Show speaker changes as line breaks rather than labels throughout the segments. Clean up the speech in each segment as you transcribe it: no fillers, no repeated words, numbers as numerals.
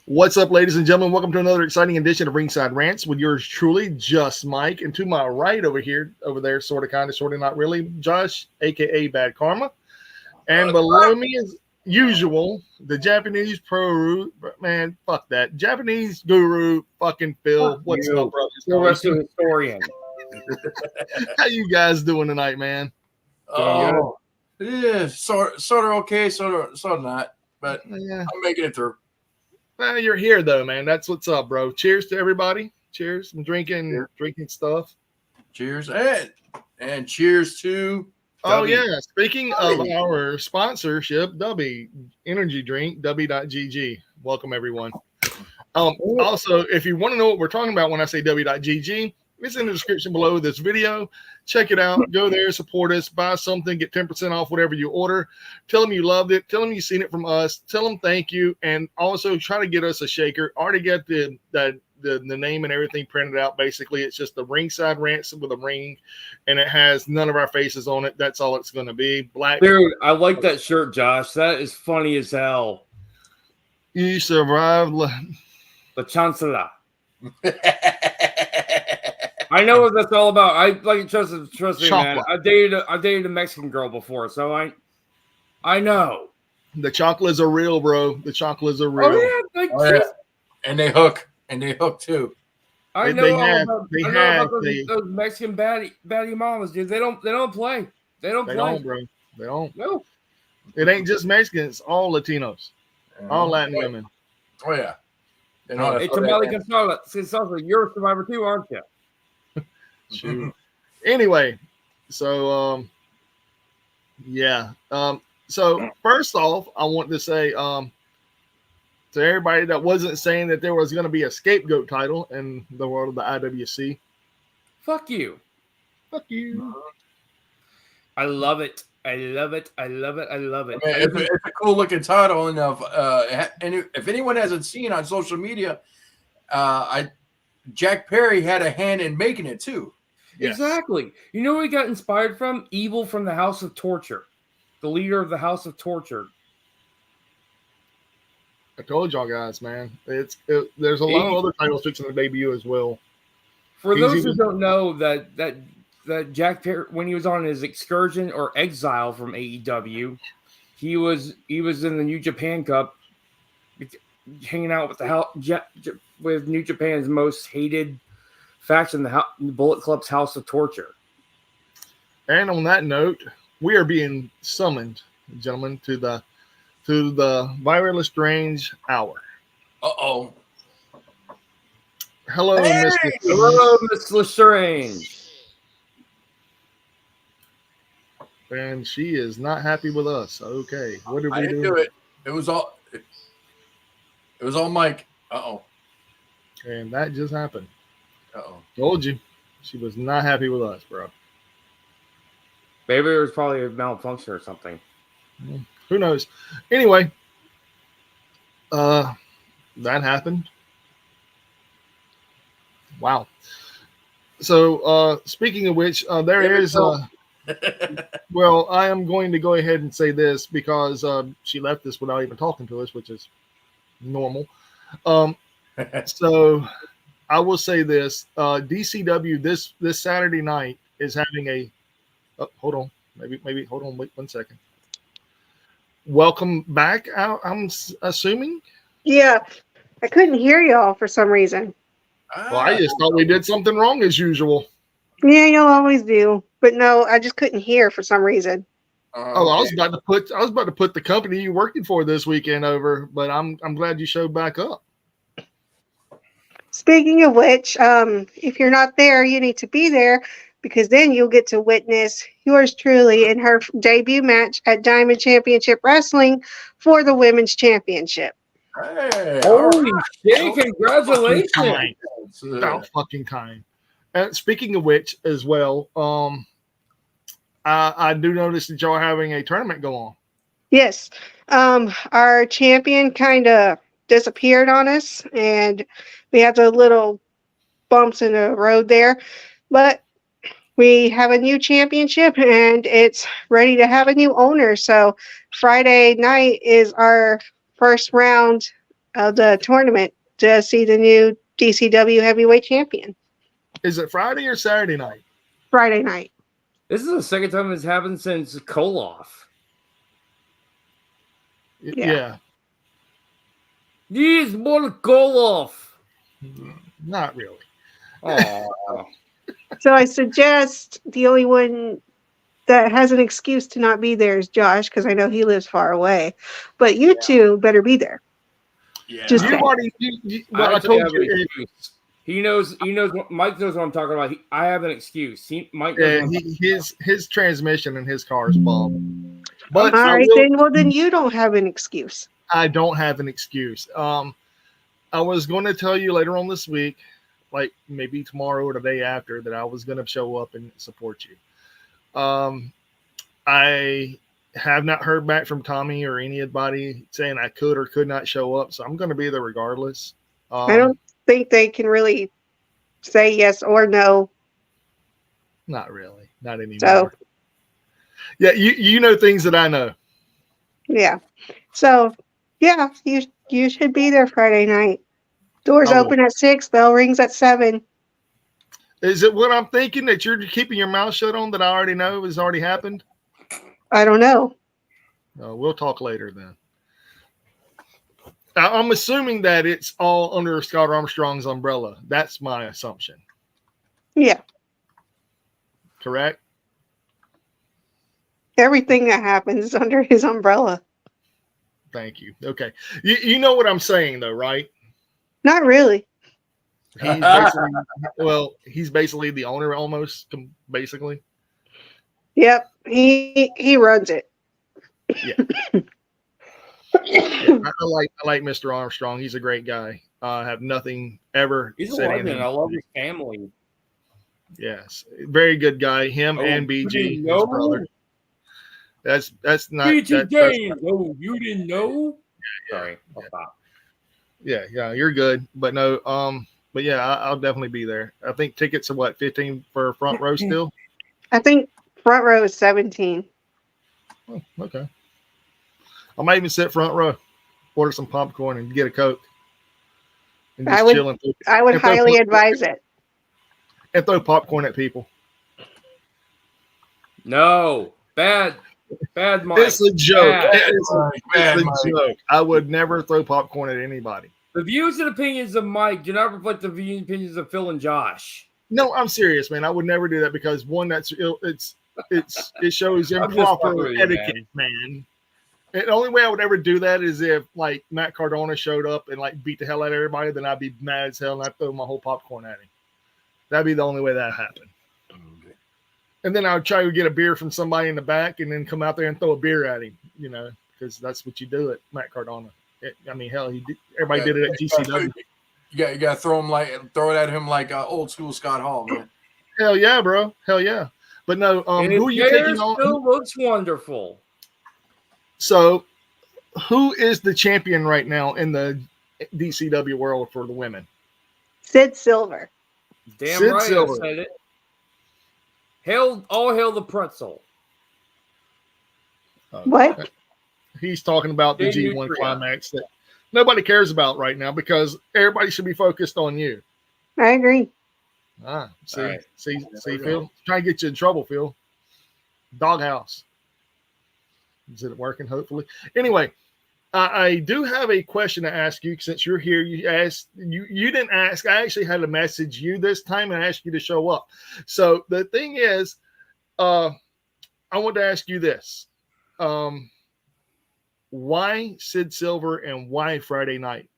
What's up, ladies and gentlemen? Welcome to another exciting edition of Ringside Rants with yours truly, Just Mike. And to my right over there, sort of, kind of, sort of, not really, Josh, a.k.a. Bad Karma. And below me, as usual, the Japanese pro, man, fuck that. Japanese guru, fucking Phil.
Fuck
What's
you.
up, brother?
Still wrestling historian.
How you guys doing tonight, man?
Oh, yeah, sort of okay, sort of not, but
Yeah.
I'm making it through.
Well, you're here, though, man. That's what's up, bro. Cheers to everybody. Cheers. I'm drinking stuff.
Cheers, and cheers to.
Oh,
Dubby.
yeah. Speaking of our sponsorship, Dubby Energy Drink, Dubby.gg. Welcome, everyone. Also, if you want to know what we're talking about when I say Dubby.gg, it's in the description below this video. Check it out. Go there, support us, buy something, get 10% off whatever you order. Tell them you loved it. Tell them you've seen it from us. Tell them thank you. And also try to get us a shaker. Already got the name and everything printed out. Basically, it's just the Ringside Rants with a ring, and it has none of our faces on it. That's all it's going to be. Black.
Dude, I like that shirt, Josh. That is funny as hell.
You survived.
The Chancellor. I know what that's all about. I like trust me, man. I dated a Mexican girl before, so I know.
The chocolates are real, bro. The chocolates are real.
Oh yeah,
Yeah. And they hook too.
I know about those Mexican baddie mamas, dude. They don't play. They don't,
bro. They don't.
No.
It ain't just Mexicans. All Latinos, all Latin women.
Oh yeah.
Hey, Tamale Gonzalez, you're a survivor too, aren't you?
Shoot. Anyway, so yeah. So first off, I want to say to everybody that wasn't saying that there was going to be a scapegoat title in the world of the IWC.
Fuck you.
Fuck you.
Uh-huh.
I love it. I love it. I love it. I love it.
I mean, it's a cool looking title, and if anyone hasn't seen on social media, Jack Perry had a hand in making it too.
Yes.
Exactly. You know where he got inspired from? Evil from the House of Torture. The leader of the House of Torture.
I told y'all guys, man. There's a lot of other titles fixing the debut as well.
For those who don't know, that Jack Perry, when he was on his excursion or exile from AEW, he was in the New Japan Cup, hanging out with New Japan's most hated faction, the Bullet Club's House of Torture.
And on that note, we are being summoned, gentlemen, to the Violet Lestrange hour.
Uh-oh.
Hello, Mr.
Hello, Miss Lestrange.
And she is not happy with us. Okay, what did we do?
I didn't do it. It was all Mike. Uh-oh.
And that just happened.
Uh-oh.
Told you. She was not happy with us, bro.
Maybe it was probably a malfunction or something.
Who knows? Anyway, that happened. Wow. So, speaking of which, there is... well, I am going to go ahead and say this because she left us without even talking to us, which is normal. So I will say this: DCW this Saturday night is having a. Hold on, maybe hold on. Wait 1 second. Welcome back. I'm assuming.
Yeah, I couldn't hear y'all for some reason.
Well, I just thought we did something wrong as usual.
Yeah, you'll always do, but no, I just couldn't hear for some reason.
I was about to put the company you're working for this weekend over, but I'm glad you showed back up.
Speaking of which, if you're not there, you need to be there because then you'll get to witness yours truly in her debut match at Diamond Championship Wrestling for the Women's Championship.
Hey,
holy shit! Congratulations!
About fucking time. Speaking of which, as well, I do notice that y'all are having a tournament go on.
Yes, our champion kind of disappeared on us, and we had the little bumps in the road there, but we have a new championship, and it's ready to have a new owner. So Friday night is our first round of the tournament to see the new DCW heavyweight champion
Is it Friday or Saturday night?
Friday night.
This is the second time it's happened since Koloff.
Yeah.
Yes, more Koloff.
Not really.
Oh,
So I suggest the only one that has an excuse to not be there is Josh, because I know he lives far away. But you two better be there.
Yeah.
Just
You
saying.
already, well, I told you.
He knows. Mike knows what I'm talking about. I have an excuse. Mike knows.
Yeah, his transmission in his car is bummed. But
All right, then you don't have an excuse.
I don't have an excuse. I was going to tell you later on this week, like maybe tomorrow or the day after, that I was going to show up and support you. I have not heard back from Tommy or anybody saying I could or could not show up, so I'm going to be there regardless.
I don't think they can really say yes or no.
Not really. Not anymore.
So,
yeah, you know things that I know.
yeah. So, yeah, you should be there Friday night. Doors
I will.
open at 6, bell rings at 7.
Is it what I'm thinking that you're keeping your mouth shut on that I already know has already happened?
I don't know.
We'll talk later then. I'm assuming that it's all under Scott Armstrong's umbrella. That's my assumption.
Yeah.
Correct?
Everything that happens is under his umbrella.
Thank you. Okay. You know what I'm saying, though, right?
Not really.
He's basically the owner almost, basically.
Yep. He runs it.
Yeah. I like Mr. Armstrong. He's a great guy. I have nothing ever.
He's a
said
legend.
anything.
I love his family.
Yes, very good guy. Him and BG, his brother. That's not.
BG James. Oh, you didn't know? Sorry, I'll stop.
Yeah, you're good. But no, but yeah, I'll definitely be there. I think tickets are what, 15 for front row still?
I think front row is 17.
Oh, okay. I might even sit front row, order some popcorn and get a Coke. And just chill
I would highly advise it.
And throw popcorn at people.
No, bad Mike.
It's a joke. It's
Bad
a
Mike.
joke. I would never throw popcorn at anybody.
The views and opinions of Mike do not reflect the views and opinions of Phil and Josh.
No, I'm serious, man. I would never do that because one, it shows
I'm just
improper
fucking with you,
etiquette, man. And the only way I would ever do that is if like Matt Cardona showed up and like beat the hell out of everybody, then I'd be mad as hell and I'd throw my whole popcorn at him. That'd be the only way that happened.
Okay.
And then I would try to get a beer from somebody in the back and then come out there and throw a beer at him, because that's what you do at Matt Cardona. Hell, everybody did it at GCW.
You got to throw it at him like old school Scott Hall, man.
Hell yeah, bro. Hell yeah. But no, who are you taking on?
Still looks wonderful.
So, who is the champion right now in the DCW world for the women?
Sid Silver.
Damn
Sid
right,
Silver.
I said it. All hail the pretzel.
What?
He's talking about the
Big
G1
Nutria.
climax that nobody cares about right now because everybody should be focused on you.
I agree.
See,
All right.
see, Phil, trying to get you in trouble, Phil. Doghouse. Is it working? Hopefully. Anyway, I do have a question to ask you since you're here. You didn't ask. I actually had to message you this time and ask you to show up. So the thing is, I want to ask you this. Why Sid Silver and why Friday night?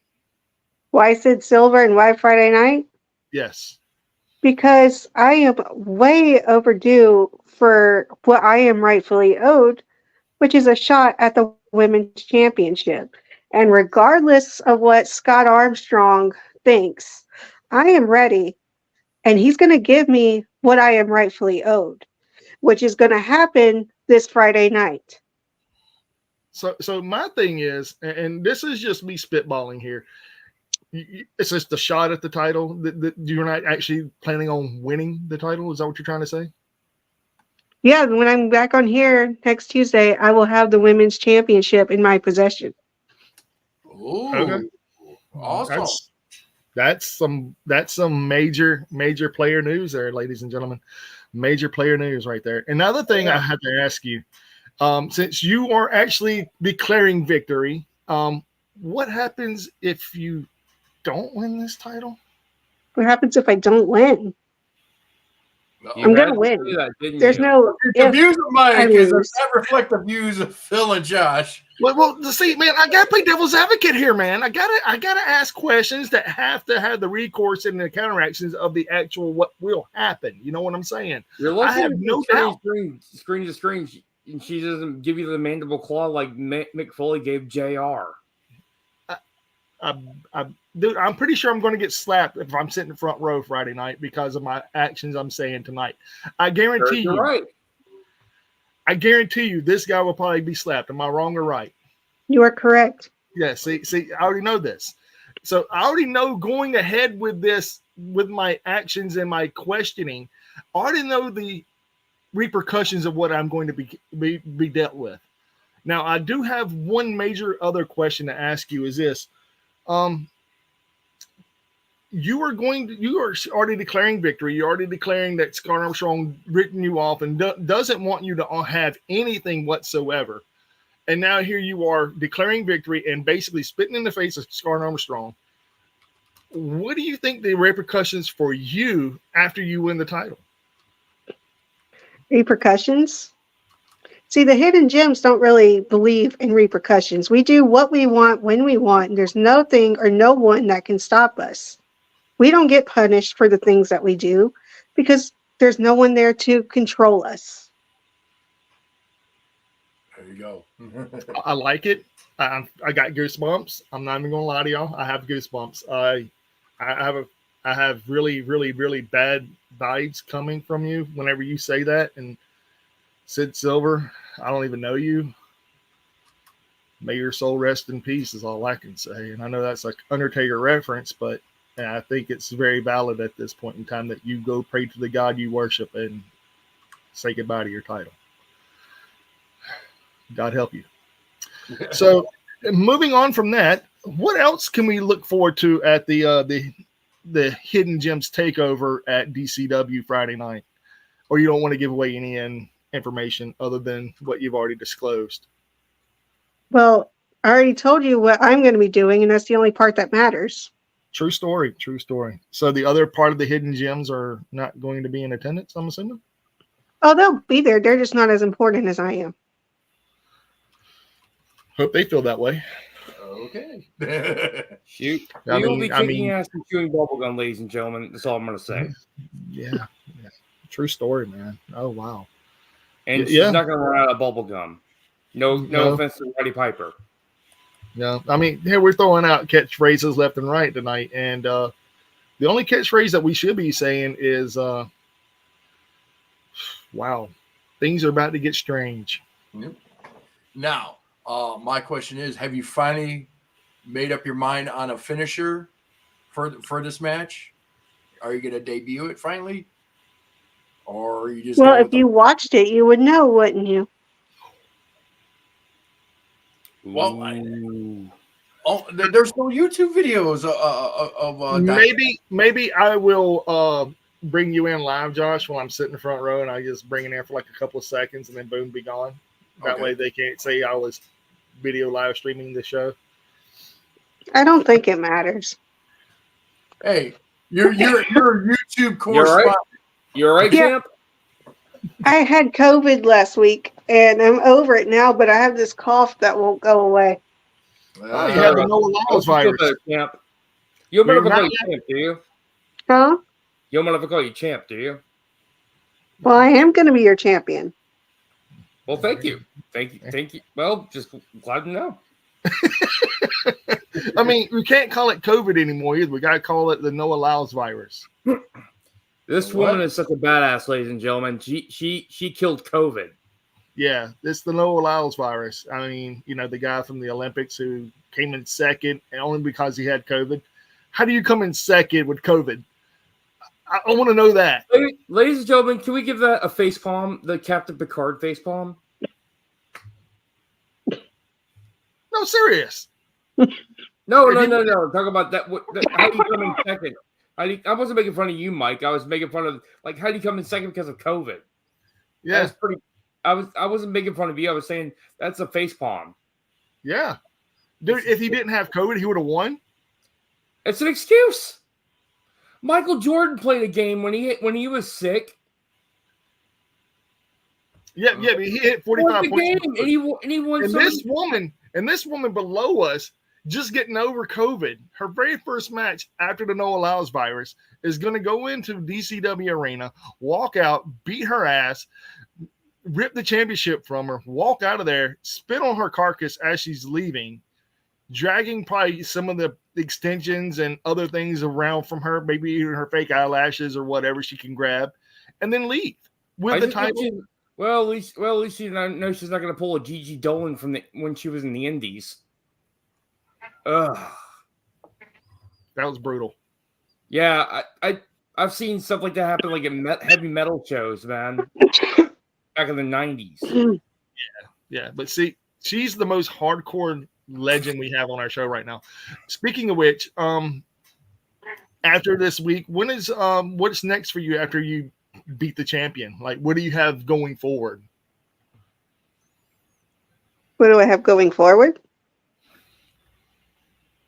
Why Sid Silver and why Friday night?
Yes.
Because I am way overdue for what I am rightfully owed, which is a shot at the Women's Championship. And regardless of what Scott Armstrong thinks, I am ready. And he's going to give me what I am rightfully owed, which is going to happen this Friday night.
So my thing is, and this is just me spitballing here, it's just a shot at the title. You're not actually planning on winning the title? Is that what you're trying to say?
Yeah, when I'm back on here next Tuesday, I will have the Women's Championship in my possession.
Ooh.
Okay.
Awesome.
That's some major player news there, ladies and gentlemen. Major player news right there. Another thing I have to ask you, since you are actually declaring victory, what happens if you don't win this title?
What happens if I don't win? I'm gonna win. There's no
the views of Mike does not
reflect
the views of Phil and Josh.
Well, see, man, I gotta play devil's advocate here, man. I gotta ask questions that have to have the recourse and the counteractions of the actual what will happen. You know what I'm saying?
I have no doubt. Screen to screen, and she doesn't give you the mandible claw like Mick Foley gave JR.
Dude, I'm pretty sure I'm going to get slapped if I'm sitting in front row Friday night because of my actions I'm saying tonight. I guarantee you.
Right.
I guarantee you this guy will probably be slapped. Am I wrong or right?
You are correct.
Yeah, see, I already know this. So I already know going ahead with this, with my actions and my questioning, I already know the repercussions of what I'm going to be dealt with. Now, I do have one major other question to ask you is this. You are already declaring victory. You're already declaring that Scott Armstrong written you off and doesn't want you to have anything whatsoever. And now here you are declaring victory and basically spitting in the face of Scott Armstrong. What do you think the repercussions for you after you win the title?
Repercussions? See, the hidden gems don't really believe in repercussions. We do what we want when we want, and there's nothing or no one that can stop us. We don't get punished for the things that we do because there's no one there to control us.
There you go.
I like it. I got goosebumps. I'm not even gonna lie to y'all. I have goosebumps. I have really, really, really bad vibes coming from you whenever you say that. And Sid Silver, I don't even know you. May your soul rest in peace is all I can say. And I know that's like Undertaker reference, but I think it's very valid at this point in time that you go pray to the God you worship and say goodbye to your title. God help you. So moving on from that, what else can we look forward to at the Hidden Gems takeover at DCW Friday night? Or you don't want to give away any information other than what you've already disclosed?
Well, I already told you what I'm going to be doing, and that's the only part that matters.
True story. So the other part of the Hidden Gems are not going to be in attendance, I'm assuming?
Oh, they'll be there. They're just not as important as I am.
Hope they feel that way.
Okay.
Shoot. You'll be kicking ass and chewing bubblegum, ladies and gentlemen. That's all I'm going to say.
Yeah. True story, man. Oh, wow.
And she's not going to run out of bubblegum. No offense to Roddy Piper.
No, I mean, here we're throwing out catchphrases left and right tonight. And the only catchphrase that we should be saying is, wow, things are about to get strange.
Yep. Now, my question is, have you finally made up your mind on a finisher for this match? Are you going to debut it finally? Or are you just...
Well, if you watched it, you would know, wouldn't you?
Well, there's no YouTube videos of
maybe I will bring you in live, Josh, while I'm sitting in the front row, and I just bring it in for like a couple of seconds, and then boom, be gone. That way they can't say I was video live streaming the show.
I don't think it matters.
Hey, you're a YouTube correspondent.
You're right, champ.
I had COVID last week, and I'm over it now, but I have this cough that won't go away.
You have the Noah Lyles virus.
Champ. You'll never call you champ, do you?
Huh?
You'll never call you champ, do you?
Well, I am going to be your champion.
Well, thank you. Thank you. Well, just glad to know.
I mean, we can't call it COVID anymore either. We got to call it the Noah Lyles virus.
This woman is such a badass, ladies and gentlemen. She killed COVID.
Yeah, it's the Noah Lyles virus. I mean, the guy from the Olympics who came in second and only because he had COVID. How do you come in second with COVID? I want to know that.
Ladies and gentlemen, can we give that a face palm? The Captain Picard face palm?
No, serious.
No. Talk about that. How do you come in second? I wasn't making fun of you, Mike. I was making fun of how do you come in second because of COVID?
Yeah,
That's pretty. I wasn't making fun of you. I was saying that's a face palm.
yeah. Dude, if he didn't have COVID, he would have won.
It's an excuse. Michael Jordan played a game when he was sick.
Yeah, but he hit 45 points.
Game, and he won.
And this woman below us, just getting over COVID, her very first match after the Noah Lyles virus is going to go into DCW Arena, walk out, beat her ass, rip the championship from her, walk out of there, spit on her carcass as she's leaving, dragging probably some of the extensions and other things around from her, maybe even her fake eyelashes or whatever she can grab, and then leave with the title.
At least she knows she's not going to pull a Gigi Dolan from when she was in the Indies. Ugh.
That was brutal.
Yeah, I've seen stuff like that happen, like at heavy metal shows, man, back in the 90s.
Yeah. But see, she's the most hardcore legend we have on our show right now. Speaking of which, after this week, what's next for you after you beat the champion? Like, what do you have going forward?
What do I have going forward?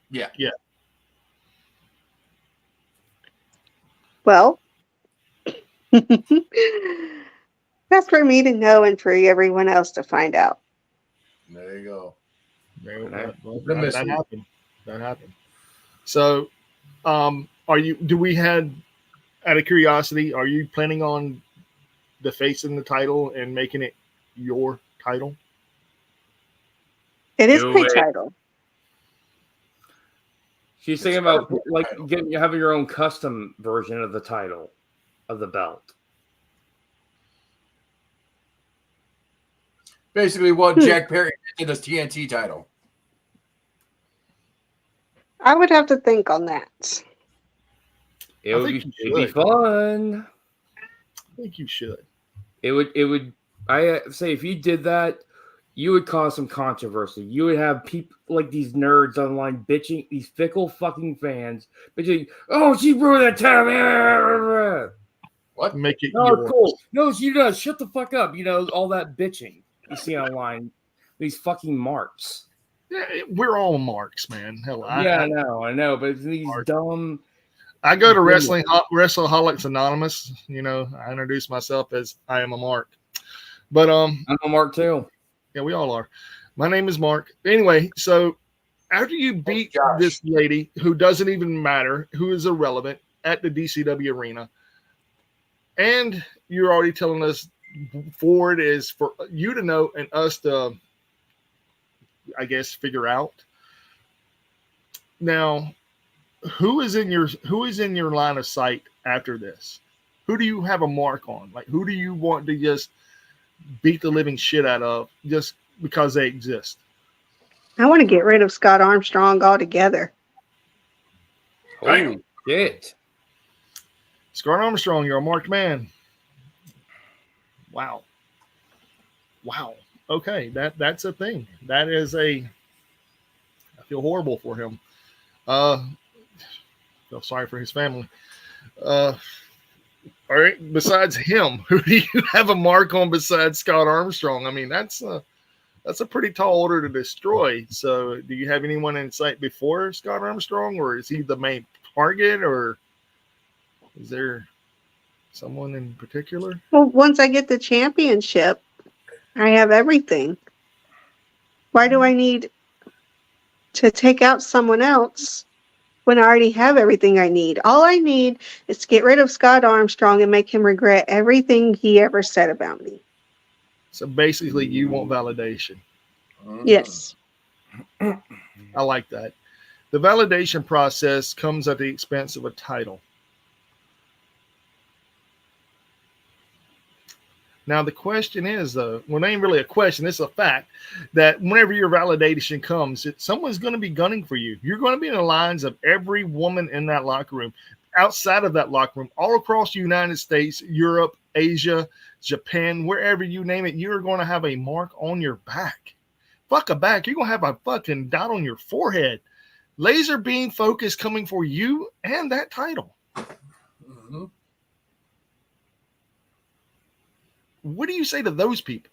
Yeah.
Well, that's for me to know and for everyone else to find out.
There you go.
That happened. So, out of curiosity, are you planning on defacing the title and making it your title?
It is my title.
She's thinking about having your own custom version of the title of the belt.
Basically, what Jack Perry did to this TNT title.
I would have to think on that.
It would be fun.
I think you should.
It would. I say if you did that, you would cause some controversy. You would have people like these nerds online bitching, these fickle fucking fans bitching. Oh, she ruined that time.
What?
Make it?
Oh, cool. No, she does. Shut the fuck up. All that bitching you see online. These fucking marks.
Yeah, we're all marks, man. Hell,
I know, but these dumb.
I go to Wrestleholics Anonymous. I introduce myself as I am a mark, but
I'm a mark too.
Yeah, we all are. My name is Mark. Anyway, so after you beat this lady who doesn't even matter, who is irrelevant at the DCW arena, and you're already telling us forward is for you to know and us to, I guess, figure out. Now, who is in your line of sight after this? Who do you have a mark on? Like, who do you want to just beat the living shit out of just because they exist?
I want to get rid of Scott Armstrong altogether.
Holy shit.
Scott Armstrong, you're a marked man. Wow. Okay, that's a thing. That is I feel horrible for him. Feel sorry for his family. All right. Besides him, who do you have a mark on besides Scott Armstrong? I mean, that's a pretty tall order to destroy. So, do you have anyone in sight before Scott Armstrong, or is he the main target, or is there someone in particular?
Well, once I get the championship, I have everything. Why do I need to take out someone else when I already have everything I need? All I need is to get rid of Scott Armstrong and make him regret everything he ever said about me.
So basically, you want validation.
Yes.
I like that. The validation process comes at the expense of a title. Now, the question is, though, well, it ain't really a question. It's a fact that whenever your validation comes, someone's going to be gunning for you. You're going to be in the lines of every woman in that locker room, outside of that locker room, all across the United States, Europe, Asia, Japan, wherever you name it. You're going to have a mark on your back. Fuck a back. You're going to have a fucking dot on your forehead. Laser beam focus coming for you and that title.
Mm-hmm.
What do you say to those people?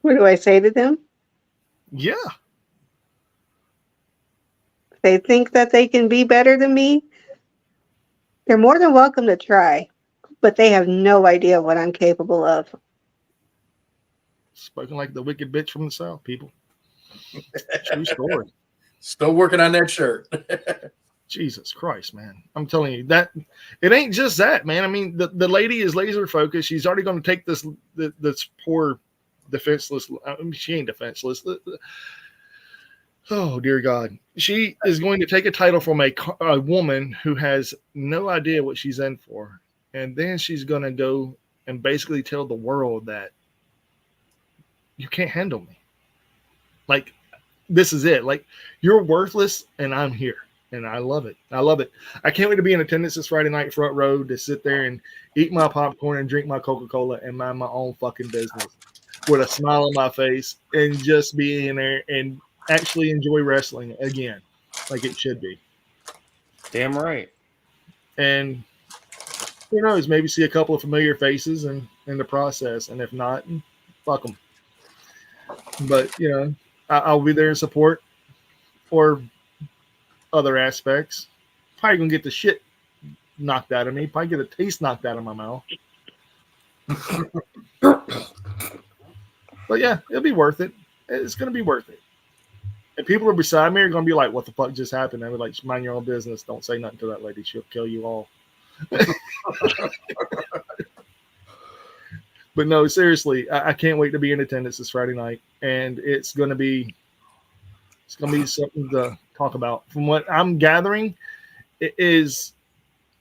What do I say to them?
Yeah.
They think that they can be better than me. They're more than welcome to try, but they have no idea what I'm capable of.
Spoken like the wicked bitch from the South, people. True story.
Still working on that shirt.
Jesus Christ, man. I'm telling you that it ain't just that, man. I mean, the lady is laser focused. She's already going to take this poor defenseless. I mean, she ain't defenseless. Oh, dear God. She is going to take a title from a woman who has no idea what she's in for. And then she's going to go and basically tell the world that you can't handle me. Like, this is it. Like, you're worthless and I'm here. And I love it. I love it. I can't wait to be in attendance this Friday night, front row, to sit there and eat my popcorn and drink my Coca-Cola and mind my own fucking business with a smile on my face and just be in there and actually enjoy wrestling again like it should be.
Damn right.
And who knows, maybe see a couple of familiar faces in the process. And if not, fuck them. But, you know, I'll be there in support or other aspects. Probably gonna get the shit knocked out of me. Probably get a taste knocked out of my mouth. But yeah, it'll be worth it. It's gonna be worth it. And people are beside me are gonna be like, "What the fuck just happened?" And I'll be like, "Mind your own business. Don't say nothing to that lady. She'll kill you all." But no, seriously, I can't wait to be in attendance this Friday night, and it's gonna be something to talk about. From what I'm gathering, is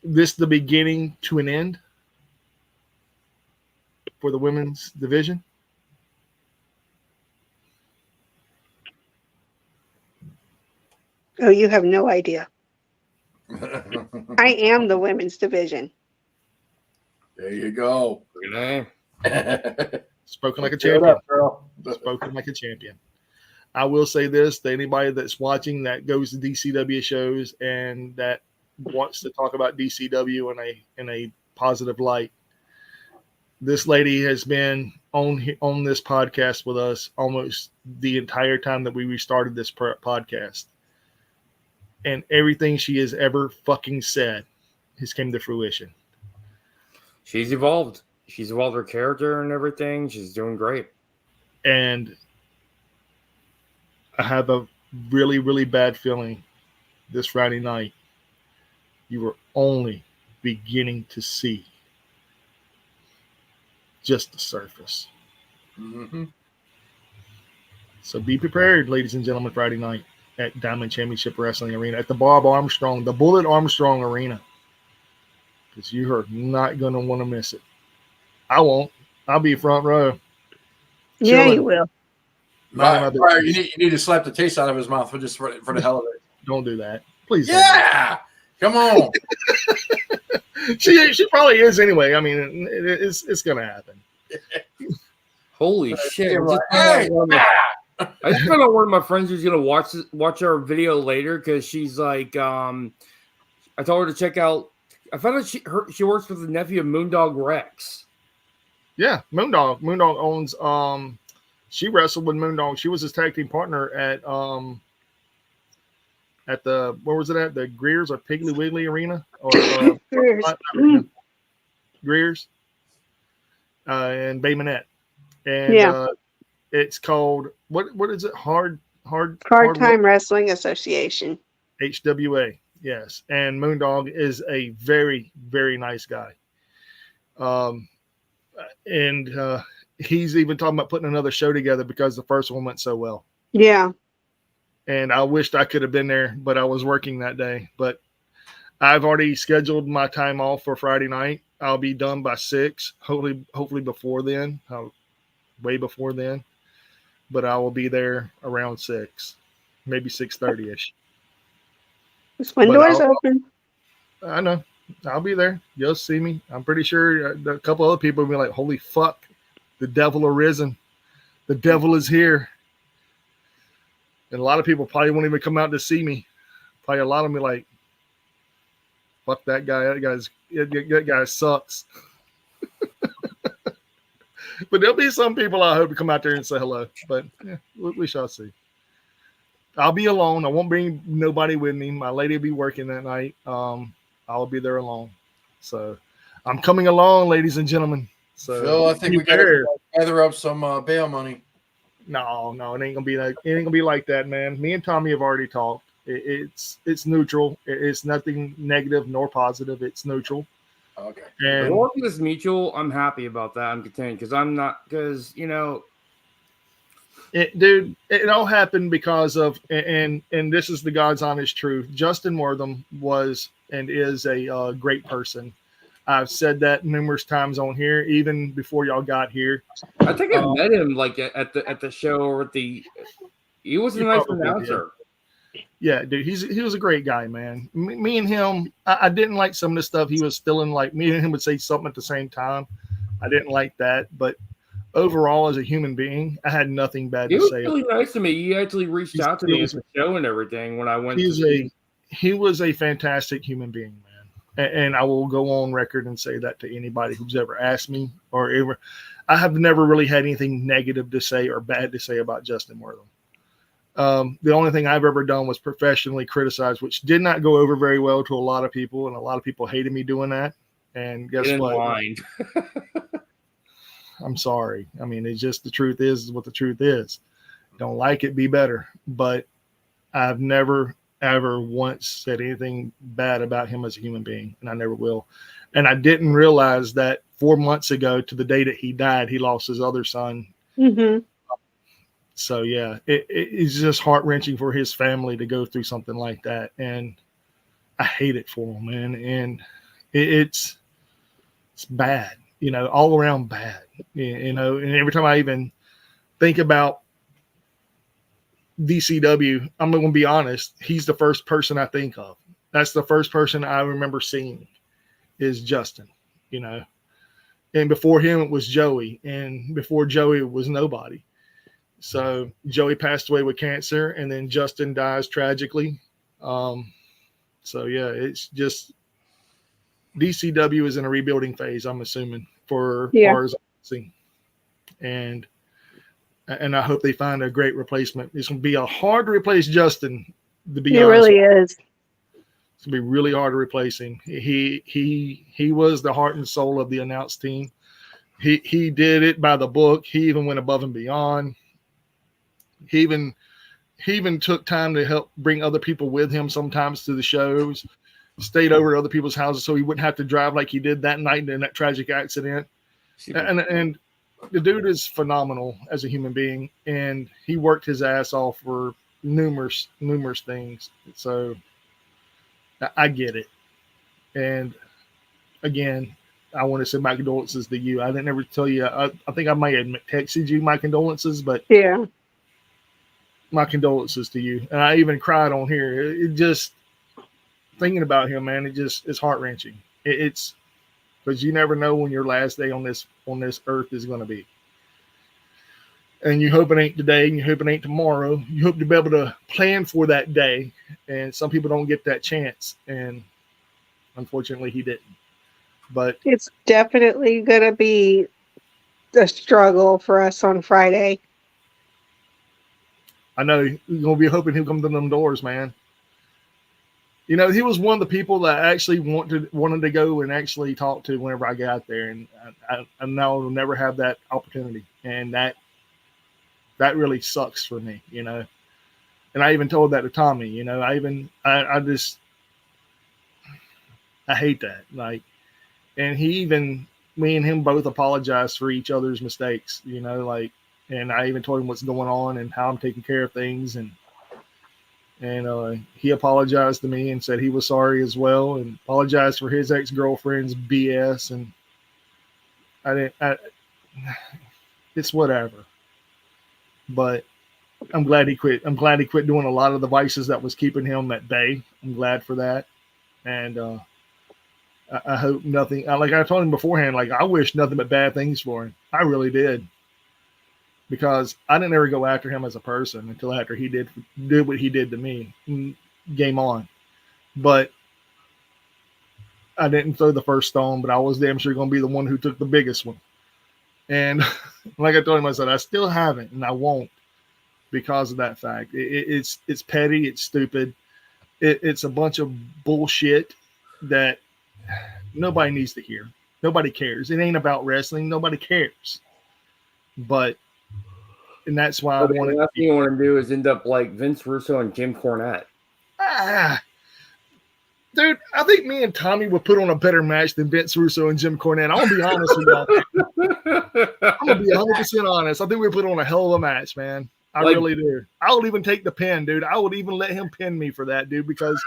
this the beginning to an end for the women's division?
Oh, you have no idea. I am the women's division.
There you go.
Spoken like a champion.
Girl.
Spoken like a champion. I will say this to anybody that's watching that goes to DCW shows and that wants to talk about DCW in a positive light. This lady has been on this podcast with us almost the entire time that we restarted this podcast. And everything she has ever fucking said has come to fruition.
She's evolved. She's evolved her character and everything. She's doing great.
And I have a really, really bad feeling this Friday night you were only beginning to see just the surface.
Mm-hmm.
So be prepared, ladies and gentlemen, Friday night at Diamond Championship Wrestling Arena at the Bob Armstrong, the Bullet Armstrong Arena. Because you are not going to want to miss it. I won't. I'll be front row.
Yeah,
Chilling.
you will.
Right, you need to slap the taste out of his mouth for the hell of it.
Don't do that. Please.
Yeah. Come on.
She probably is anyway. I mean, it's going to happen.
Holy shit.
Hey.
I just found out one of my friends who's going to watch our video later because she's like, I told her to check out. I found out she works with the nephew of Moondog Rex.
Yeah, Moondog. Moondog owns. She wrestled with Moondog. She was his tag team partner at the where was it at? The Greers or Piggly Wiggly Arena or Greers and Bay Minette. And it's called what is it? Hard
Time Wrestling Association.
HWA. Yes, and Moondog is a very, very nice guy. And he's even talking about putting another show together because the first one went so well.
Yeah. And
I wished I could have been there, but I was working that day. But I've already scheduled my time off for Friday night. I'll be done by 6, hopefully before then, way before then. But I will be there around 6, maybe 6:30ish.
When doors open.
I know. I'll be there. You'll see me. I'm pretty sure a couple other people will be like, holy fuck, the devil arisen. The devil is here. And a lot of people probably won't even come out to see me. Probably a lot of them be like, fuck that guy. That guy sucks. But there'll be some people I hope to come out there and say hello. But yeah, we shall see. I'll be alone. I won't bring nobody with me. My lady will be working that night. I'll be there alone. So I'm coming along, ladies and gentlemen. So
Phil, I think we got to gather up some bail money.
No, it ain't gonna be like that, man. Me and Tommy have already talked. It's neutral. It's nothing negative nor positive. It's neutral.
Okay.
And
as long as it's mutual, I'm happy about that. I'm content because
it all happened because of and this is the God's honest truth. Justin Wortham was and is a great person. I've said that numerous times on here, even before y'all got here.
I think I met him like at the show or at the. He was a nice announcer.
Yeah, dude, he was a great guy, man. Me and him, I didn't like some of the stuff he was stealing. Like me and him would say something at the same time. I didn't like that, but overall, as a human being, I had nothing bad to say.
He was really nice to me. He actually reached out to me at the show and everything when I went.
He was a fantastic human being, man, and I will go on record and say that to anybody who's ever asked me or ever. I have never really had anything negative to say or bad to say about Justin Wortham. The only thing I've ever done was professionally criticize, which did not go over very well to a lot of people, and a lot of people hated me doing that. And guess what? I'm sorry. I mean, it's just the truth is what the truth is. Don't like it, be better. But I've never, ever once said anything bad about him as a human being, and I never will. And I didn't realize that 4 months ago to the day that he died, he lost his other son.
Mm-hmm.
So, yeah, it's just heart-wrenching for his family to go through something like that. And I hate it for him, man. And it's bad, all around bad, And every time I even think about DCW, I'm going to be honest, he's the first person I think of. That's the first person I remember seeing is Justin, And before him, it was Joey. And before Joey, it was nobody. So Joey passed away with cancer, and then Justin dies tragically. So yeah, it's just DCW is in a rebuilding phase, I'm assuming, for far as I'm seeing. And I hope they find a great replacement. It's going to be hard to replace Justin, to be honest.
It really is.
It's going to be really hard to replace him. He was the heart and soul of the announce team. He did it by the book. He even went above and beyond. He even took time to help bring other people with him sometimes to the shows, stayed over at other people's houses so he wouldn't have to drive like he did that night in that tragic accident. And the dude is phenomenal as a human being, and he worked his ass off for numerous things. So I get it. And again, I want to say my condolences to you. I didn't ever tell you. I think I might have texted you my condolences, but
yeah.
My condolences to you. And I even cried on here. It just thinking about him, man, it's heart-wrenching. It's because you never know when your last day on this earth is going to be. And you hope it ain't today, and you hope it ain't tomorrow. You hope to be able to plan for that day. And some people don't get that chance. And unfortunately, he didn't. But
it's definitely going to be a struggle for us on Friday.
I know you're going to be hoping he'll come to them doors, man. He was one of the people that I actually wanted to go and actually talk to whenever I got there. And I now will never have that opportunity. And that really sucks for me, And I even told that to Tommy, I hate that. And me and him both apologized for each other's mistakes, and I even told him what's going on and how I'm taking care of things. And he apologized to me and said he was sorry as well, and apologized for his ex-girlfriend's BS. And it's whatever. But I'm glad he quit. I'm glad he quit doing a lot of the vices that was keeping him at bay. I'm glad for that. And I hope nothing, like I told him beforehand, I wish nothing but bad things for him. I really did. because I didn't ever go after him as a person until after he did what he did to me. Game on. But I didn't throw the first stone, but I was damn sure going to be the one who took the biggest one. And like I told him, I said, I still haven't, and I won't because of that fact. It's petty. It's stupid. It's a bunch of bullshit that nobody needs to hear. Nobody cares. It ain't about wrestling. Nobody cares. And that's why
the last thing you want to do is end up like Vince Russo and Jim Cornette.
Dude, I think me and Tommy would put on a better match than Vince Russo and Jim Cornette. I'm going to be honest with y'all. I'm going to be 100% honest. I think we put on a hell of a match, man. I really do. I would even take the pin, dude. I would even let him pin me for that, dude, because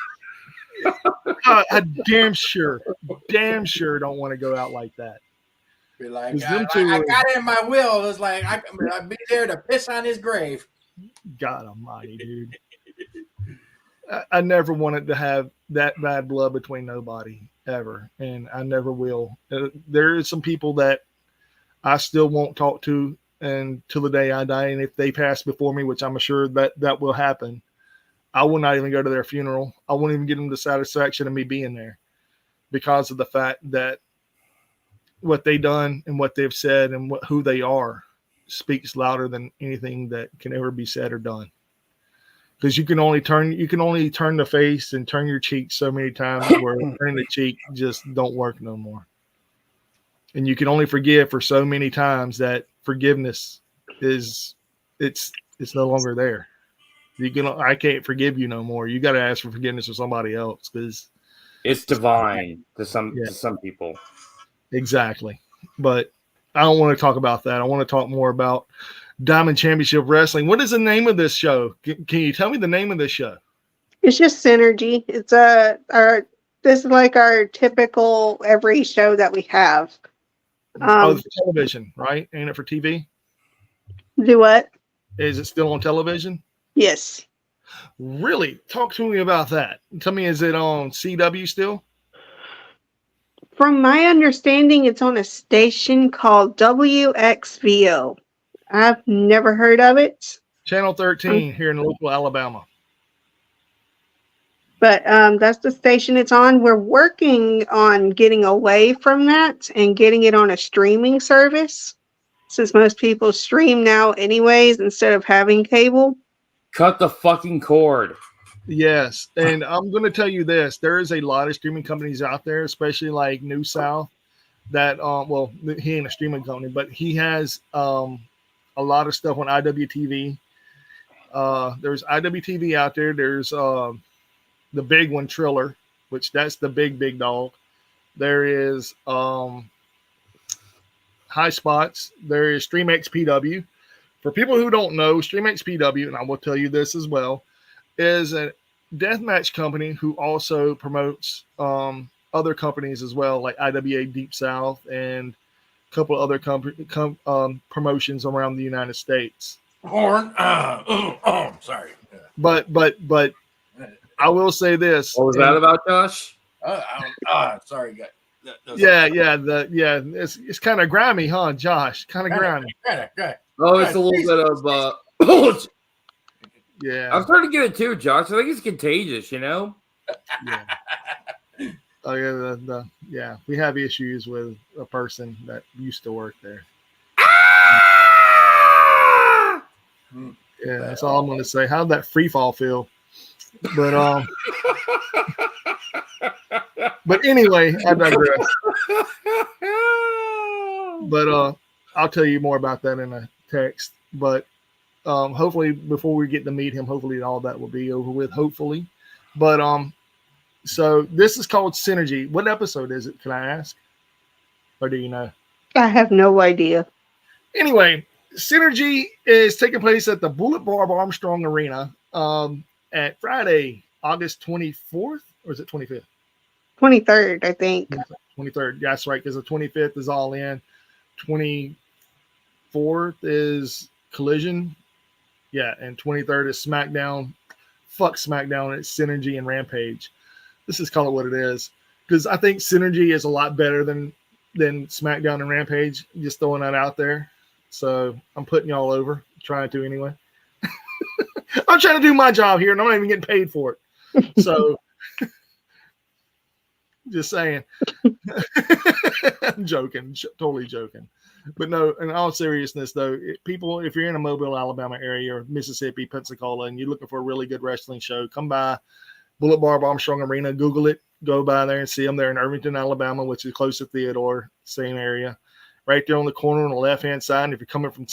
I damn sure don't want to go out like that.
Be like, I got it in my will. It's like I'd be there to piss on his grave.
God almighty, dude. I never wanted to have that bad blood between nobody ever, and I never will. There is some people that I still won't talk to until the day I die, and if they pass before me, which I'm sure that will happen, I will not even go to their funeral. I won't even give them the satisfaction of me being there because of the fact that what they done and what they've said and who they are speaks louder than anything that can ever be said or done. Because you can only turn the face and turn your cheek so many times where turning the cheek just don't work no more. And you can only forgive for so many times that forgiveness it's no longer there. I can't forgive you no more. You got to ask for forgiveness for somebody else because
it's divine to some people.
Exactly. But I don't want to talk about that. I want to talk more about Diamond Championship Wrestling. What is the name of this show? Can you tell me the name of this show?
It's just Synergy. It's this is like our typical every show that we have.
It's television, right? Ain't it for TV?
Do what?
Is it still on television?
Yes.
Really? Talk to me about that. Tell me, is it on CW still?
From my understanding, it's on a station called WXVO. I've never heard of it.
Channel 13 here in local Alabama.
But that's the station it's on. We're working on getting away from that and getting it on a streaming service, since most people stream now anyways instead of having cable.
Cut the fucking cord.
Yes, and I'm going to tell you this. There is a lot of streaming companies out there, especially like New South, that, well, he ain't a streaming company, but he has a lot of stuff on IWTV. There's IWTV out there. There's the big one, Triller, which that's the big dog. There is High Spots. There is StreamXPW. For people who don't know, StreamXPW, and I will tell you this as well, is a deathmatch company who also promotes other companies as well, like IWA Deep South and a couple of other promotions around the United States.
Horn. Sorry.
But I will say this.
What was that about, Josh?
Sorry, guys.
It's kind of grimy, huh, Josh? Kind of grimy.
Oh, it's a little bit of
yeah.
I'm starting to get it too, Josh. I think it's contagious, you know?
Yeah. Oh yeah, we have issues with a person that used to work there. Yeah, that's all I'm gonna say. How'd that free fall feel? But but anyway, I digress. But I'll tell you more about that in a text. But hopefully before we get to meet him, hopefully all that will be over with. Hopefully. But so this is called Synergy. What episode is it? Can I ask? Or do you know?
I have no idea.
Anyway, Synergy is taking place at the Bullet Barb Armstrong Arena at Friday, August 24th, or is it 25th?
23rd, I think.
23rd. Yeah, that's right, because the 25th is All In. 24th is Collision. Yeah, and 23rd is SmackDown. Fuck SmackDown. It's Synergy and Rampage. Let's just call it what it is. Because I think Synergy is a lot better than SmackDown and Rampage. Just throwing that out there. So I'm putting y'all over, trying to anyway. I'm trying to do my job here, and I'm not even getting paid for it. So, just saying. I'm joking, totally joking. But no, in all seriousness, though, people, if you're in a Mobile, Alabama area or Mississippi, Pensacola, and you're looking for a really good wrestling show, come by Bullet Barb Armstrong Arena. Google it. Go by there and see them. They're in Irvington, Alabama, which is close to Theodore, same area. Right there on the corner on the left-hand side. And if you're coming from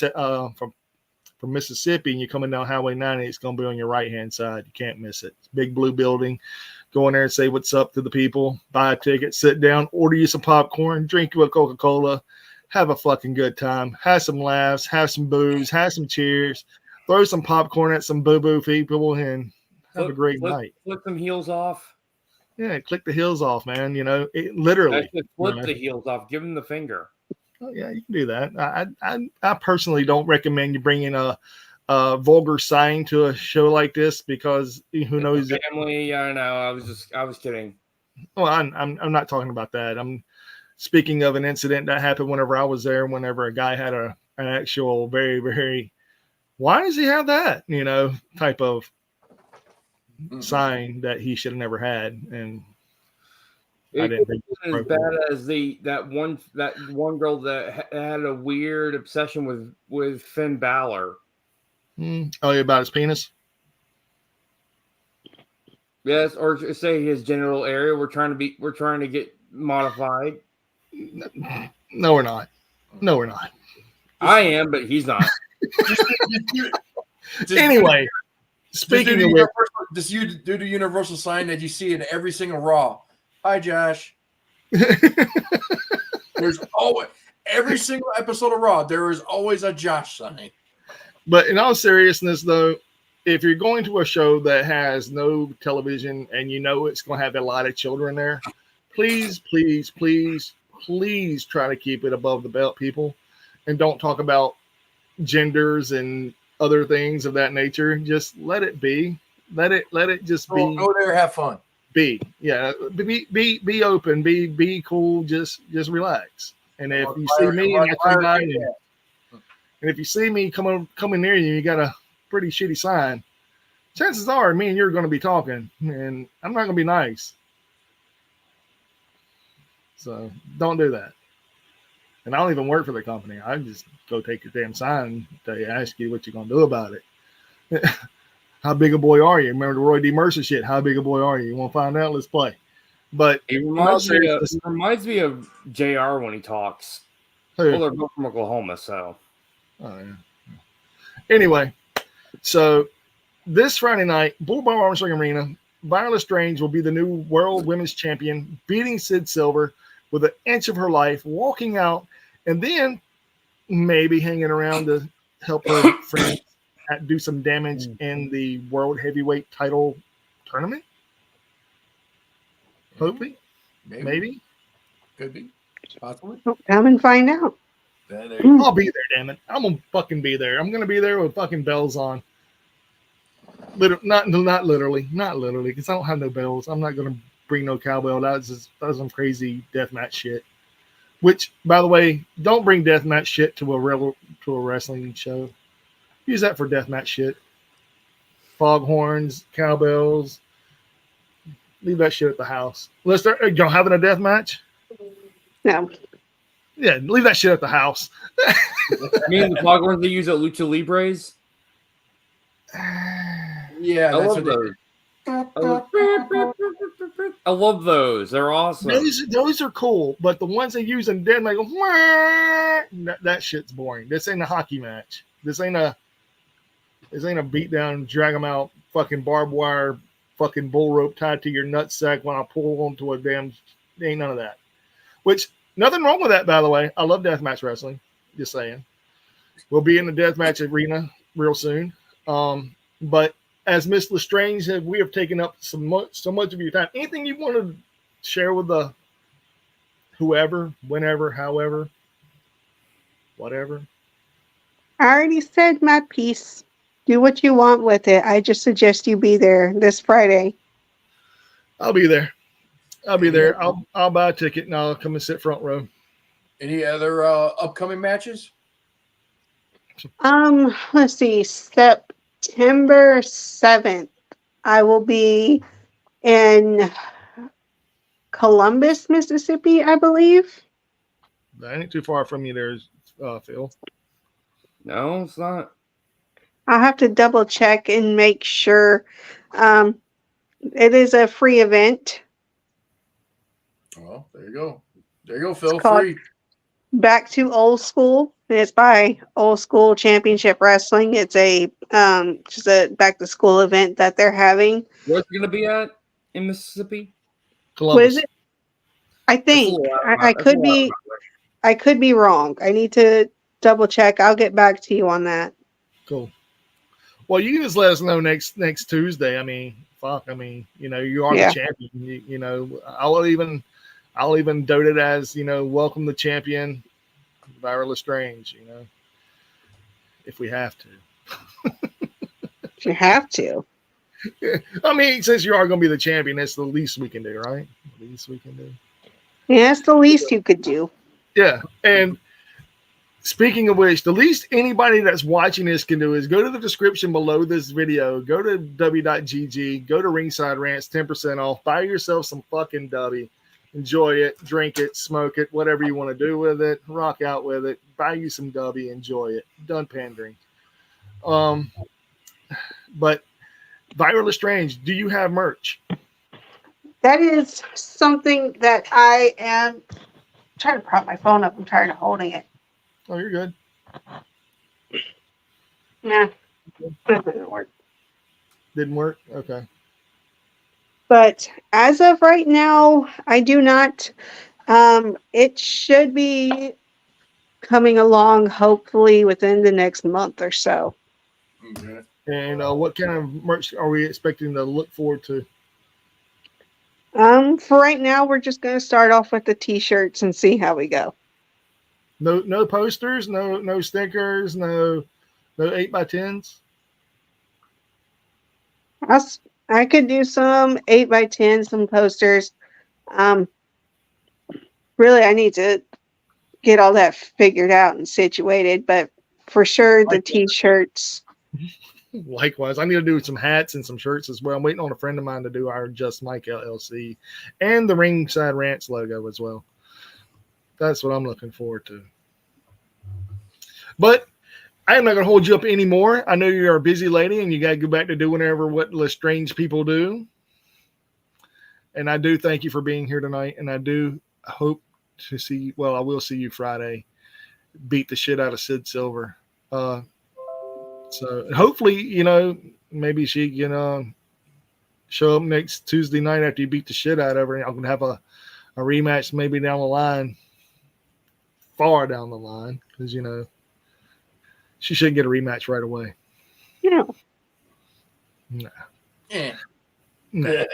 Mississippi and you're coming down Highway 90, it's going to be on your right-hand side. You can't miss it. It's a big blue building. Go in there and say what's up to the people. Buy a ticket, sit down, order you some popcorn, drink you a Coca-Cola, have a fucking good time, have some laughs, have some booze, have some cheers, throw some popcorn at some boo-boo people, and have a great night.
Flip some heels off.
Yeah, click the heels off, man. You know, it literally.
Flip the heels off. Give them the finger.
Oh, yeah, you can do that. I personally don't recommend you bringing a vulgar sign to a show like this because who knows?
Family, I know. I was kidding.
Well, I'm not talking about that. I'm speaking of an incident that happened whenever I was there. Whenever a guy had an actual very, very, why does he have that? You know, type of sign that he should have never had, and I didn't think it was
as bad as that one girl that had a weird obsession with Finn Balor.
Oh, yeah, about his penis.
Yes, or say his genital area. We're trying to get modified.
No, we're not. No, we're not.
I am, but he's not.
Anyway, speaking of which,
just you do the universal sign that you see in every single Raw. Hi, Josh. There's always every single episode of Raw. There is always a Josh sign.
But in all seriousness, though, if you're going to a show that has no television and you know it's going to have a lot of children there, please, please, please, please try to keep it above the belt, people, and don't talk about genders and other things of that nature. Just let it be. Let it just be.
Go there, have fun.
Be open. Be cool. Just relax. And if you see me and I come by and if you see me coming near you, you got a pretty shitty sign. Chances are, me and you're going to be talking, and I'm not going to be nice. So don't do that. And I don't even work for the company. I just go take your damn sign. They ask you what you're going to do about it. How big a boy are you? Remember the Roy D. Mercer shit? How big a boy are you? You want to find out? Let's play. But
it reminds me of JR when he talks. Well, they're both from Oklahoma, so.
Oh, yeah. Anyway, so this Friday night, Bullet Barb Armstrong Arena, Viola Strange will be the new World Women's Champion, beating Sid Silver with an inch of her life, walking out, and then maybe hanging around to help her friends do some damage in the World Heavyweight title tournament. Hopefully. Maybe.
Could be. Possibly.
Come and find out.
I'll be there, damn it. I'm gonna fucking be there. I'm gonna be there with fucking bells on. Not literally, because I don't have no bells. I'm not gonna bring no cowbell. That's some crazy deathmatch shit. Which, by the way, don't bring deathmatch shit to a wrestling show. Use that for deathmatch shit. Foghorns, cowbells. Leave that shit at the house. Y'all having a deathmatch?
No.
Yeah, leave that shit at the house.
You mean the foghorns they use at Lucha Libres?
Yeah,
I love those. I love those. They're awesome.
Those are cool, but the ones they use in dead, like that shit's boring. This ain't a hockey match. This ain't a beat down, drag them out, fucking barbed wire, fucking bull rope tied to your nutsack when I pull onto a damn. Ain't none of that. Which nothing wrong with that, by the way. I love deathmatch wrestling. Just saying. We'll be in the deathmatch arena real soon. But as Miss Lestrange said, we have taken up so much of your time. Anything you want to share with the whoever, whenever, however, whatever?
I already said my piece. Do what you want with it. I just suggest you be there this Friday.
I'll be there. I'll buy a ticket and I'll come and sit front row.
Any other upcoming matches?
Let's see, September 7th. I will be in Columbus, Mississippi, I believe.
That ain't too far from you there, Phil.
No, it's not.
I'll have to double check and make sure. It is a free event.
Well, there you go. There you go, Phil.
called-
Free.
Back to Old School. It's by Old School Championship Wrestling. It's a just a back to school event that they're having.
Where's it gonna be at in Mississippi?
What is
Columbus.
it? I think
That's a little out of
I
my-
could
that's a little out
be
of my way.
I could be wrong. I need to double check. I'll get back to you on that.
Cool. Well, you can just let us know next Tuesday. I mean, fuck. I mean, you are
Yeah.
the champion. You know, I'll even dote it as welcome the champion, Viral Lestrange. If we have to.
If you have to.
I mean, since you are going to be the champion, that's the least we can do, right? The least we can do.
Yeah, that's the least you could do.
Yeah. And speaking of which, the least anybody that's watching this can do is go to the description below this video, go to w.gg, go to Ringside Rants, 10% off, buy yourself some fucking W, enjoy it, drink it, smoke it, whatever you want to do with it, rock out with it, buy you some W, enjoy it. Done pandering. But Viral Lestrange, do you have merch?
That is something that I am trying to prop my phone up. I'm tired of holding it.
Oh, you're good.
Nah, that didn't work.
Didn't work? Okay.
But as of right now, I do not. It should be coming along hopefully within the next month or so.
Okay.
And what kind of merch are we expecting to look forward to?
For right now, we're just going to start off with the t-shirts and see how we go.
No posters, no stickers, no 8x10s.
I could do some 8x10, some posters. Really, I need to get all that figured out and situated, but for sure the t-shirts.
Likewise, I need to do some hats and some shirts as well. I'm waiting on a friend of mine to do our Just Mike LLC and the Ringside Rants logo as well. That's what I'm looking forward to. But I am not going to hold you up anymore. I know you're a busy lady and you got to go back to doing what Lestrange people do. And I do thank you for being here tonight. And I do hope to see, well, I will see you Friday. Beat the shit out of Sid Silver. So hopefully, maybe she can show up next Tuesday night after you beat the shit out of her. And I'm going to have a rematch maybe down the line, far down the line, because, she shouldn't get a rematch right away.
Yeah.
Nah.
Yeah.
Nah.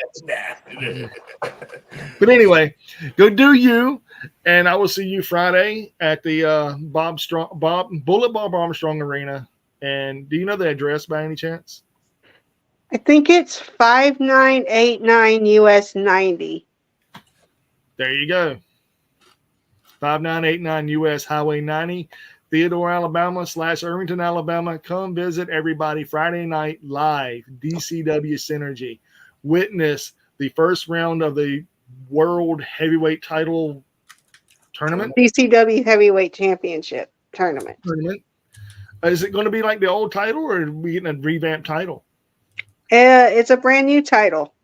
But anyway, go do you, and I will see you Friday at the Bullet Bob Armstrong Arena. And do you know the address by any chance?
I think it's 5989 US 90.
There you go. 5989 US Highway 90, Theodore, Alabama / Irvington, Alabama. Come visit everybody Friday night live, DCW Synergy. Witness the first round of the World Heavyweight Title Tournament.
DCW Heavyweight Championship Tournament.
Is it going to be like the old title, or are we getting a revamped title?
It's a brand new title.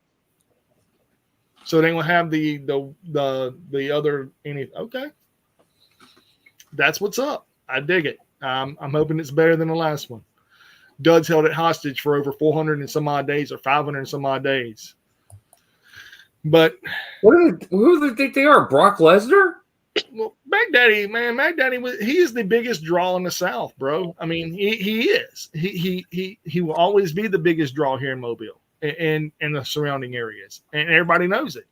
So they will have the other any. Okay, that's what's up. I dig it. I'm hoping it's better than the last one. Dud's held it hostage for over 400 and some odd days, or 500 and some odd days. But
Who do they think they are? Brock Lesnar?
well, Mac Daddy he is the biggest draw in the South, bro. I mean, he is. He will always be the biggest draw here in Mobile and the surrounding areas, and everybody knows it.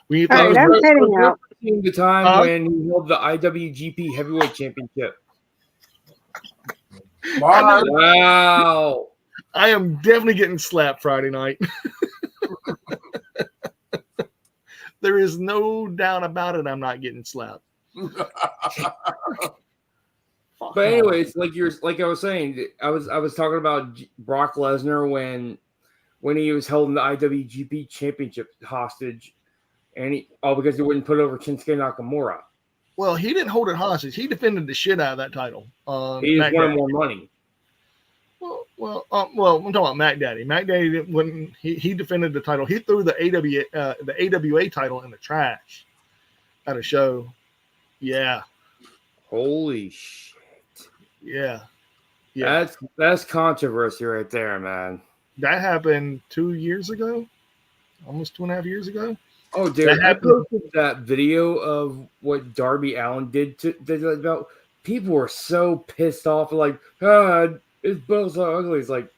We
All right, I'm heading out.
The time when he held the IWGP Heavyweight Championship. Wow.
I am definitely getting slapped Friday night. There is no doubt about it. I'm not getting slapped. Fuck
But anyways, like I was saying, I was talking about Brock Lesnar when he was holding the IWGP Championship hostage, and because he wouldn't put over Shinsuke Nakamura.
Well, he didn't hold it hostage. He defended the shit out of that title.
He just wanted more money.
Well, I'm talking about Mac Daddy. Mac Daddy, when he defended the title, he threw the AWA title in the trash at a show. Yeah.
Holy shit.
Yeah.
That's controversy right there, man.
That happened 2 years ago, almost 2.5 years ago.
Oh, dude, I posted that video of what Darby Allin did about. People were so pissed off, like, his belt's so ugly. It's like,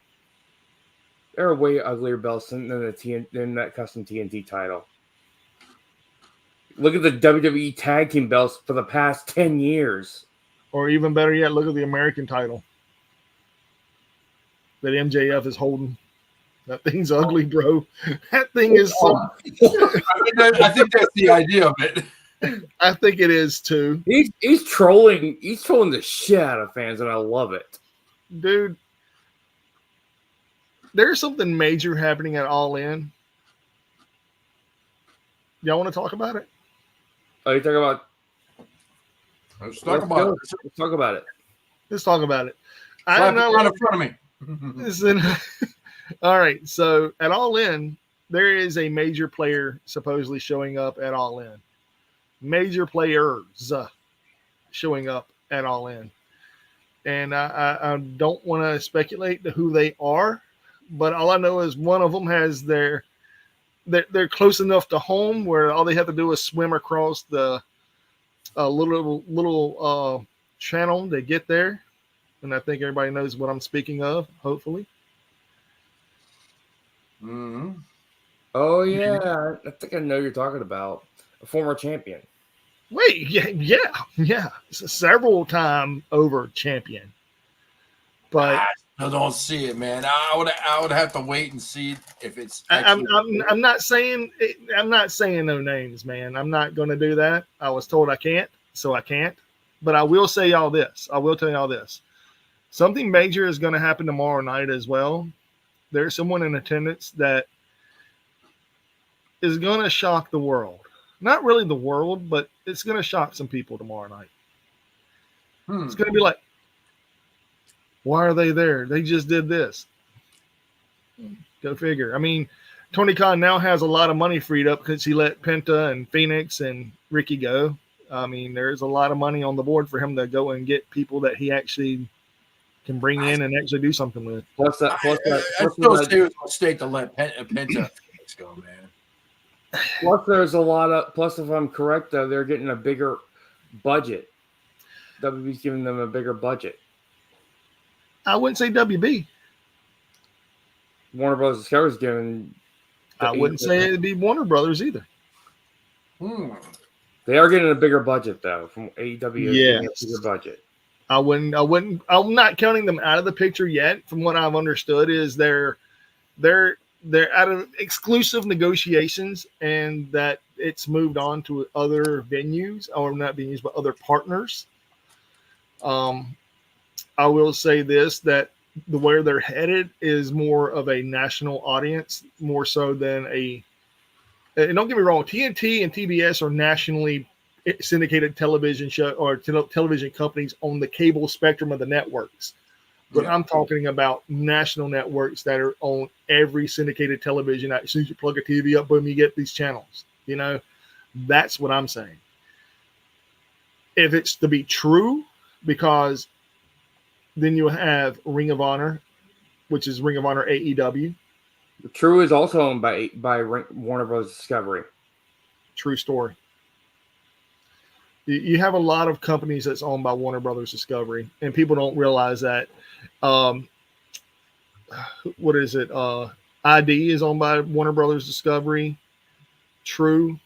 there are way uglier belts than that custom TNT title. Look at the WWE Tag Team belts for the past 10 years.
Or even better yet, look at the American title that MJF is holding. That thing's ugly, bro. That thing is so...
I think that's the idea of it.
I think it is too.
He's trolling the shit out of fans, and I love it.
Dude, there's something major happening at All In. Y'all want to talk about it?
Oh, you talking about?
Let's talk about it.
Let's talk about it.
Let's talk about it.
I don't know. Right in front of me.
Listen. All right. So at All In, there is a major player supposedly showing up at All In. Major players showing up at All In. And I don't want to speculate to who they are, but all I know is one of them has they're close enough to home where all they have to do is swim across the little channel to get there. And I think everybody knows what I'm speaking of, hopefully.
Mm-hmm.
Oh, yeah. I think I know who you're talking about. A former champion.
Wait, yeah. It's a several time over champion. But
I don't see it, man. I would have to wait and see if it's.
I'm not saying no names, man. I'm not going to do that. I was told I can't, so I can't. But I will say all this. I will tell you all this. Something major is going to happen tomorrow night as well. There's someone in attendance that is going to shock the world. Not really the world, but it's going to shock some people tomorrow night. It's going to be like, why are they there? They just did this. Go figure. I mean, Tony Khan now has a lot of money freed up because he let Penta and Phoenix and Ricky go. I mean, there's a lot of money on the board for him to go and get people that he actually can bring in and actually do something with.
I still say it was a mistake to let Penta and Phoenix go, man.
Plus, if I'm correct, though, they're getting a bigger budget. WB's giving them a bigger budget.
I wouldn't say WB.
Warner Brothers Discovery is giving.
I wouldn't say it'd be Warner Brothers either.
They are getting a bigger budget, though, from AEW.
Yes.
A bigger budget.
I wouldn't. I'm not counting them out of the picture yet. From what I've understood, is they're out of exclusive negotiations, and that it's moved on to other venues, or not venues, but other partners. I will say this, that where they're headed is more of a national audience, more so than and don't get me wrong, TNT and TBS are nationally syndicated television show or television companies on the cable spectrum of the networks. But I'm talking about national networks that are on every syndicated television. As soon as you plug a TV up, boom, you get these channels. You know, that's what I'm saying. If it's to be true, because then you have Ring of Honor, which is Ring of Honor AEW.
True is also owned by Warner Bros. Discovery.
True story. You have a lot of companies that's owned by Warner Brothers Discovery, and people don't realize that. What is it? ID is owned by Warner Brothers Discovery. True.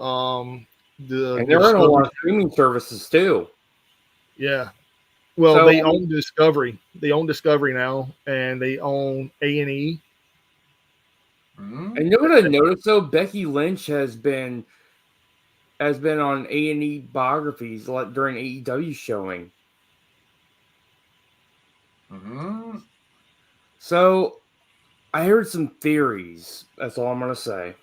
And
they're on a lot of streaming services too.
Yeah. Well, they own Discovery. They own Discovery now, and they own A&E.
And you know what I noticed though? Becky Lynch has been on A&E biographies during AEW showing.
Mm-hmm.
So I heard some theories. That's all I'm going to say.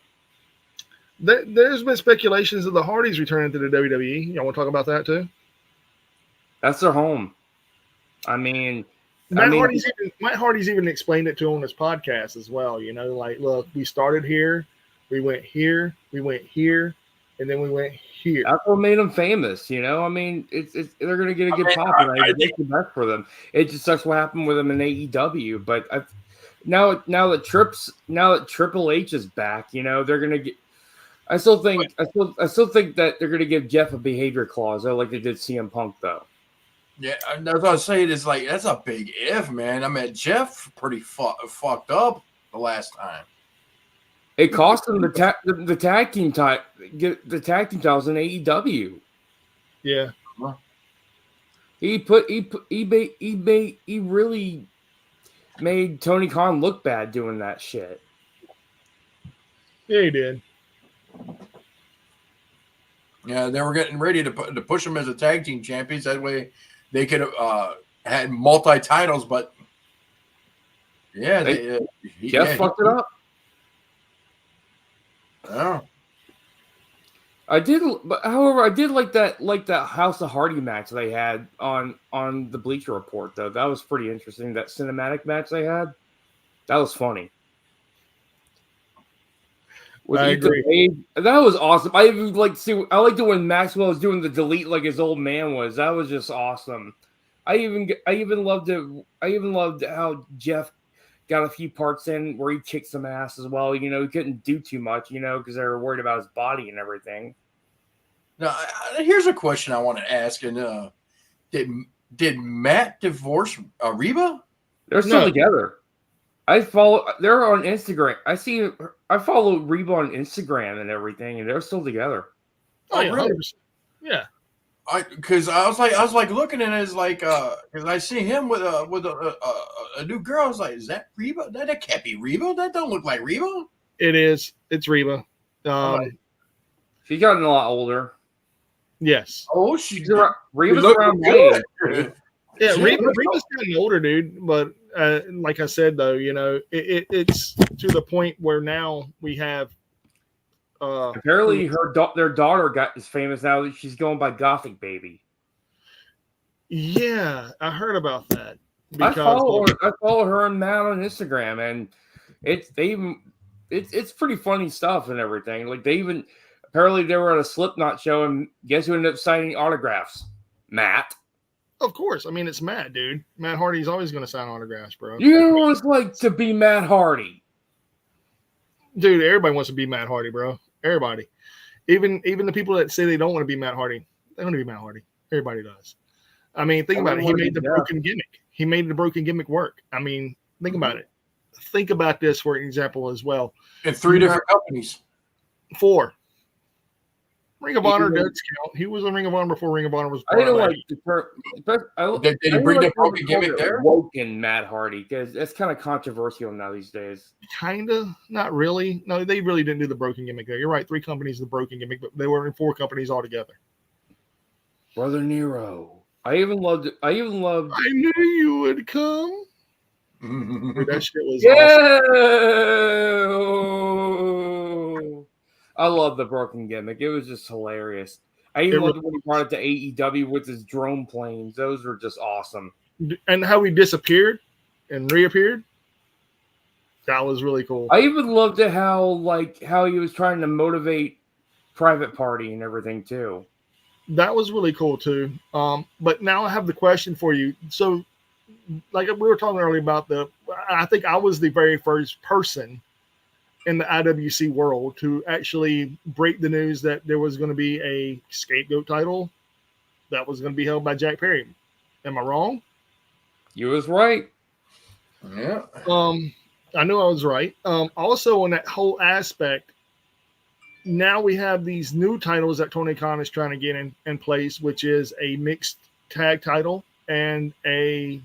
There's been speculations of the Hardys returning to the WWE. Y'all want to talk about that too?
That's their home. I mean,
Matt Hardy's even explained it to on his podcast as well. You know, like, look, we started here, we went here, and then we went here.
That's what made them famous. You know, I mean, it's they're going to get a good pop, and I think the best for them. It just sucks what happened with them in AEW, but now that Triple H is back, you know, they're going to get. I still think that they're going to give Jeff a behavior clause, like they did CM Punk, though.
Yeah, that's what I was saying. It's like that's a big if, man. I mean, Jeff pretty fucked up the last time.
It cost him the tag team titles in AEW.
Yeah,
he really made Tony Khan look bad doing that shit.
Yeah, he did.
Yeah, they were getting ready to push them as a tag team champions. That way, they could have had multi titles. But yeah,
Jeff fucked it up.
Oh.
However, I did like that House of Hardy match they had on the Bleacher Report, though. That was pretty interesting. That cinematic match they had, that was funny.
I agree.
That was awesome. I even liked it when Maxwell was doing the delete like his old man was. That was just awesome. I even loved it. I even loved how Jeff got a few parts in where he kicked some ass as well. You know, he couldn't do too much, you know, because they were worried about his body and everything.
Now, here's a question I want to ask. And did Matt divorce Reba?
They're still together. They're on Instagram. I follow Reba on Instagram and everything, and they're still together.
Oh, yeah,
really?
100%. Yeah.
Because I was like looking at it as like because I see him with a new girl. I was like, is that Reba? That can't be Reba. That don't look like Reba.
It is. It's Reba.
She's gotten a lot older.
Yes.
Oh,
Reba's around my age.
Yeah, Reba's getting older, dude. But like I said, though, you know, it's to the point where now we have.
Apparently, their daughter is famous now. That she's going by Gothic Baby.
Yeah, I heard about that.
I follow her and Matt on Instagram, and it's pretty funny stuff and everything. Like apparently they were at a Slipknot show, and guess who ended up signing autographs? Matt.
Of course. I mean, it's Matt, dude. Matt Hardy's always going to sign autographs, bro.
You know what it's like to be Matt Hardy.
Dude, everybody wants to be Matt Hardy, bro. Everybody. Even the people that say they don't want to be Matt Hardy, they want to be Matt Hardy. Everybody does. I mean, think about it. He made the broken gimmick. He made the broken gimmick work. I mean, think about it. Think about this for example as well.
In 3 different companies.
4. Ring of Honor does count. He was in Ring of Honor before Ring of Honor was.
I didn't like the term.
Did he bring the broken gimmick there?
Woken Matt Hardy, because that's kind of controversial now these days.
Kinda, not really. No, they really didn't do the broken gimmick there. You're right. 3 companies, the broken gimmick, but they were in 4 companies altogether.
Brother Nero. I even loved. I
knew you would come. Dude, that shit was
awesome. I love the broken gimmick. It was just hilarious. I even loved when he brought it to AEW with his drone planes. Those were just awesome.
And how he disappeared and reappeared. That was really cool.
I even loved it how he was trying to motivate Private Party and everything too.
That was really cool too. But now I have the question for you. So, like we were talking earlier about I think I was the very first person in the IWC world to actually break the news that there was going to be a Scapegoat title that was going to be held by Jack Perry. Am I wrong?
You was right.
Yeah.
I knew I was right. Also, on that whole aspect, now we have these new titles that Tony Khan is trying to get in place, which is a mixed tag title and a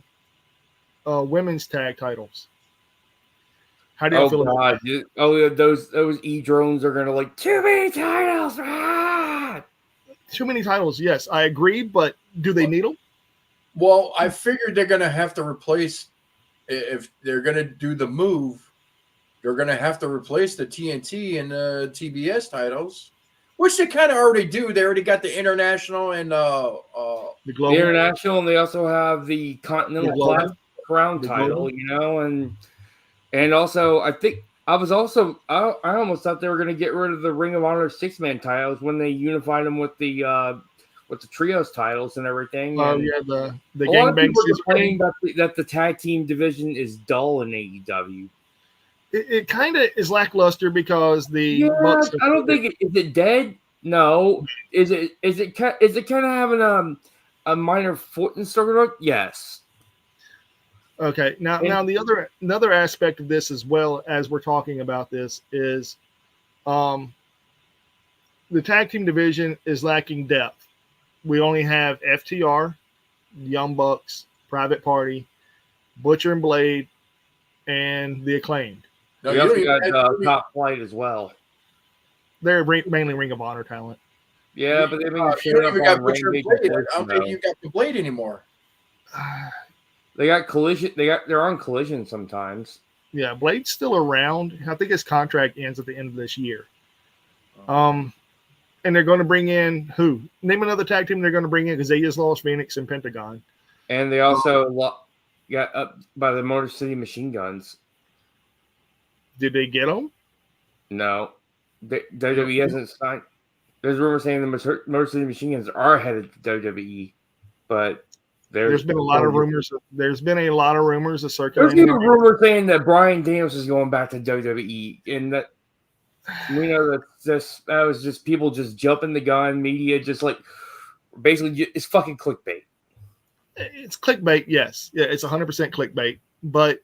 women's tag titles. How do you feel about that?
Oh, those E-drones are gonna too many titles. Ah!
Too many titles. Yes, I agree, but do they need them?
Well, I figured they're gonna have to replace if they're gonna do the move. They're gonna have to replace the TNT and the TBS titles, which they kind of already do. They already got the international and
The
The
global.
international, and they also have the Continental
global.
Crown
The
title,
global.
you know, and also I think I almost thought they were going to get rid of the Ring of Honor 6-man titles when they unified them with the trios titles and everything.
Oh
And
yeah, the
a lot of
gangbang
people are
system.
complaining that the tag team division is dull in AEW.
It kind of is lackluster because the Bucks.
I don't think is it dead. No, is it kind of having a minor foot in circle? Yes.
Okay, now the another aspect of this as well as we're talking about this is, the tag team division is lacking depth. We only have FTR, Young Bucks, Private Party, Butcher and Blade, and the Acclaimed.
no,
We
you
also
don't even
got
have-
Top Flight as well.
They're mainly Ring of Honor talent.
Yeah, but they've been
you
showing
don't
up
even got
on
Butcher and
Rampage.
Blade.
and
I don't
Collision,
think you got the Blade anymore.
They got Collision. They're on Collision sometimes.
Yeah, Blade's still around. I think his contract ends at the end of this year. And they're going to bring in who? Name another tag team they're going to bring in because they just lost Phoenix and Pentagon.
And they also got up by the Motor City Machine Guns.
Did they get them?
No, WWE hasn't signed. There's rumors saying the Motor City Machine Guns are headed to WWE, but
There's been a lot of rumors. There's been a lot of rumors of
There's
circulating.
even rumors saying that Bryan Daniels is going back to WWE, and that we know that was just people just jumping the gun, media just like basically it's fucking clickbait.
It's clickbait, yes. Yeah, it's 100% clickbait, but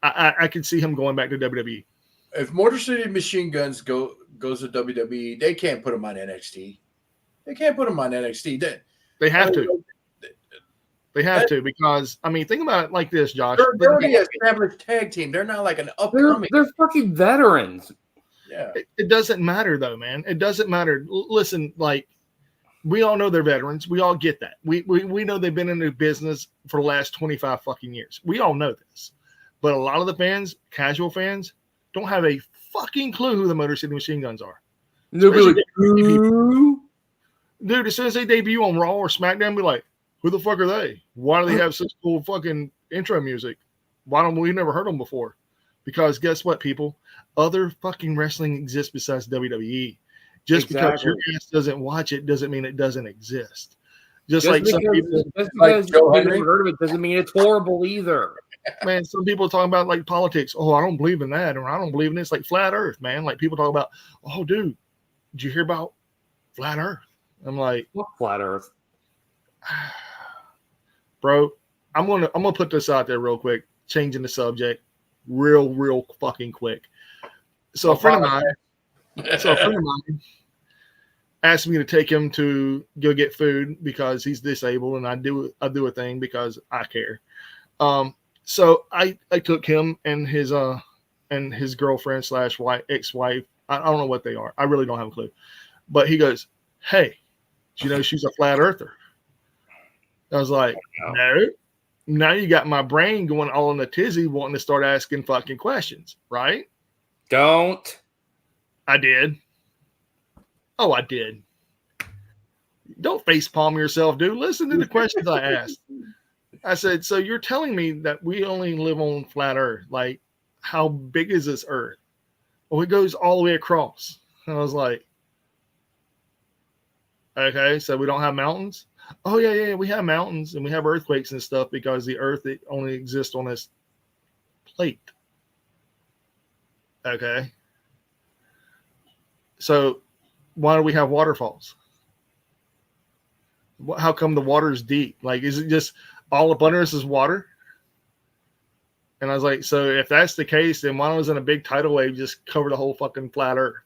I can see him going back to WWE.
If Motor City Machine Guns goes to WWE, they can't put them on NXT. They can't put them on NXT.
They have to. They have to because I mean, think about it like this, Josh.
They're already an established tag team. They're not like an upcoming.
They're fucking veterans.
Yeah.
It doesn't matter though, man. It doesn't matter. Listen, like we all know they're veterans. We all get that. We know they've been in the business for the last 25 fucking years. We all know this. But a lot of the fans, casual fans, don't have a fucking clue who the Motor City Machine Guns are.
They'll be like, "Who?"
Dude, as soon as they debut on Raw or SmackDown, be like, who the fuck are they? Why do they have such cool fucking intro music? Why don't we never heard them before? Because guess what, people? Other fucking wrestling exists besides WWE. Just because your ass doesn't watch it doesn't mean it doesn't exist. Just like some people,
just
like
because
Joe
you
Henry.
never heard of it doesn't mean it's horrible either.
man, some people talking about like politics. Oh, I don't believe in that, or I don't believe in this. Like flat Earth, man. Like people talk about, oh, dude, did you hear about flat Earth? I'm like,
What flat Earth?
bro, I'm gonna put this out there real quick, changing the subject, real fucking quick. So a friend of mine asked me to take him to go get food because he's disabled, and I do a thing because I care. So I took him and his girlfriend / ex-wife. I don't know what they are. I really don't have a clue. But he goes, "Hey, do you know she's a flat earther?" I was like, "No." Now you got my brain going all in a tizzy, wanting to start asking fucking questions, right?
Don't.
I did. Oh, I did. Don't facepalm yourself, dude. Listen to the questions I asked. I said, so you're telling me that we only live on flat Earth. Like, how big is this Earth? Well, it goes all the way across. And I was like, okay, so we don't have mountains? Oh, yeah, we have mountains and we have earthquakes and stuff because the Earth it only exists on this plate. Okay. So why do we have waterfalls? How come the water is deep? Like, is it just all up under us is water? And I was like, so if that's the case, then why wasn't a big tidal wave just cover the whole fucking flat Earth?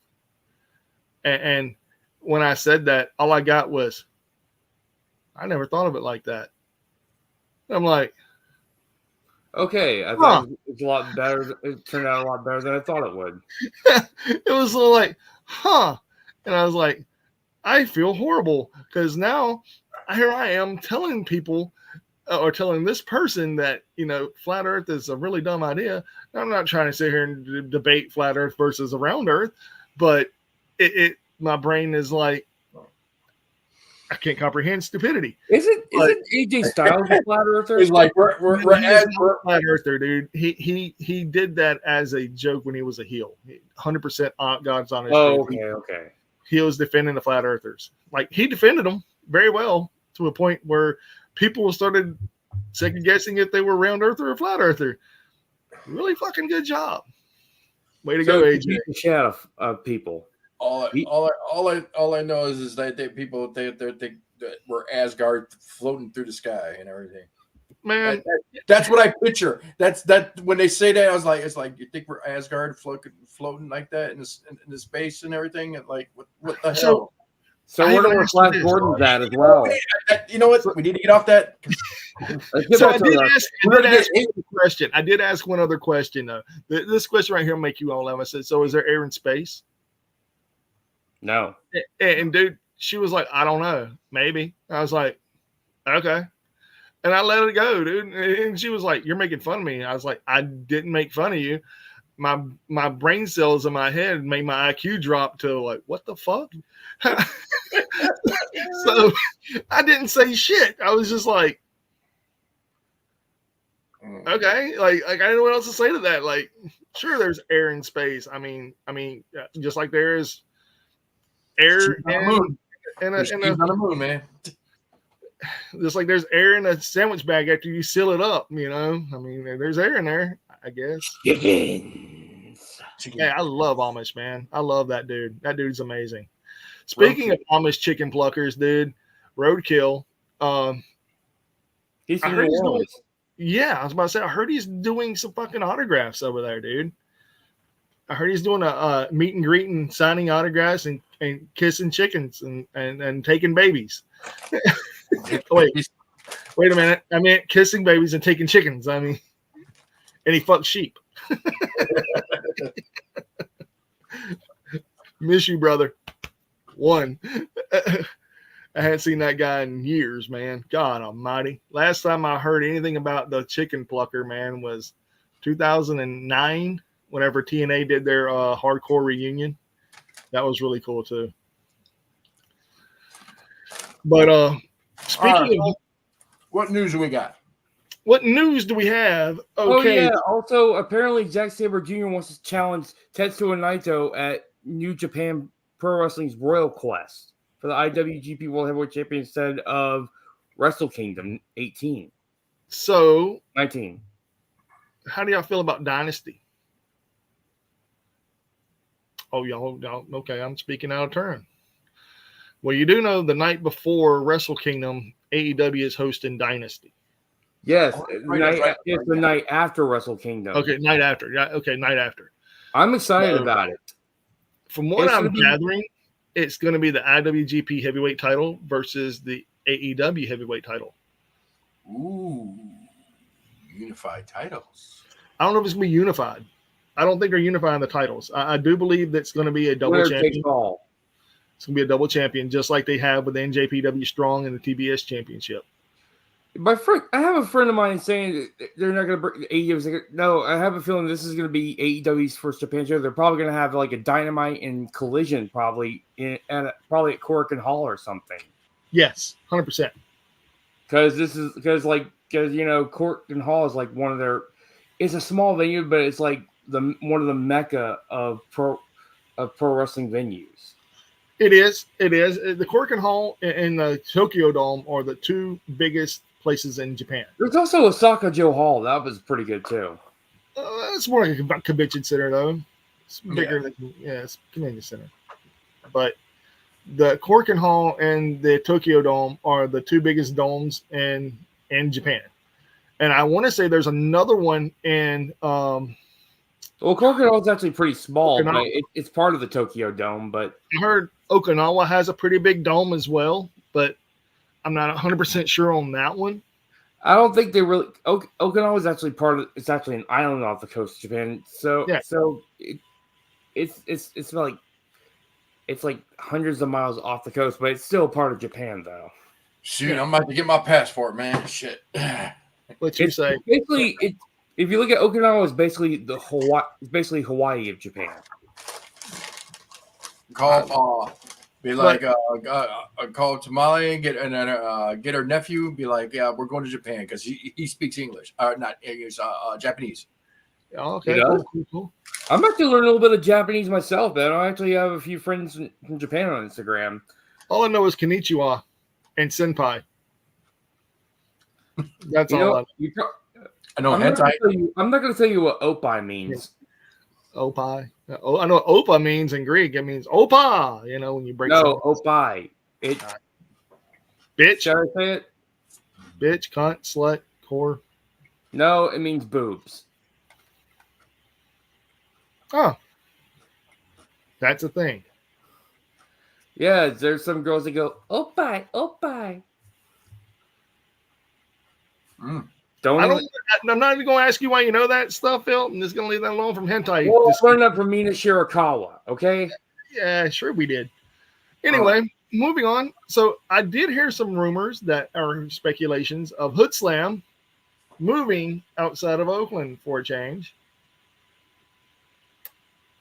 And when I said that, all I got was, I never thought of it like that. I'm like,
Okay, I thought it was a lot better. It turned out a lot better than I thought it would.
it was like, huh? And I was like, I feel horrible because now here I am telling people or telling this person that, flat Earth is a really dumb idea. I'm not trying to sit here and debate flat Earth versus a round Earth, but my brain is like, I can't comprehend stupidity.
Isn't AJ Styles a flat earther?
He's like we're
flat earther, dude. He did that as a joke when he was a heel. 100% God's honest.
Oh, okay.
He was defending the flat earthers. Like, he defended them very well to a point where people started second guessing if they were round earther or flat earther. Really fucking good job. Way to go, AJ.
The shit out of people.
All I know is that people think that we're Asgard floating through the sky and everything.
Man,
that's what I picture. That's when they say that, I was like, it's like, you think we're Asgard floating like that in the space and everything, and like what the hell?
So where do Flash Gordon's at as well?
You know what? We need to get off that.
So I did ask one other question though. This question right here will make you all laugh. I said, so is there air in space?
No.
And dude, she was like, I don't know. Maybe. I was like, okay. And I let it go, dude. And she was like, you're making fun of me. I was like, I didn't make fun of you. My brain cells in my head made my IQ drop to like, what the fuck? So I didn't say shit. I was just like, okay. Like I didn't know what else to say to that. Like, sure, there's air in space. I mean, just like there is air on
the moon, man.
Just like there's air in a sandwich bag after you seal it up, I mean, there's air in there, I guess.
Chickens.
Yeah, I love Amish, man. I love that dude. That dude's amazing. Speaking of Amish chicken pluckers, dude, Roadkill.
He's
I was about to say, I heard he's doing some fucking autographs over there, dude. I heard he's doing a meet and greet and signing autographs and kissing chickens and taking babies. Wait a minute. I meant kissing babies and taking chickens. I mean, and he fucks sheep. Miss you, brother. One. I hadn't seen that guy in years, man. God almighty. Last time I heard anything about the chicken plucker, man, was 2009, whenever TNA did their hardcore reunion. That was really cool, too. But speaking of,
what news do we got?
What news do we have? Okay.
Oh yeah. Also, apparently, Zack Sabre Jr. wants to challenge Tetsuya Naito at New Japan Pro Wrestling's Royal Quest for the IWGP World Heavyweight Champion instead of Wrestle Kingdom 18.
So
19.
How do y'all feel about Dynasty? Oh, y'all, okay. I'm speaking out of turn. Well, you do know the night before Wrestle Kingdom, AEW is hosting Dynasty.
Yes, it's the night after Wrestle Kingdom.
Okay, night after. Yeah, okay, night after.
I'm excited about it.
From what I'm gathering, it's going to be the IWGP Heavyweight title versus the AEW Heavyweight title.
Ooh, unified titles.
I don't know if it's going to be unified. I don't think they're unifying the titles. I do believe that's going to be a double champion. It's going to be a double champion, just like they have with the NJPW Strong and the TBS Championship.
I have a friend of mine saying they're not going to bring AEW. No, I have a feeling this is going to be AEW's first Japan show. They're probably going to have like a Dynamite and Collision probably at Korakuen Hall or something.
Yes, 100%.
Because Korakuen Hall is like one of their. It's a small venue, but it's like one of the mecca of pro wrestling venues.
It is. The Korakuen Hall and the Tokyo Dome are the two biggest places in Japan.
There's also Osaka Joe Hall. That was pretty good too.
It's more like a convention center though. It's bigger than it's a convention center. But the Korakuen Hall and the Tokyo Dome are the two biggest domes in Japan. And I want to say there's another one in
well, Korakuen Hall is actually pretty small, but it's part of the Tokyo Dome. But
I heard Okinawa has a pretty big dome as well, but I'm not 100% sure on that one.
I don't think they really. Okinawa is actually it's actually an island off the coast of Japan. So
yeah.
So it's like hundreds of miles off the coast, but it's still part of Japan though.
Shoot, I'm about to get my passport, man. Shit.
What you say?
Basically, if you look at Okinawa, it's basically Hawaii of Japan.
Call be like call Tamale and get her nephew. Be like, yeah, we're going to Japan because he speaks English. Not English, Japanese.
Okay, cool.
I'm actually learning a little bit of Japanese myself, but I actually have a few friends from Japan on Instagram.
All I know is konnichiwa and senpai. That's all I know.
I know
I'm not going to tell you what opai means.
Opai. Oh, I know what opa means in Greek. It means opa. You know when you break.
No, opai.
Bitch.
Shall I say it?
Bitch, cunt, slut, whore.
No, it means boobs.
Oh, that's a thing.
Yeah, there's some girls that go opai.
I'm not even going to ask you why you know that stuff, Phil. I'm just going to leave that alone from hentai.
Well, I learned that from Mina Shirakawa, okay?
Yeah, sure we did. Anyway, moving on. So I did hear some rumors that are speculations of Hood Slam moving outside of Oakland for a change.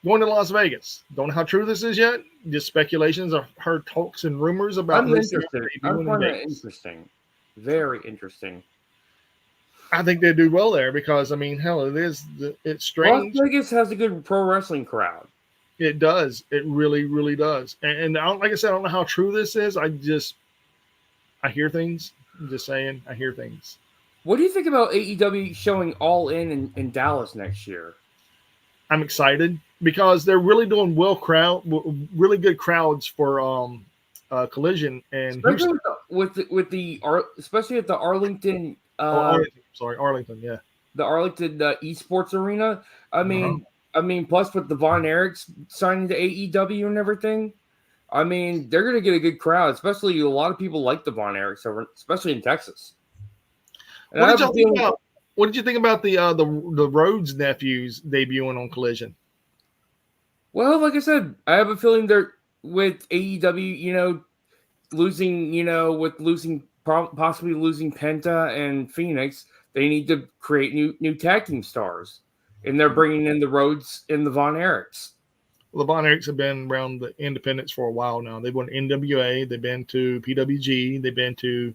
Going to Las Vegas. Don't know how true this is yet. Just speculations. I've heard talks and rumors about this.
I find that interesting. Very interesting.
I think they do well there because, I mean, hell, it's strange.
Las Vegas has a good pro wrestling crowd.
It does. It really, really does. And like I said, I don't know how true this is. I hear things. I'm just saying, I hear things.
What do you think about AEW showing All In Dallas next year?
I'm excited because they're really doing really good crowds for Collision and
especially especially at the Arlington.
Arlington, yeah.
The Arlington Esports Arena. I mean, plus with the Von Erichs signing to AEW and everything, I mean, they're going to get a good crowd. Especially a lot of people like the Von Erichs, especially in Texas. And
what did you think about the Rhodes nephews debuting on Collision?
Well, like I said, I have a feeling they're with AEW. Possibly losing Penta and Phoenix, they need to create new tag team stars, and they're bringing in the Rhodes and the Von Erichs.
Well, the Von Erichs have been around the independents for a while now. They've won NWA, they've been to PWG, they've been to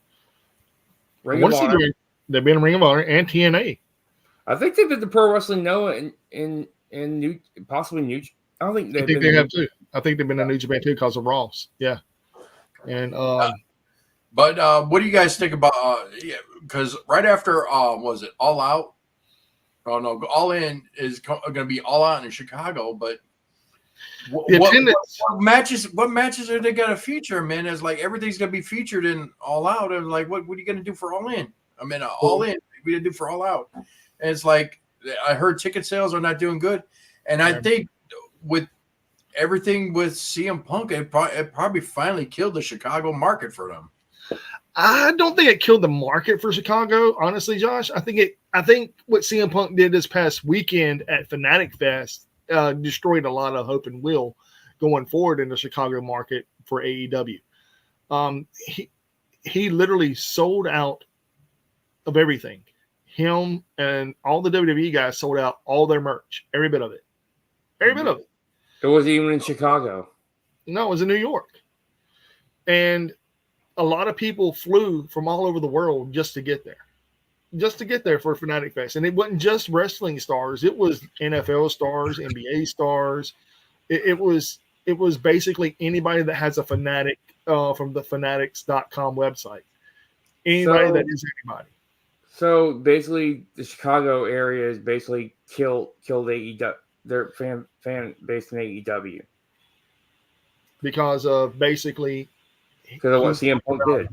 Ring of Honor.
They've been in Ring of Honor and TNA.
I think they've been to Pro Wrestling Noah and New, possibly New. I don't think
they have too. I think they've been in New Japan too because of Ross. Yeah, and
But what do you guys think about? Because right after was it All Out? Oh no, All In is going to be All Out in Chicago. But what matches are they going to feature? Man, it's like everything's going to be featured in All Out. And like, what are you going to do for All In? I mean, All In, we didn't do for All Out. And it's like I heard ticket sales are not doing good, and I think with everything with CM Punk, it probably finally killed the Chicago market for them.
I don't think it killed the market for Chicago, honestly, Josh. I think what CM Punk did this past weekend at Fanatic Fest destroyed a lot of hope and will going forward in the Chicago market for AEW. He literally sold out of everything. Him and all the WWE guys sold out all their merch, every bit of it. Every bit of it.
It wasn't even in Chicago.
No, it was in New York. And a lot of people flew from all over the world just to get there for Fanatic Fest. And it wasn't just wrestling stars. It was NFL stars, NBA stars. It was basically anybody that has a Fanatic from the fanatics.com website. Anybody that is anybody.
So basically the Chicago area is basically killed AEW, their fan base in AEW.
Because of basically
because of what CM Punk did.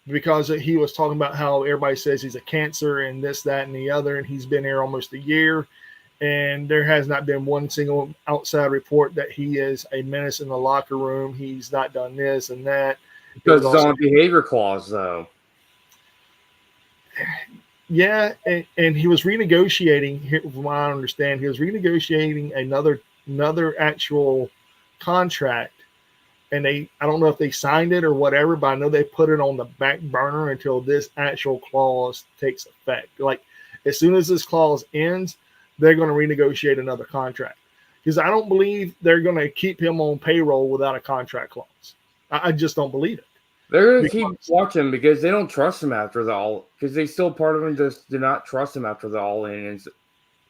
Because he was talking about how everybody says he's a cancer and this, that, and the other, and he's been here almost a year, and there has not been one single outside report that he is a menace in the locker room. He's not done this and that.
Because it's on a behavior clause, though.
Yeah, and he was renegotiating, from what I understand, he was renegotiating another actual contract and I don't know if they signed it or whatever, but I know they put it on the back burner until this actual clause takes effect. Like as soon as this clause ends, they're going to renegotiate another contract, because I don't believe they're going to keep him on payroll without a contract clause. I just don't believe it.
They're going to keep watching because they don't trust him after the all, because they still part of him just do not trust him after the all in.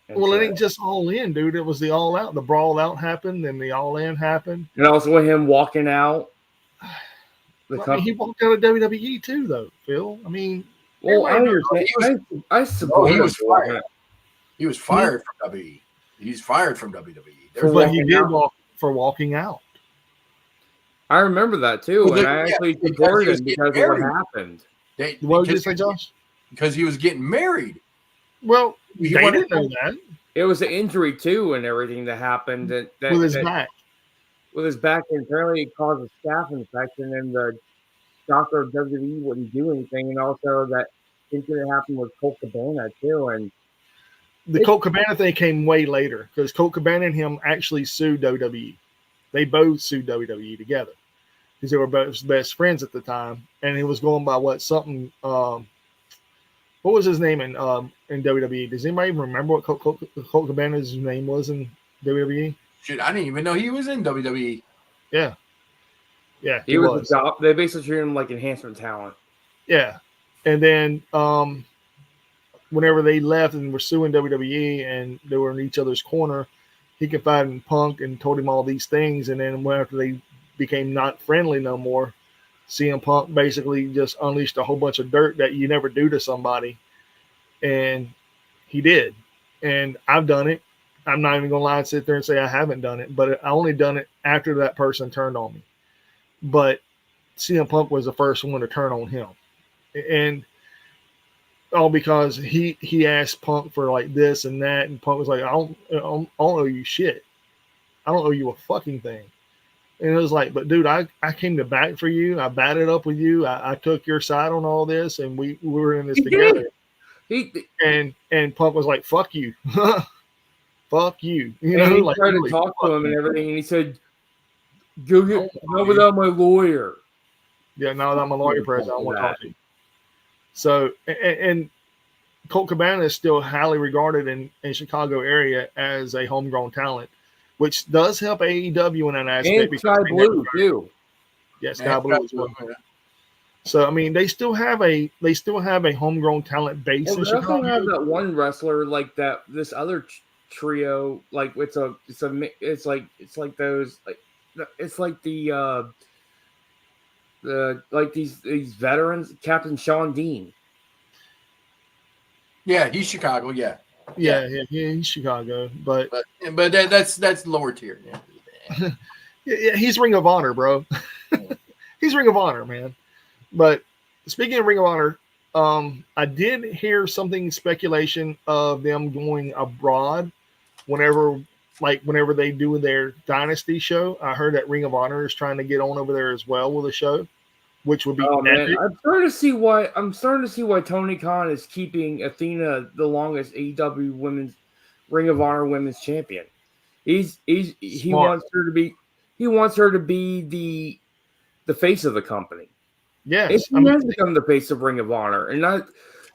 Well, it ain't just all in, dude. It was the all out. The brawl out happened, then the all in happened.
And also with him walking out.
He walked out of WWE too, though, Phil. I mean,
well, I understand. I support
he was
him.
fired. He was fired from WWE. He's fired from WWE.
But he did for walking out.
I remember that too,
well,
and I actually supported him because of what happened.
What did you say, Josh?
Because he was getting married.
Well, they didn't know that.
It was an injury too, and everything that happened that
with his back.
With his back, and apparently it caused a staph infection, and the doctor of WWE wouldn't do anything, and also that incident happened with Colt Cabana too, and
the Colt Cabana thing came way later because Colt Cabana and him actually sued WWE. They both sued WWE together because they were both best friends at the time, and he was going by what was his name in WWE? Does anybody even remember what Colt Cabana's name was in WWE?
Shit, I didn't even know he was in WWE.
Yeah,
he was. They basically treated him like enhancement talent.
Yeah, and then whenever they left and were suing WWE and they were in each other's corner, he confided in Punk and told him all these things. And then after they became not friendly no more, CM Punk basically just unleashed a whole bunch of dirt that you never do to somebody. And he did. And I've done it. I'm not even going to lie and sit there and say I haven't done it, but I only done it after that person turned on me. But CM Punk was the first one to turn on him. And all because he asked Punk for like this and that, and Punk was like, I don't owe you shit. I don't owe you a fucking thing. And it was like, but dude, I came to bat for you. I batted up with you. I took your side on all this, and we were in this together. And Punk was like, fuck you. Fuck you. You know,
he
like
tried to talk to him and everything, and he said, go get not without my lawyer.
Yeah, now that I'm a lawyer, president, I want to talk to you. So, and Colt Cabana is still highly regarded in Chicago area as a homegrown talent, which does help AEW in that aspect.
And Sky Blue too.
Yeah, Sky Blue as well. So I mean, they still have a homegrown talent base.
Well, they also have that one wrestler like that. This other trio, like it's like those like it's like the like these veterans, Captain Sean Dean.
Yeah, he's Chicago. Yeah,
he's Chicago, but
that's lower tier. Yeah.
Yeah, he's Ring of Honor, bro. He's Ring of Honor, man. But speaking of Ring of Honor, I did hear speculation of them going abroad whenever they do their Dynasty show. I heard that Ring of Honor is trying to get on over there as well with a show, which would be epic.
Man, I'm starting to see why Tony Khan is keeping Athena the longest AEW Ring of Honor Women's Champion. He wants her to be the face of the company.
Yes,
she has become the face of Ring of Honor, and I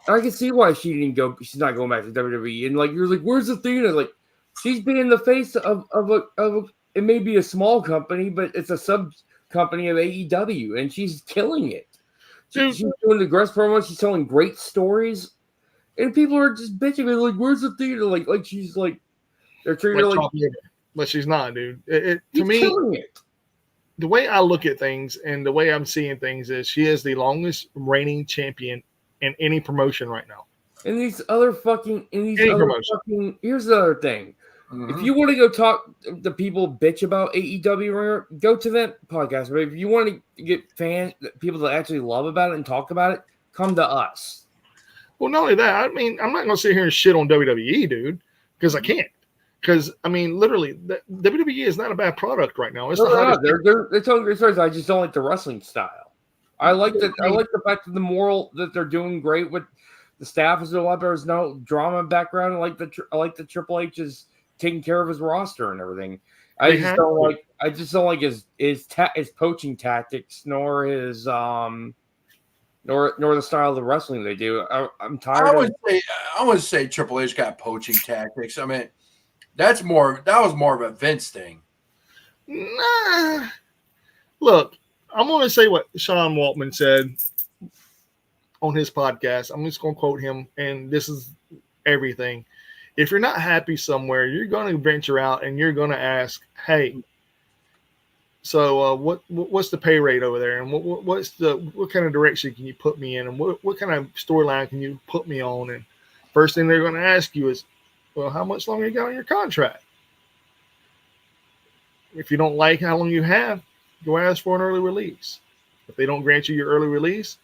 can see why she didn't go. She's not going back to WWE. And like you're like, where's Athena? Like she's being the face of it may be a small company, but it's a sub company of AEW, and she's killing it. She's doing the Gress promo. She's telling great stories, and people are just bitching. They're like, where's Athena? Like she's like they're treating her like,
but she's not, dude. To me,
killing it.
The way I look at things and the way I'm seeing things is she is the longest reigning champion in any promotion right now.
And here's the other thing.
Mm-hmm.
If you want to go talk to people bitch about AEW, go to that podcast. But if you want to get people that actually love about it and talk about it, come to us.
Well, not only that, I mean, I'm not going to sit here and shit on WWE, dude, because I can't. Because I mean, literally, the WWE is not a bad product right now. It's
they're telling great stories. I just don't like the wrestling style. I like the fact that the moral that they're doing great with the staff is a lot better. There's no drama background. I like the Triple H is taking care of his roster and everything. I just don't like his poaching tactics, nor his nor the style of the wrestling they do. I'm tired.
I would say Triple H got poaching tactics. I mean, that was more of a Vince thing.
Nah. Look, I'm going to say what Sean Waltman said on his podcast. I'm just going to quote him, and this is everything. If you're not happy somewhere, you're going to venture out and you're going to ask, hey, so what's the pay rate over there? And what kind of direction can you put me in? And what kind of storyline can you put me on? And first thing they're going to ask you is, well, how much longer you got on your contract? If you don't like how long you have, go ask for an early release. If they don't grant you your early release,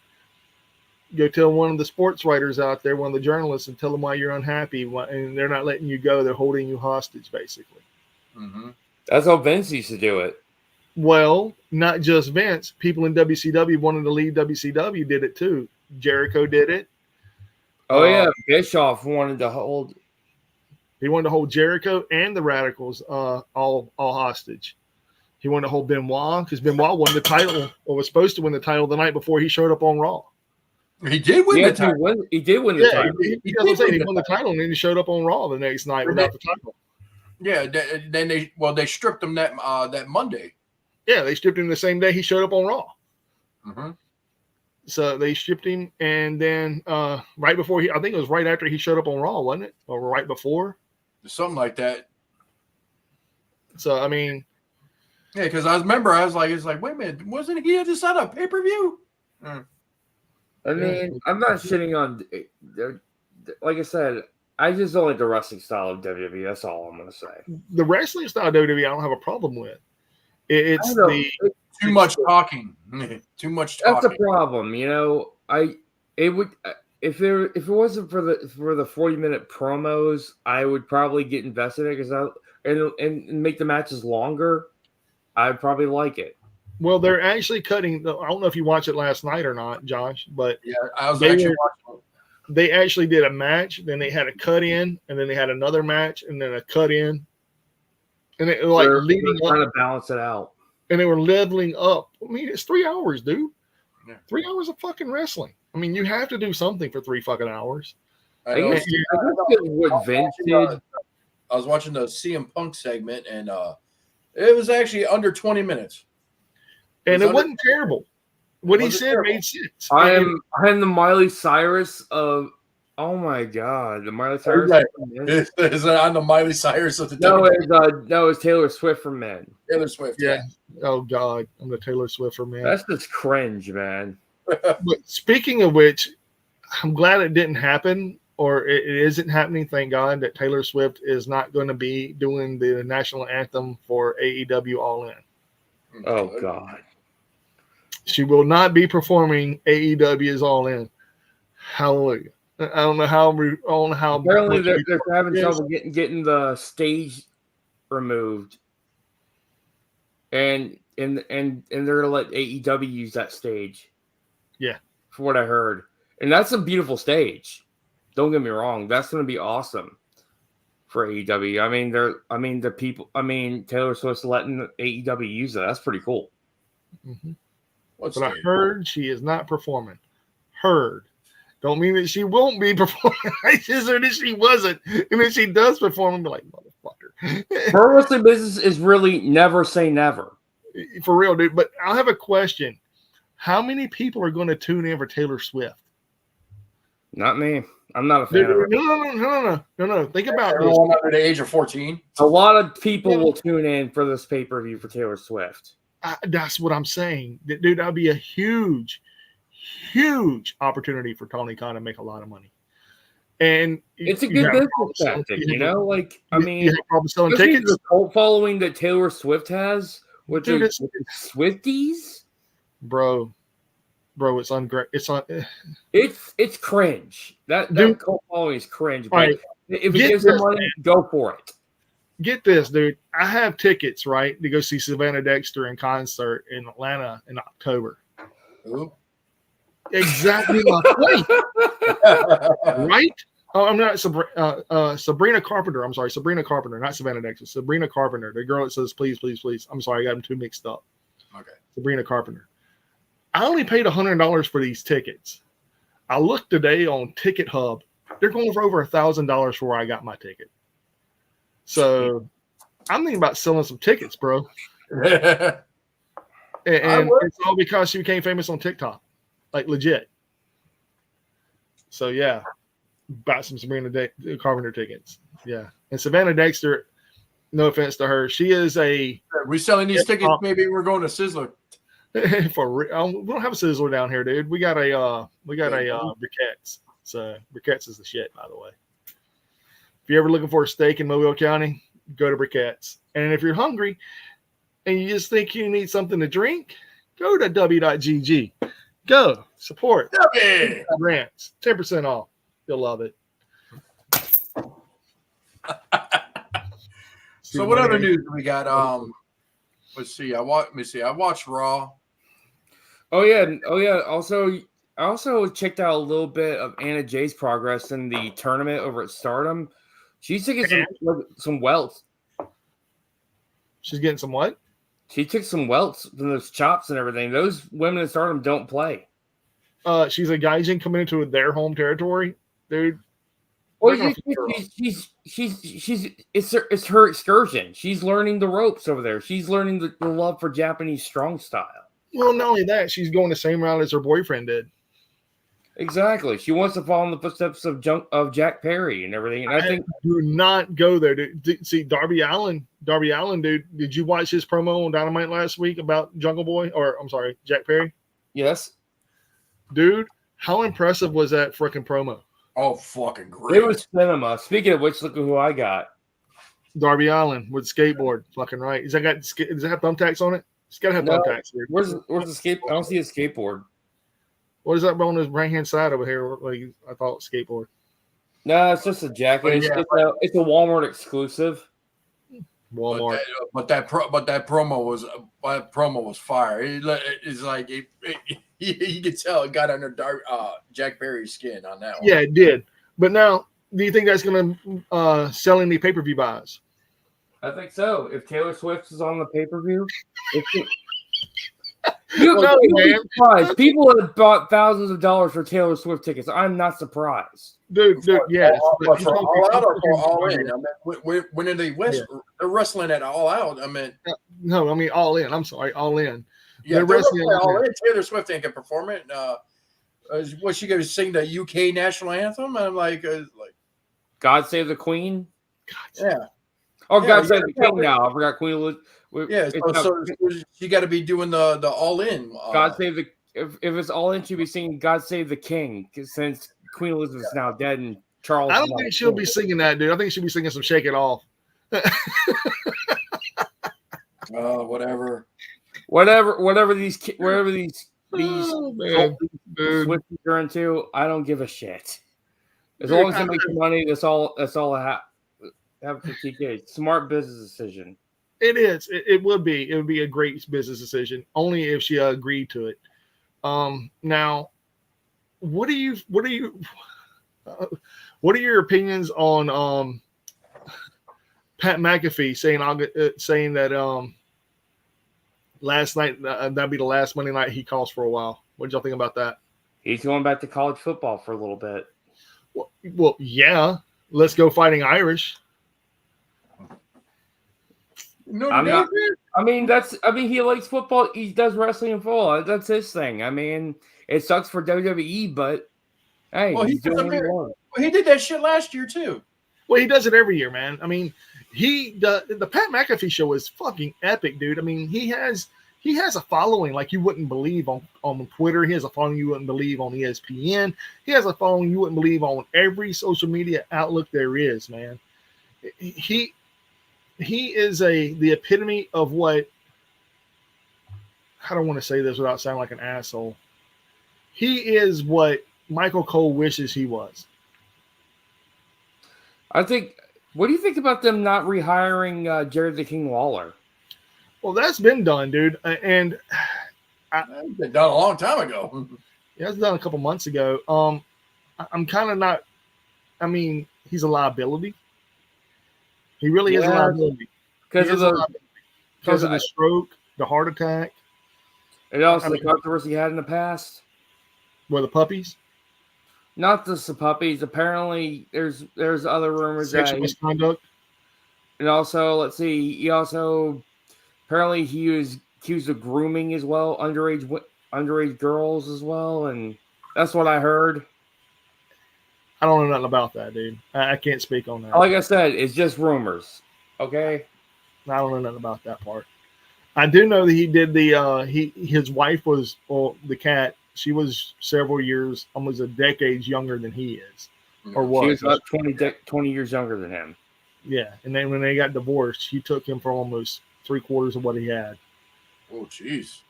go tell one of the sports writers out there, one of the journalists, and tell them why you're unhappy, and they're not letting you go. They're holding you hostage, basically.
Mm-hmm.
That's how Vince used to do it.
Well, not just Vince. People in WCW wanted to leave WCW did it too. Jericho did it.
Oh, yeah. Bischoff wanted to hold.
He wanted to hold Jericho and the Radicals all hostage. He wanted to hold Benoit because Benoit won the title, or was supposed to win the title the night before he showed up on Raw.
He did win the title.
He did win the title.
He won the title, and then he showed up on Raw the next night without the title.
Yeah, then they stripped him that Monday.
Yeah, they stripped him the same day he showed up on Raw.
Mm-hmm.
So they stripped him, and then right before I think it was right after he showed up on Raw, wasn't it? Or right before?
Something like that.
So, I mean.
Yeah, because I was like, wait a minute, wasn't he just on a pay-per-view?
I mean, I'm not shitting on, like I said, I just don't like the wrestling style of WWE. That's all I'm going to say.
The wrestling style of WWE, I don't have a problem with. It's
too much talking. Too much talking.
That's the problem, you know. If it wasn't for the 40-minute promos, I would probably get invested in it and make the matches longer. I'd probably like it.
Well, they're actually cutting. I don't know if you watched it last night or not, Josh, but
yeah, I was actually watching.
They actually did a match, then they had a cut in, and then they had another match, and then a cut in, and it was like leading up,
trying to balance it out.
And they were leveling up. I mean, it's 3 hours, dude.
Yeah.
3 hours of fucking wrestling. I mean, you have to do something for 3 fucking hours.
I know.
What Vince did.
I was watching the CM Punk segment, and it was actually under 20 minutes.
And it wasn't terrible. What he said made sense.
I am the Miley Cyrus of. Oh my God, the Miley Cyrus.
Is it on the Miley Cyrus of the?
No, it's Taylor Swift for men.
Taylor Swift.
Yeah. Oh God, I'm the Taylor Swift for men.
That's just cringe, man.
But speaking of which, I'm glad it didn't happen, or it isn't happening. Thank God that Taylor Swift is not going to be doing the national anthem for AEW All In.
Oh God.
She will not be performing AEW's All In. Hallelujah. I don't know how.
Apparently, they're having trouble getting the stage removed, and they're gonna let AEW use that stage.
Yeah,
for what I heard, and that's a beautiful stage. Don't get me wrong; that's gonna be awesome for AEW. Taylor Swift's letting AEW use it. That's pretty cool.
Mm-hmm. But I heard she is not performing. Heard. Don't mean that she won't be performing. I just heard that she wasn't. And if she does perform, I'm like, motherfucker.
Her wrestling business is really never say never.
For real, dude. But I have a question. How many people are going to tune in for Taylor Swift?
Not me. I'm not a fan of her.
No. Think about this.
Everyone under the age of 14.
A lot of people will tune in for this pay-per-view for Taylor Swift.
That's what I'm saying. Dude, that'd be a huge opportunity for Tony Khan to make a lot of money. And
it's a good business tactic, you know? Like, I mean,
you have problems selling tickets.
The cult following that Taylor Swift has, which is Swifties.
Bro, it's ungreat.
It's cringe. That cult following is cringe. But
right.
If it gives them money, go for it.
Get this, dude. I have tickets, right, to go see Savannah Dexter in concert in Atlanta in October.
Ooh.
Exactly my point. Right? Oh, I'm not Sabrina Carpenter. I'm sorry, Sabrina Carpenter, not Savannah Dexter. Sabrina Carpenter, the girl that says please, please, please. I'm sorry, I got them two mixed up.
Okay.
Sabrina Carpenter. I only paid $100 for these tickets. I looked today on Ticket Hub. They're going for over $1,000 for where I got my ticket. So I'm thinking about selling some tickets, bro. And it's all because she became famous on TikTok, like legit. So yeah, bought some Sabrina Carpenter tickets. Yeah, and Savannah Dexter. No offense to her, she is a.
We're selling these tickets. Maybe we're going to Sizzler.
For we don't have a Sizzler down here, dude. We got a Briquettes. So Briquettes is the shit, by the way. If you're ever looking for a steak in Mobile County, go to Briquettes. And if you're hungry and you just think you need something to drink, go to w.gg. Go support Rants. 10% off. You'll love it.
So what other news do we got? Let's see. I watched Raw.
Oh yeah. I also checked out a little bit of Anna Jay's progress in the tournament over at Stardom. She's taking some welts.
She's getting some what?
She took some welts from those chops and everything. Those women in Stardom don't play.
She's a gaijin coming into their home territory, dude.
Well, it's her excursion. She's learning the ropes over there. She's learning the love for Japanese strong style.
Well, not only that, she's going the same route as her boyfriend did.
Exactly. She wants to follow in the footsteps of Jack Perry and everything. And I think
do not go there. See, Darby Allin, dude. Did you watch his promo on Dynamite last week about Jungle Boy? Or I'm sorry, Jack Perry?
Yes.
Dude, how impressive was that freaking promo?
Oh, fucking great.
It was cinema. Speaking of which, look at who I got.
Darby Allin with skateboard. Fucking right. Does that have thumbtacks on it? It's got to have thumbtacks. Dude.
Where's the skate? I don't see a skateboard.
What is that on his right-hand side over here? Like I thought skateboard.
No, it's just a jacket. It's a Walmart exclusive.
Walmart.
But that promo was fire. It's like you could tell it got under Jack Perry's skin on that one.
Yeah, it did. But now, do you think that's going to sell any pay-per-view buys?
I think so. If Taylor Swift is on the pay-per-view, people have bought thousands of dollars for Taylor Swift tickets. I'm not surprised.
Dude, yes.
For All Out or for All In? I mean, when are they they're wrestling at All Out. I mean,
no, I mean All In. I'm sorry, All In.
Yeah, they're wrestling All In. Taylor Swift ain't gonna perform it. Was she gonna sing the UK national anthem? I'm like,
God Save the Queen.
Yeah.
Oh, God Save the King. Now I forgot Queen Elizabeth.
Yeah, so she got to be doing the All In.
God Save the. If it's All In, she'd be singing "God Save the King" since Queen Elizabeth's now dead and Charles.
I don't think she'll be singing that, dude. I think she'll be singing some "Shake It Off."
Whatever
these Swifties are into, I don't give a shit. As long as they make money, that's all I have for TK. Smart business decision.
It is. It would be. It would be a great business decision, only if she agreed to it. Now, what are your opinions on Pat McAfee saying that last night that'd be the last Monday night he calls for a while? What did y'all think about that?
He's going back to college football for a little bit.
Well, yeah. Let's go Fighting Irish.
No, he likes football. He does wrestling and football. That's his thing. I mean, it sucks for WWE, but hey,
he did that shit last year too.
Well, he does it every year, man. I mean, the Pat McAfee show is fucking epic, dude. I mean, he has a following like you wouldn't believe on Twitter. He has a following you wouldn't believe on ESPN. He has a following you wouldn't believe on every social media outlook there is, man. He is the epitome of what, I don't want to say this without sounding like an asshole. He is what Michael Cole wishes he was.
I think, what do you think about them not rehiring Jerry the King Lawler?
Well, that's been done, dude. And
it's been done a long time ago.
Yeah, it's done a couple months ago. I'm kind of not, I mean, he's a liability. He really is a liability.
Because of
the stroke, the heart attack.
And also the controversy he had in the past.
Were the puppies?
Not just the puppies. Apparently, there's other rumors
Sexual misconduct.
And also, let's see. He also apparently he was accused of grooming as well, underage girls as well, and that's what I heard.
I don't know nothing about that, dude. I can't speak on that.
Like I said, it's just rumors. Okay.
I don't know nothing about that part. I do know that he did his wife was, well, the cat, she was several years, almost a decade younger than he is. Or was.
She was about 20 years younger than him.
Yeah. And then when they got divorced, she took him for almost 3/4 of what he had.
Oh, jeez.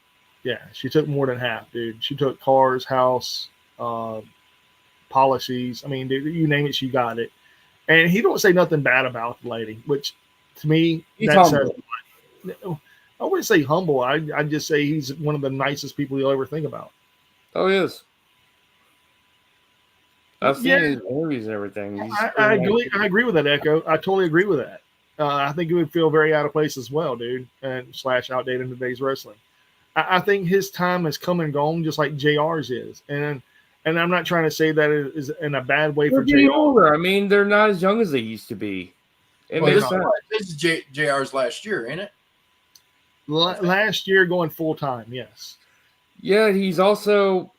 Yeah. She took more than half, dude. She took cars, house, policies. I mean, dude, you name it, she got it. And he don't say nothing bad about the lady, which to me, that's I wouldn't say humble. I'd just say he's one of the nicest people you'll ever think about.
Oh, he is. I've seen his movies and everything.
I agree with that, Echo. I totally agree with that. I think he would feel very out of place as well, dude, and / outdated in today's wrestling. I think his time has come and gone, just like JR's is, and I'm not trying to say that it is in a bad way for JR.
Older. I mean, they're not as young as they used to be.
This is JR's last year, ain't it?
Last year, going full time, yes.
Yeah, he's also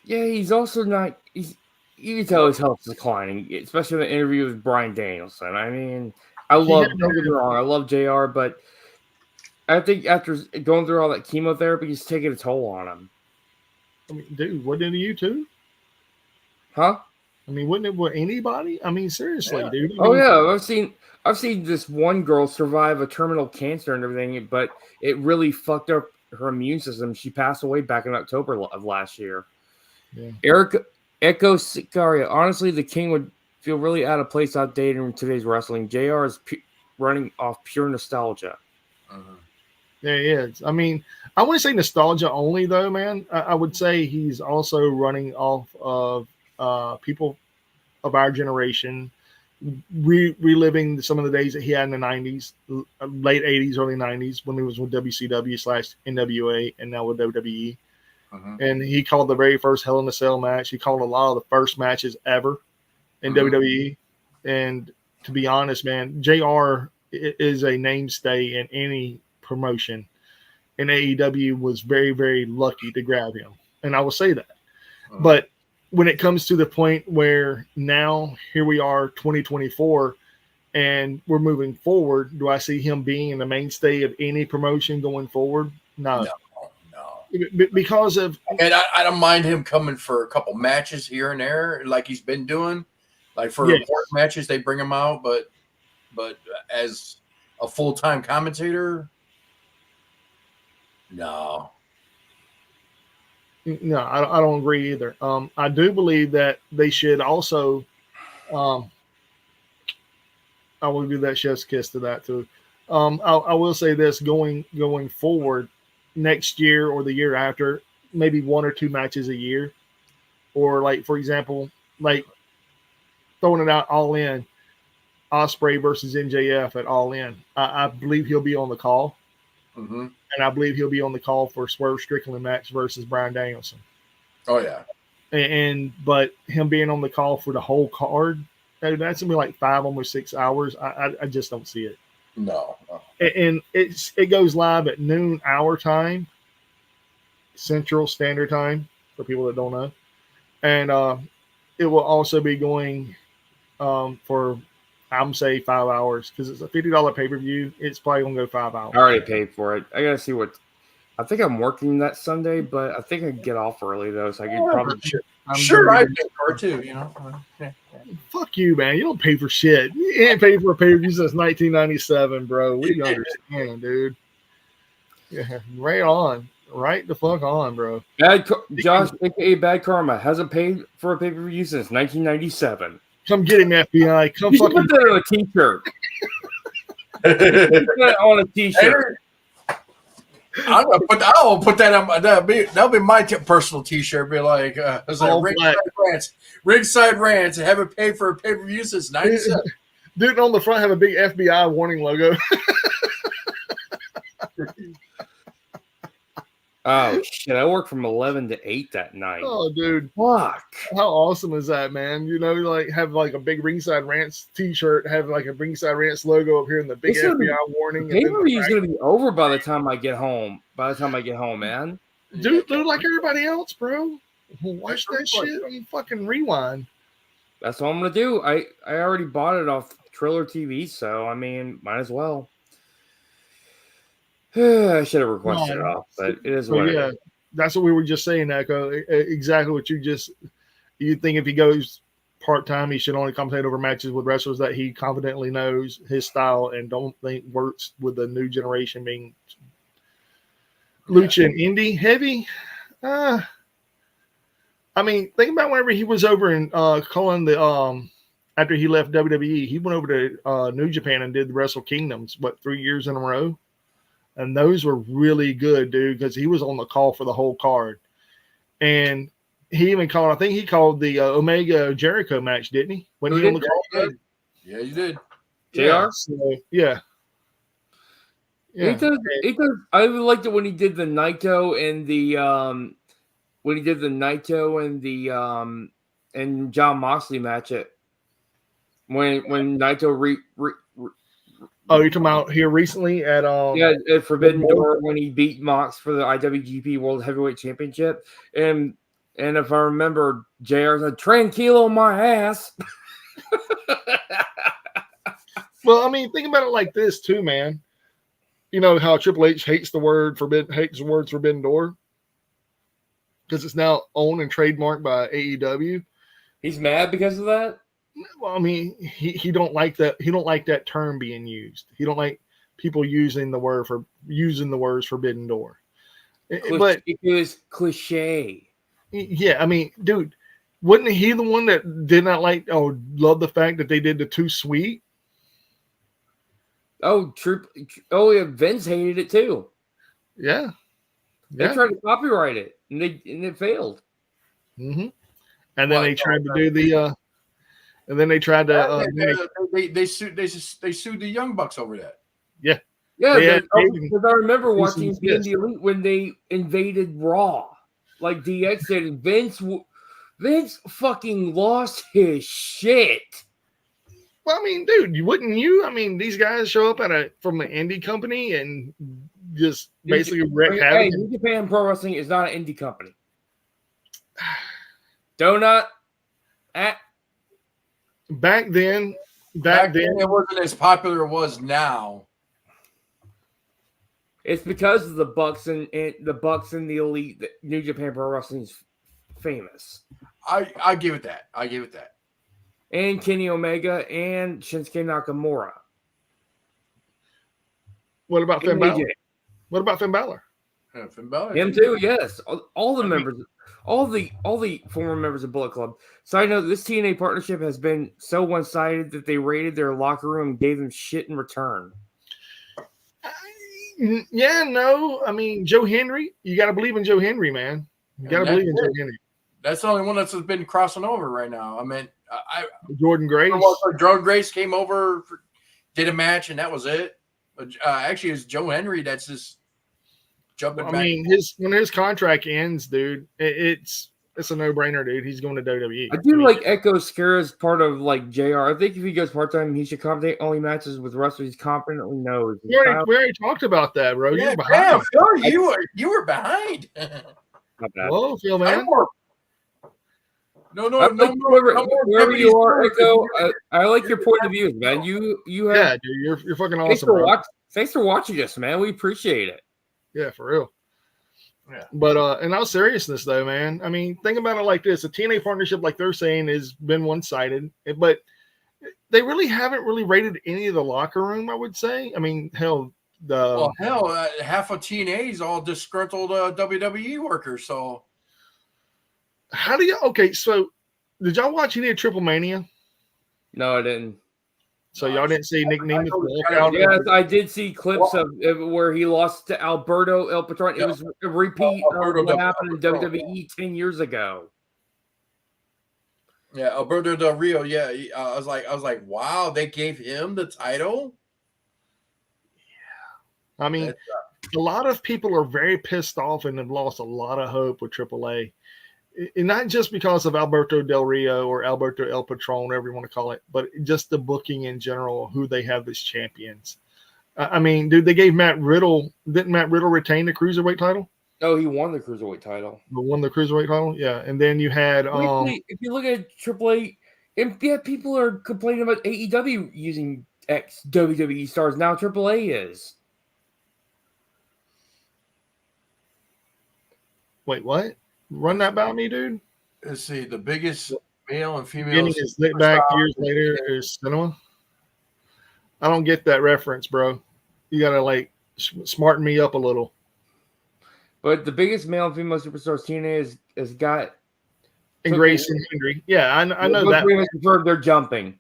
not. You can tell his health is declining, especially in the interview with Bryan Danielson. I mean, don't get me wrong, I love JR, but I think after going through all that chemotherapy, it's taking a toll on him.
I mean, dude, wasn't it you too?
Huh?
I mean, wouldn't it with anybody? I mean, seriously, dude.
I've seen this one girl survive a terminal cancer and everything, but it really fucked up her immune system. She passed away back in October of last year.
Yeah.
Echo Sicaria. Honestly, the King would feel really out of place, outdated in today's wrestling. JR is running off pure nostalgia.
There he is. I mean, I wouldn't say nostalgia only, though, man. I would say he's also running off of people of our generation, reliving some of the days that he had in the 90s, late 80s, early 90s, when he was with WCW / NWA and now with WWE. And he called the very first Hell in a Cell match. He called a lot of the first matches ever in WWE. And to be honest, man, JR is a mainstay in any promotion. And AEW was very, very lucky to grab him. And I will say that. But when it comes to the point where now here we are 2024 and we're moving forward, do I see him being the mainstay of any promotion going forward? No. Because of,
and I don't mind him coming for a couple matches here and there, like he's been doing. Like for important matches, they bring him out, but as a full-time commentator, no,
I don't agree either. I do believe that they should also. I will do that chef's kiss to that too. I will say this: going forward. Next year or the year after, maybe 1 or 2 matches a year, or like for example, like throwing it out All In, Ospreay versus MJF at All In. I believe he'll be on the call, and I believe he'll be on the call for Swerve Strickland match versus Bryan Danielson.
Oh yeah,
but him being on the call for the whole card, that's gonna be like 5, almost 6 hours. I just don't see it.
No.
And it goes live at noon our time, Central Standard Time, for people that don't know. And it will also be going for, I'm say 5 hours, because it's a $50 pay-per-view. It's probably going to go 5 hours.
I already paid for it. I got to see what – I think I'm working that Sunday, but I think I can get off early, though, so I could probably –
Sure, I pay for it, too, you know.
Fuck you, man. You don't pay for shit. You ain't paid for a pay-per-view since 1997, bro. We understand, dude. Yeah, right on. Right the fuck on, bro.
Josh, a.k.a. Bad Karma, hasn't paid for a pay-per-view since 1997.
Come get him, FBI. Come fucking
put that on a t-shirt. Put that on a t-shirt.
I'll put that on. That'll be my personal T-shirt. Be like, ringside rants, and have it paid for a pay-per-view since '97.
Dude, on the front have a big FBI warning logo.
Oh shit! I worked from 11 to 8 that night.
Oh, dude,
fuck!
How awesome is that, man? You know, like have like a big Ringside Rants T-shirt, have like a Ringside Rants logo up here, and the big FBI warning.
Pay-per-view is gonna be over by the time I get home. Man,
dude, like everybody else, bro. Watch that shit on fucking Rewind.
That's what I'm gonna do. I already bought it off Triller TV, so I mean, might as well. I should have requested it off, but it is what it is.
That's what we were just saying, Echo. Exactly what you think if he goes part-time, he should only commentate over matches with wrestlers that he confidently knows his style and don't think works with the new generation being lucha and indie heavy. I mean, think about whenever he was over in calling the after he left WWE, he went over to New Japan and did the Wrestle Kingdoms, 3 years in a row? And those were really good, dude, because he was on the call for the whole card. And he even called, I think he called the Omega Jericho match, didn't he? When he on the call?
Yeah, you did.
JR?
Yeah.
He does. I liked it when he did the Naito and the and John Moxley match it. When Naito
Oh, you're talking about here recently at
at Forbidden Door when he beat Mox for the IWGP World Heavyweight Championship, and if I remember, JR said "Tranquilo my ass."
Well, I mean, think about it like this too, man. You know how Triple H hates the word Forbidden Door because it's now owned and trademarked by AEW.
He's mad because of that.
Well, I mean, he don't like that. He don't like that term being used. He don't like people using the words Forbidden Door. But
it was cliche.
Yeah, I mean, dude, wasn't he the one that did not love the fact that they did the Too Sweet?
Oh, yeah, Vince hated it too.
Yeah.
They tried to copyright it, and it failed.
Mm-hmm. And then they tried to do the. And then they tried to.
They sued the Young Bucks over that.
Yeah.
Yeah, because I remember watching the Elite when they invaded Raw, like DX did. And Vince fucking lost his shit.
Well, I mean, dude, wouldn't you? I mean, these guys show up from an indie company and just basically wreak havoc.
Hey, New Japan Pro Wrestling is not an indie company. Donut.
Back then,
it wasn't as popular as it was now.
It's because of the Bucks and the Elite that New Japan Pro Wrestling is famous.
I give it that.
And Kenny Omega and Shinsuke Nakamura.
What about Finn Balor? What about Finn Balor?
Yeah, Finn Balor.
Him too. Yes, all the members. All the former members of Bullet Club. Side note: this TNA partnership has been so one-sided that they raided their locker room and gave them shit in return.
Yeah, no. I mean, Joe Henry. You got to believe in Joe Henry, man. You got to believe in Joe Henry.
That's the only one that's been crossing over right now. I mean,
Jordan Grace.
Jordan Grace came over, did a match, and that was it. Actually, it's Joe Henry that's just jumping back.
I mean, when his contract ends, dude, it's a no-brainer, dude. He's going to WWE.
I do like Echo Scara's part of like JR. I think if he goes part-time, he should commentate only matches with wrestlers he confidently knows.
We already talked about that, bro.
Yeah,
you were behind.
Phil, you were behind.
Whoa, Phil, man.
No,
wherever you are, Echo. I like your point of view, man. You have.
Yeah, dude, you're fucking awesome.
Thanks for watching us, man. We appreciate it.
Yeah, for real.
Yeah.
But in all seriousness, though, man, I mean, think about it like this: a TNA partnership, like they're saying, has been one-sided, but they really haven't really rated any of the locker room. I would say. I mean, hell,
half of TNA is all disgruntled WWE workers. So.
How do you? Okay, so did y'all watch any of Triple Mania?
No, I didn't.
So y'all didn't see Nick Nemeth walk out?
Yes, I did see clips of where he lost to Alberto El Patron.
Yeah.
It was a repeat of
Alberto
what
Del
happened in
Patron.
WWE 10 years ago.
Yeah, Alberto Del Rio. Yeah, I was like, wow, they gave him the title.
I mean, a lot of people are very pissed off and have lost a lot of hope with AAA. And not just because of Alberto Del Rio or Alberto El Patron, whatever you want to call it, but just the booking in general, who they have as champions. I mean, dude, they gave Matt Riddle. Didn't Matt Riddle retain the cruiserweight title?
No, he won the cruiserweight title.
Won the cruiserweight title, yeah. And then you had
if you look at AAA, yeah, people are complaining about AEW using ex WWE stars. Now AAA is.
Wait, what? Run that by me, dude.
Let's see. The biggest male and female.
Getting his lit back years later is cinema. I don't get that reference, bro. You gotta like smarten me up a little.
But the biggest male and female superstars TNA has got.
And Grayson Henry. Yeah, I know that.
They're jumping.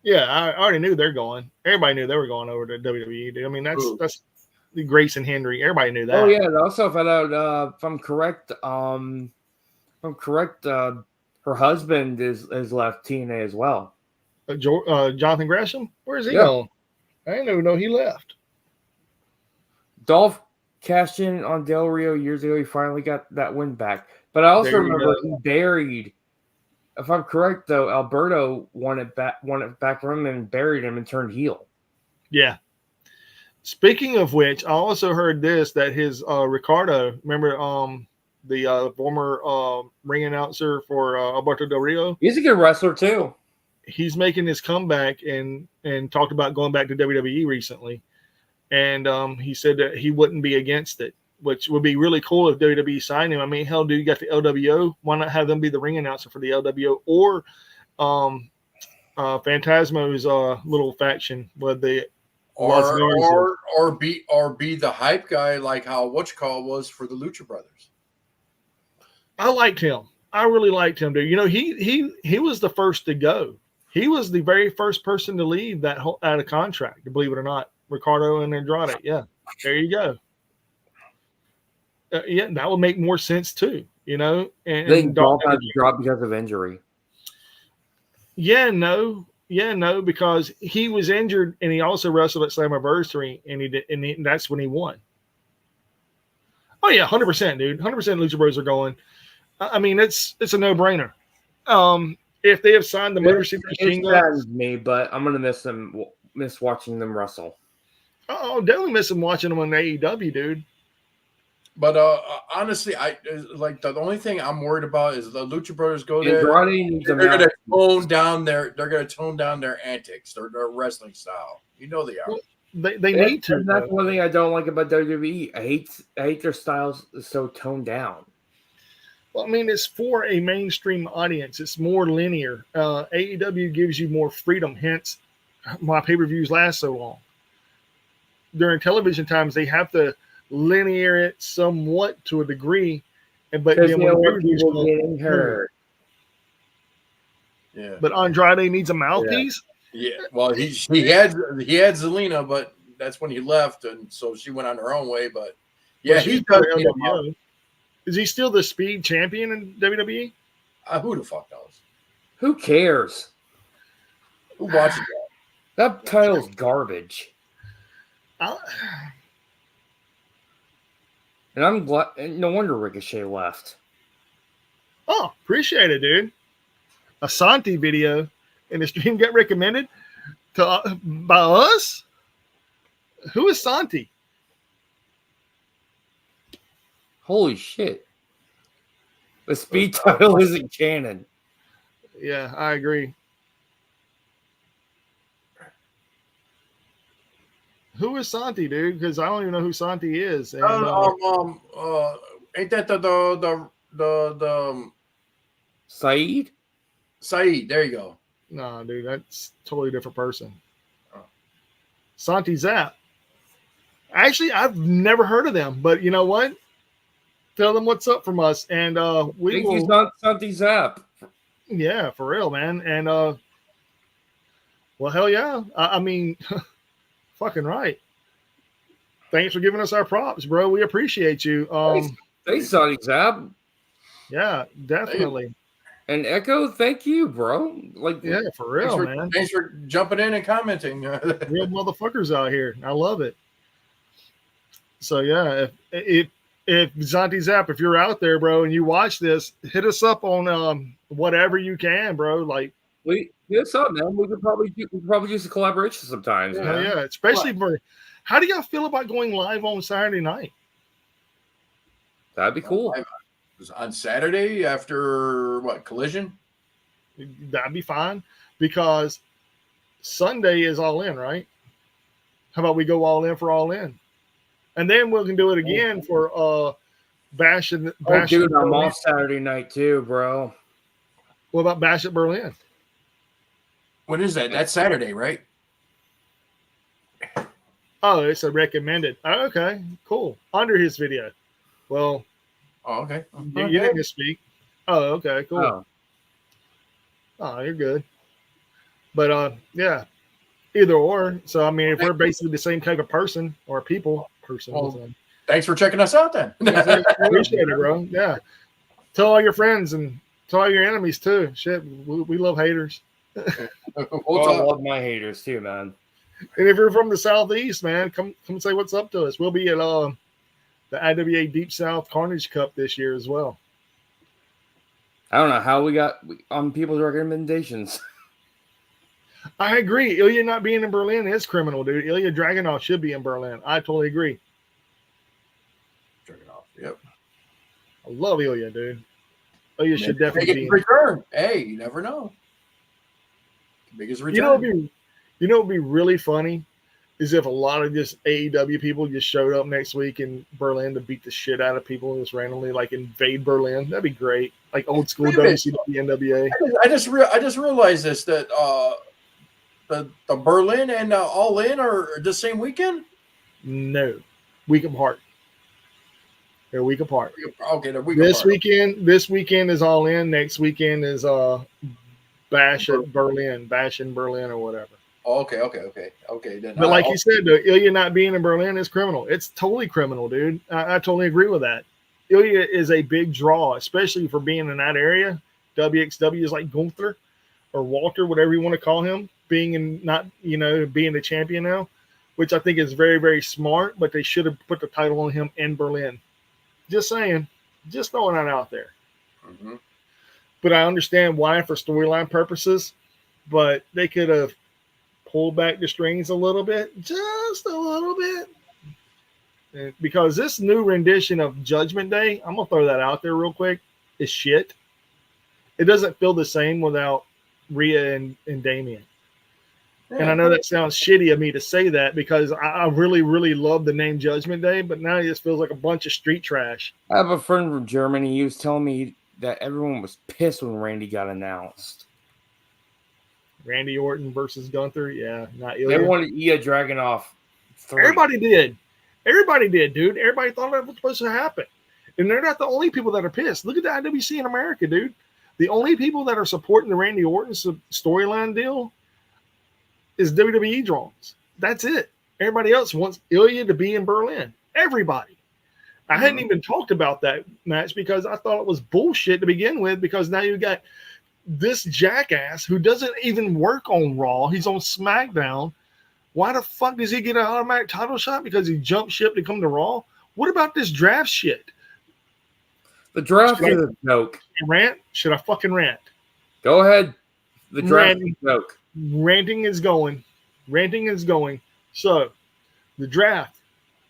Yeah, I already knew they're going. Everybody knew they were going over to WWE. Dude. I mean, that's the Grayson Henry. Everybody knew that.
Oh yeah. Also found out if I'm correct. Her husband is left TNA as well.
Jonathan Gresham. Where's he going? I didn't even know he left.
Dolph cashed in on Del Rio years ago. He finally got that win back. But I also remember he buried. If I'm correct, though, Alberto won it back from him and buried him and turned heel.
Yeah. Speaking of which, I also heard this that his Ricardo, remember the former ring announcer for Alberto Del Rio?
He's a good wrestler too.
He's making his comeback and talked about going back to WWE recently, and he said that he wouldn't be against it, which would be really cool if WWE signed him. I mean, hell, dude, you got the LWO. Why not have them be the ring announcer for the LWO or Phantasmo's little faction with the
or be the hype guy like how Whatchcall was for the Lucha Brothers.
I liked him. I really liked him, dude. You know, he was the first to go. He was the very first person to leave that out of contract, believe it or not. Ricardo and Andrade. Yeah, there you go. Yeah, that would make more sense too. You know, and
Dolph had to drop because of injury.
Yeah, no, because he was injured and he also wrestled at Slammiversary and he did, and that's when he won. Oh yeah, 100%, dude. 100% Lucha Bros are going. I mean, it's a no-brainer. If they have signed the Motor City Machine Guns,
me, but I'm gonna miss watching them wrestle.
Oh, definitely miss them watching them on AEW, dude.
But honestly, I like the only thing I'm worried about is the Lucha Brothers go there. They're going to tone down their antics, their wrestling style. You know they are.
Well, they need to.
That's one thing I don't like about WWE. I hate their styles so toned down.
Well, I mean, it's for a mainstream audience. It's more linear. AEW gives you more freedom. Hence, why pay-per-views last so long. During television times, they have to linear it somewhat to a degree, but then when people getting hurt.
Yeah.
But Andrade needs a mouthpiece.
Yeah. Well, he had Zelina, but that's when he left, and so she went on her own way. But yeah, he does.
Is he still the Speed champion in WWE?
Who the fuck knows?
Who cares?
Who watches
that? That title's garbage. And I'm glad. No wonder Ricochet left.
Oh, appreciate it, dude. A Santi video in the stream got recommended by us. Who is Santi?
Holy shit! The Speed title isn't canon.
Yeah, I agree. Who is Santi, dude? Because I don't even know who Santi is. And,
ain't that the
Saeed?
Saeed, there you go.
No, dude, that's a totally different person. Santi Zap. Actually, I've never heard of them, but you know what? Tell them what's up from us, and we will.
He's not Santi Zap.
Yeah, for real, man. And Well, hell yeah. I mean, fucking right. Thanks for giving us our props, bro. We appreciate you.
Thanks, Sonny Zab.
Yeah, definitely.
And Echo, thank you, bro. Like,
yeah, for real, man.
Thanks for jumping in and commenting.
Real motherfuckers out here. I love it. So yeah, if Zanti Zap, if you're out there, bro, and you watch this, hit us up on whatever you can, bro. Like,
hit us up, man. We could probably do some collaboration sometimes.
Yeah,
man.
yeah. Especially for, how do y'all feel about going live on Saturday night?
That'd be cool.
On Saturday after what, Collision?
That'd be fine, because Sunday is All In, right? How about we go all in for All In, and then we can do it again for Bash and Bash.
Dude, I'm off Saturday night too, bro.
What about Bash at Berlin?
What is that? That's Saturday, right?
Oh, it's a recommended. Oh, okay, cool. Under his video. Well,
oh, okay.
You didn't speak. Oh, okay, cool.
Oh,
you're good. But yeah, either or. So I mean, if we're basically the same type of person or person.
Well, thanks for checking us out then.
Appreciate it, bro. Yeah. Tell all your friends and tell all your enemies too. Shit, we love haters.
I love my haters too, man.
And if you're from the Southeast, man, come say what's up to us. We'll be at the IWA Deep South Carnage Cup this year as well.
I don't know how we got on people's recommendations.
I agree. Ilya not being in Berlin is criminal, dude. Ilya Dragunov should be in Berlin. I totally agree.
Dragunov, yep.
I love Ilya, dude. Ilya should definitely be in.
Return. Hey, you never know. Biggest return.
You know what'd be really funny is if a lot of just AEW people just showed up next week in Berlin to beat the shit out of people just randomly, like invade Berlin. That'd be great. Like old school WCW, NWA.
I just realized this, that the Berlin and All In are the same weekend?
No. Week apart. They're a week apart.
Okay, they're a week
this
apart.
This weekend is All In. Next weekend is Bash at Berlin. Bash in Berlin or whatever.
Okay. Then
but like you said, though, Ilya not being in Berlin is criminal. It's totally criminal, dude. I totally agree with that. Ilya is a big draw, especially for being in that area. WXW is like Gunther or Walter, whatever you want to call him, being the champion now, which I think is very, very smart. But they should have put the title on him in Berlin. Just saying, just throwing that out there.
Mm-hmm.
But I understand why for storyline purposes. But they could have pulled back the strings a little bit, just a little bit. Because this new rendition of Judgment Day, I'm going to throw that out there real quick, is shit. It doesn't feel the same without Rhea and Damien. Yeah. And I know that sounds shitty of me to say that because I really, really love the name Judgment Day, but now it just feels like a bunch of street trash.
I have a friend from Germany. He was telling me that everyone was pissed when Randy got announced.
Randy Orton versus Gunther, yeah, not Ilya.
They wanted Ilya Dragunov.
Everybody did, dude. Everybody thought that was supposed to happen, and they're not the only people that are pissed. Look at the IWC in America, dude. The only people that are supporting the Randy Orton storyline deal is WWE draws. That's it. Everybody else wants Ilya to be in Berlin. Everybody. I hadn't even talked about that match because I thought it was bullshit to begin with, because now you got this jackass who doesn't even work on Raw. He's on SmackDown. Why the fuck does he get an automatic title shot? Because he jumped ship to come to Raw? What about this draft shit?
The draft is a joke.
Should I fucking rant?
Go ahead. The draft is a joke.
Ranting is going. So, the draft.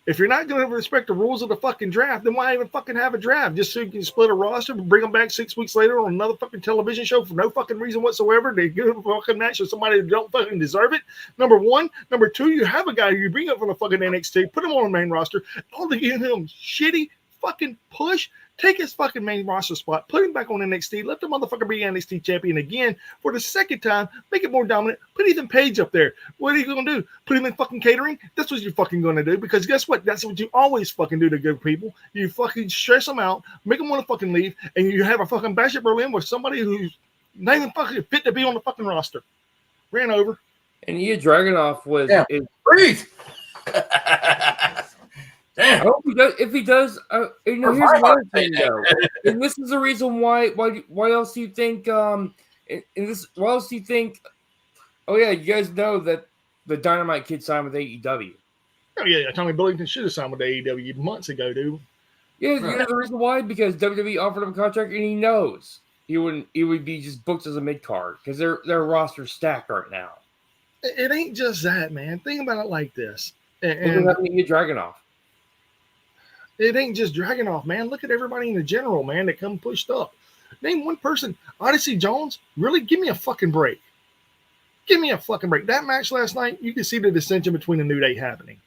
If you're not going to respect the rules of the fucking draft, then why even fucking have a draft? Just so you can split a roster and bring them back 6 weeks later on another fucking television show for no fucking reason whatsoever. They give a fucking match to somebody who don't fucking deserve it. Number one. Number two, you have a guy you bring up from the fucking NXT, put him on the main roster, all to give him shitty fucking push. Take his fucking main roster spot, put him back on NXT, let the motherfucker be NXT champion again for the second time, make it more dominant, put Ethan Page up there. What are you going to do? Put him in fucking catering? That's what you're fucking going to do, because guess what? That's what you always fucking do to good people. You fucking stress them out, make them want to fucking leave, and you have a fucking Bash at Berlin with somebody who's not even fucking fit to be on the fucking roster. Ran over.
And Ilya Dragunov was.
Yeah. Breathe. Damn.
I hope he does. If he does, here's another thing though, and this is the reason why else do you think? Why else do you think? Oh yeah, you guys know that the Dynamite Kid signed with AEW.
Oh yeah, Tommy Billington should have signed with AEW months ago, dude.
Yeah, you know the reason why? Because WWE offered him a contract, and he knows he would be just booked as a mid card because their roster's stacked right now.
It ain't just that, man. Think about it like this.
And look at Dragunov.
It ain't just Dragunov, man. Look at everybody in the general, man, that come pushed up. Name one person. Odyssey Jones, really? Give me a fucking break. Give me a fucking break. That match last night, you can see the dissension between the New Day happening.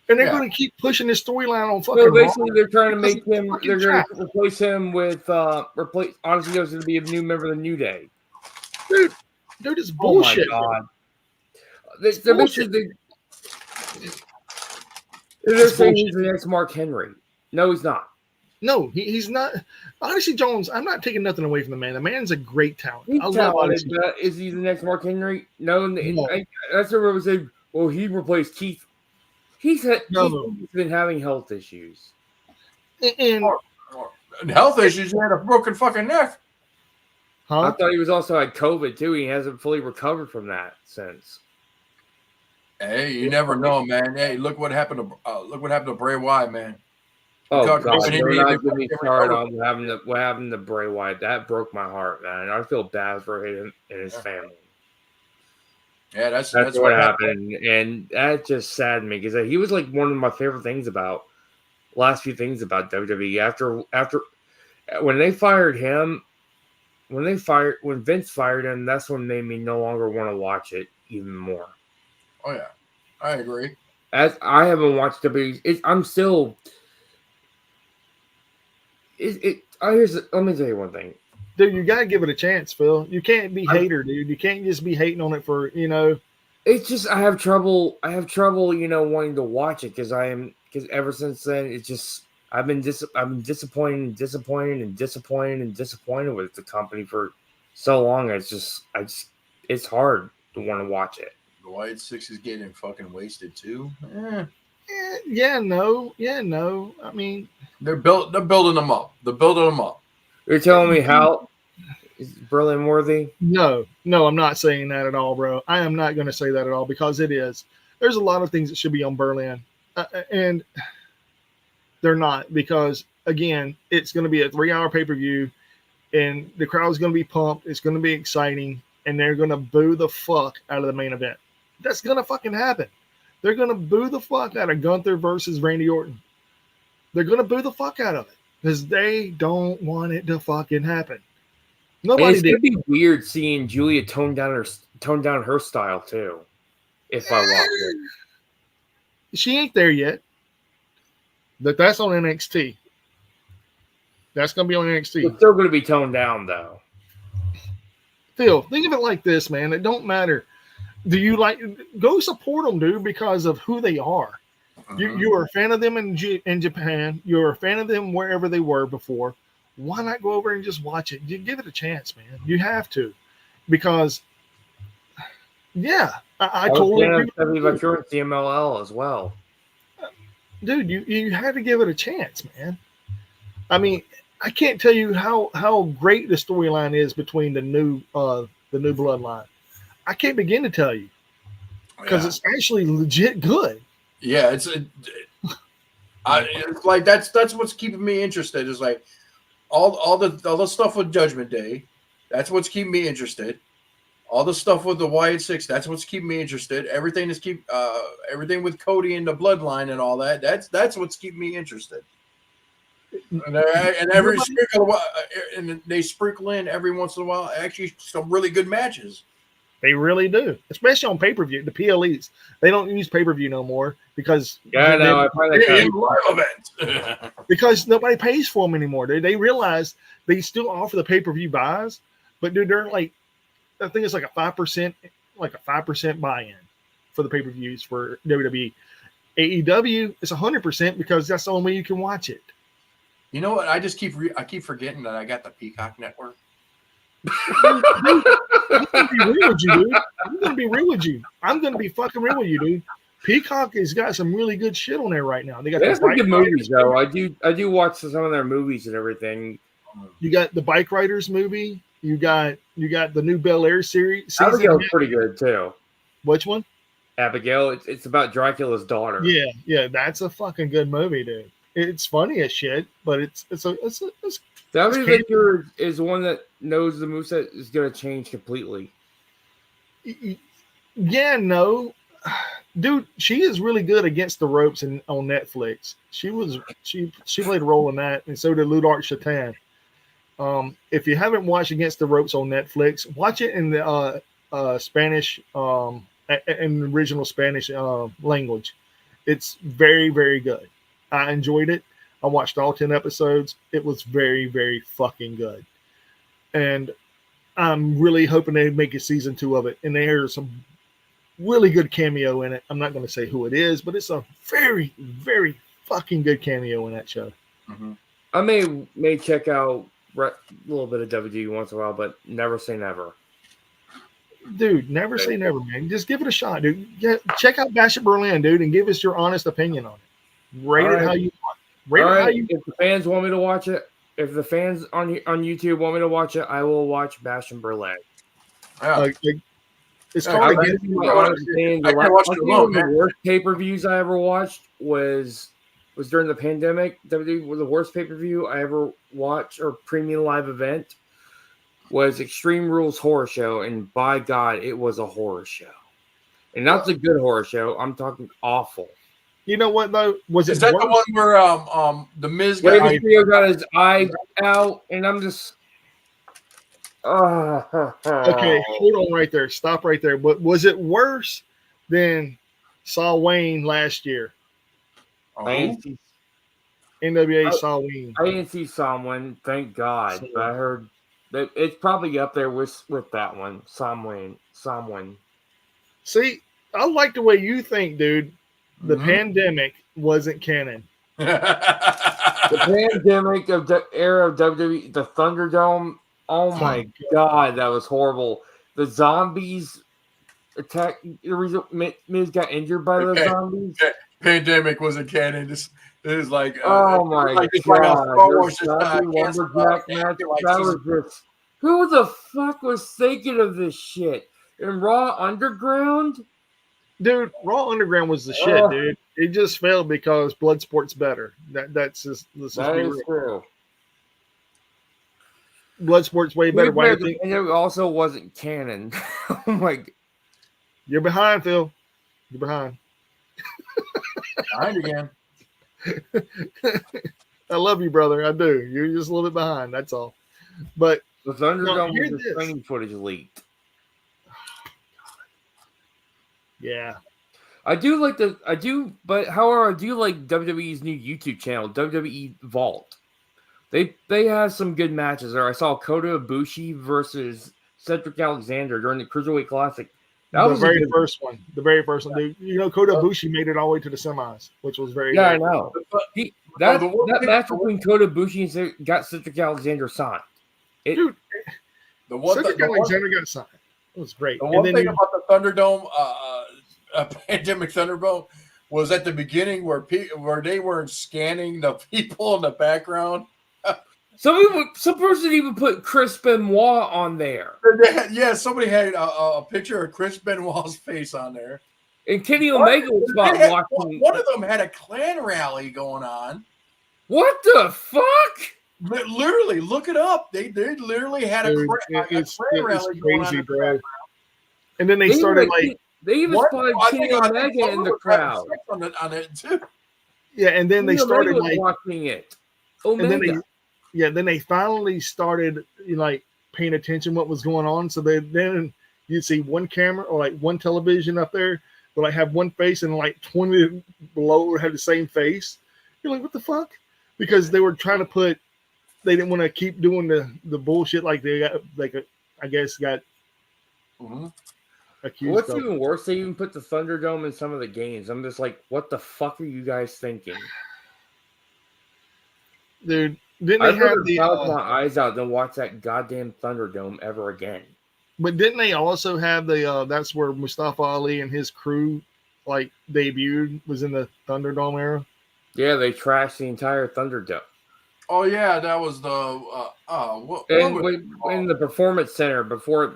And they're going to keep pushing this storyline on fucking
basically, they're trying to make him, they're going to replace him with, Odyssey Jones is going to be a new member of the New Day.
Dude, it's bullshit.
Oh my God. They're saying he's the next Mark Henry. No, he's not.
No, he's not. Odyssey Jones, I'm not taking nothing away from the man. The man's a great talent.
He's talented. Is he the next Mark Henry? No. That's what everyone said. Well, he replaced Keith. He's been having health issues.
And
health issues? He had a broken fucking neck.
Huh?
I thought he was also had COVID too. He hasn't fully recovered from that since.
Hey, you never know, man. Hey, look what happened to Bray Wyatt, man.
Oh God! Don't not get me started on what happened to Bray Wyatt. That broke my heart, man. I feel bad for him and his family.
Yeah, that's
what happened, and that just saddened me because he was like one of my favorite things about last few things about WWE. After when they fired him, when Vince fired him, that's what made me no longer want to watch it even more.
Oh yeah, I agree.
As I haven't watched WWE, I'm still. Let me tell you one thing.
Dude, you gotta give it a chance, Phil. You can't be hater, dude. You can't just be hating on it for,
It's just I have trouble, wanting to watch it because ever since then it's just I've been disappointed with the company for so long. It's hard to want to watch it.
The White Six is getting fucking wasted too.
Yeah, no. I mean,
they're building them up.
You're telling me how is Berlin worthy?
No, I'm not saying that at all, bro. I am not going to say that at all because it is. There's a lot of things that should be on Berlin, and they're not because, again, it's going to be a 3-hour pay-per-view, and the crowd's going to be pumped. It's going to be exciting, and they're going to boo the fuck out of the main event. That's going to fucking happen. They're going to boo the fuck out of Gunther versus Randy Orton. They're going to boo the fuck out of it. Because they don't want it to fucking happen. Nobody did.
It's gonna be weird seeing Julia tone down her style too. If I watch it,
she ain't there yet. That's on NXT. That's gonna be on NXT.
It's still gonna be toned down though.
Phil, think of it like this, man. It don't matter. Do you go support them, dude, because of who they are. You are a fan of them in Japan. You're a fan of them wherever they were before. Why not go over and just watch it? You give it a chance, man. You have to, because I totally agree.
CMLL as well,
dude. You had to give it a chance, man. I mean, I can't tell you how great the storyline is between the new bloodline. I can't begin to tell you because it's actually legit good.
Yeah, it's like that's what's keeping me interested. Is like all the stuff with Judgment Day. That's what's keeping me interested. All the stuff with the Wyatt Six. That's what's keeping me interested. Everything everything with Cody and the Bloodline and all that. That's what's keeping me interested. And every sprinkle, and they sprinkle in every once in a while actually some really good matches.
They really do, especially on pay-per-view. The PLEs, they don't use pay-per-view no more because
I find
that
because nobody pays for them anymore. They realize they still offer the pay-per-view buys, but dude, they're like, I think it's like a 5% buy-in for the pay-per-views for WWE. AEW is 100% because that's the only way you can watch it.
You know what? I keep forgetting that I got the Peacock Network.
I'm gonna be real with you, dude. I'm gonna be real with you. I'm gonna be fucking real with you, dude. Peacock has got some really good shit on there right now. They got
They have
the
some good
Bike
movies
Riders
though. I do watch some of their movies and everything.
You got the Bike Riders movie. You got the new Bel Air series.
Abigail's pretty good too.
Which one?
Abigail. It's about Dracula's daughter.
Yeah, that's a fucking good movie, dude. It's funny as shit, but it's
Debbie Victor is one that knows the moveset is going to change completely.
Yeah, no, dude, she is really good against the ropes and on Netflix. She played a role in that, and so did Ludart Shatan. If you haven't watched Against the Ropes on Netflix, watch it in the Spanish, in the original Spanish language. It's very, very good. I enjoyed it. I watched all 10 episodes. It was very, very fucking good. And I'm really hoping they make a season 2 of it. And there's some really good cameo in it. I'm not going to say who it is, but it's a very, very fucking good cameo in that show.
Mm-hmm.
I may check out a little bit of WWE once in a while, but never say never.
Dude, never say never, man. Just give it a shot, dude. Check out Bash at Berlin, dude, and give us your honest opinion on it. Rate it how you want.
If the fans want me to watch it, if the fans on YouTube want me to watch it, I will watch Bash in Berlin.
Yeah.
It's called
the worst pay-per-views I ever watched was during the pandemic. WWE was the worst pay-per-view I ever watched or premium live event was Extreme Rules Horror Show, and by God, it was a horror show. And not a good horror show. I'm talking awful.
You know what though?
Is that the one where the Miz
got his eye out, and I'm just
okay, hold on right there. Stop right there. But was it worse than Saul Wayne last year? NWA Saul Wayne.
I didn't see someone, thank God. But I heard that it's probably up there with that one. Someone.
See, I like the way you think, dude. The pandemic wasn't canon.
The pandemic of the era of WWE, the Thunderdome. Oh my God, that was horrible. The zombies attack. The reason Miz got injured by the zombies.
Pandemic wasn't canon. This is like
oh my God. Who the fuck was thinking of this shit? In Raw Underground?
Dude, Raw Underground was the shit, dude. It just failed because Bloodsport's better. That's just that is
true.
Bloodsport's way better. Why do you think?
And it also wasn't canon. Oh my God.
You're behind, Phil. You're behind.
Behind again.
I love you, brother. I do. You're just a little bit behind. That's all. But
the Thunderdome was the training footage leaked.
Yeah.
But however, I do like WWE's new YouTube channel, WWE Vault. They have some good matches there. I saw Kota Ibushi versus Cedric Alexander during the Cruiserweight Classic. That was the very first one. Dude. You know, Kota Ibushi made it all the way to the semis, which was very good. I know. That match between Kota Ibushi and got Cedric Alexander signed.
Dude, Cedric Alexander got signed. It was great.
The one thing about the Thunderdome, Pandemic Thunderdome, was at the beginning where they weren't scanning the people in the background.
Some person even put Chris Benoit on there.
Yeah, somebody had a picture of Chris Benoit's face on there.
And Kenny Omega was watching.
One of them had a Klan rally going on.
What the fuck?
Literally, look it up. They literally had a Klan rally going on.
Bro. And then they started
they even spotted Kenny Omega in the crowd
on it too.
Yeah, and then they started
watching it. Omega.
Then they finally started paying attention what was going on. So then you'd see one camera or one television up there, but have one face and 20 below had the same face. You're like, what the fuck? Because they were trying to they didn't want to keep doing the bullshit they got accused.
What's even worse? They even put the Thunderdome in some of the games. I'm just like, what the fuck are you guys thinking,
dude? Didn't they have
my eyes out? Don't watch that goddamn Thunderdome ever again.
But didn't they also have the that's where Mustafa Ali and his crew like debuted, was in the Thunderdome era?
Yeah, they trashed the entire Thunderdome.
Oh yeah, that was the what
in the Performance Center before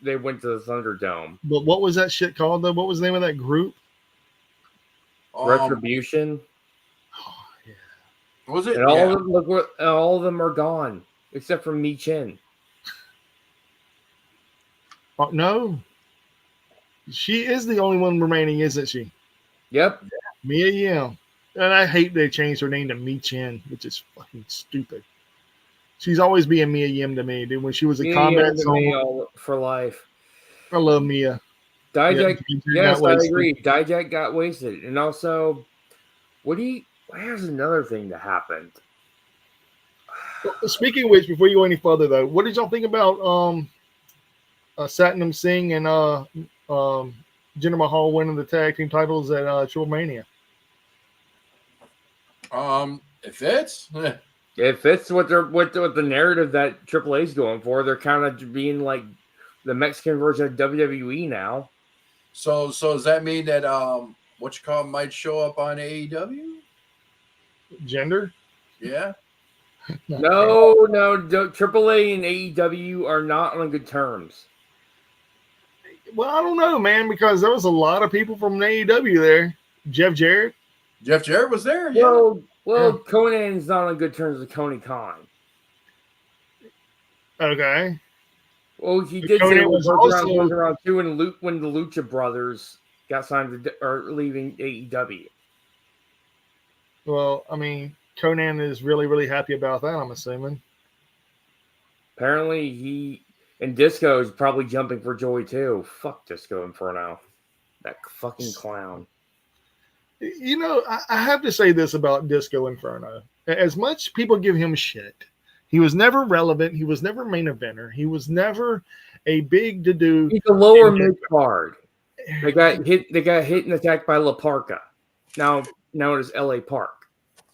they went to the Thunderdome.
But what was that shit called though? What was the name of that group?
Retribution.
Oh, yeah.
Was it?
And all of them are gone except for Mi Chin.
Oh, no, she is the only one remaining, isn't she?
Yep.
Mia Yim. And I hate they changed her name to Mi Chin, which is fucking stupid. She's always being Mia Yim to me, dude. When she was a combat zone
for life.
I love Mia.
Dijak, yes, I agree. Dijak got wasted. And also, here's another thing that happened.
Speaking of which, before you go any further though, what did y'all think about Satnam Singh and Jinder Mahal winning the tag team titles at Triple Mania?
It fits.
It fits what the narrative that AAA is going for. They're kind of being like the Mexican version of WWE now.
So does that mean that might show up on AEW?
Jinder?
Yeah.
No, AAA and AEW are not on good terms.
Well, I don't know, man, because there was a lot of people from AEW there. Jeff Jarrett
was there. Yeah.
Well, Conan's not on good terms with Tony Khan.
Okay.
Well, he did say it was around too when the Lucha Brothers got signed or leaving AEW.
Well, I mean, Conan is really, really happy about that, I'm assuming.
Apparently, he and Disco is probably jumping for joy too. Fuck Disco Inferno. That fucking clown.
You know, I have to say this about Disco Inferno. As much people give him shit, he was never relevant. He was never main eventer. He was never a big to do.
He's a lower mid card. They got hit and attacked by La Parca. Now it is LA Park.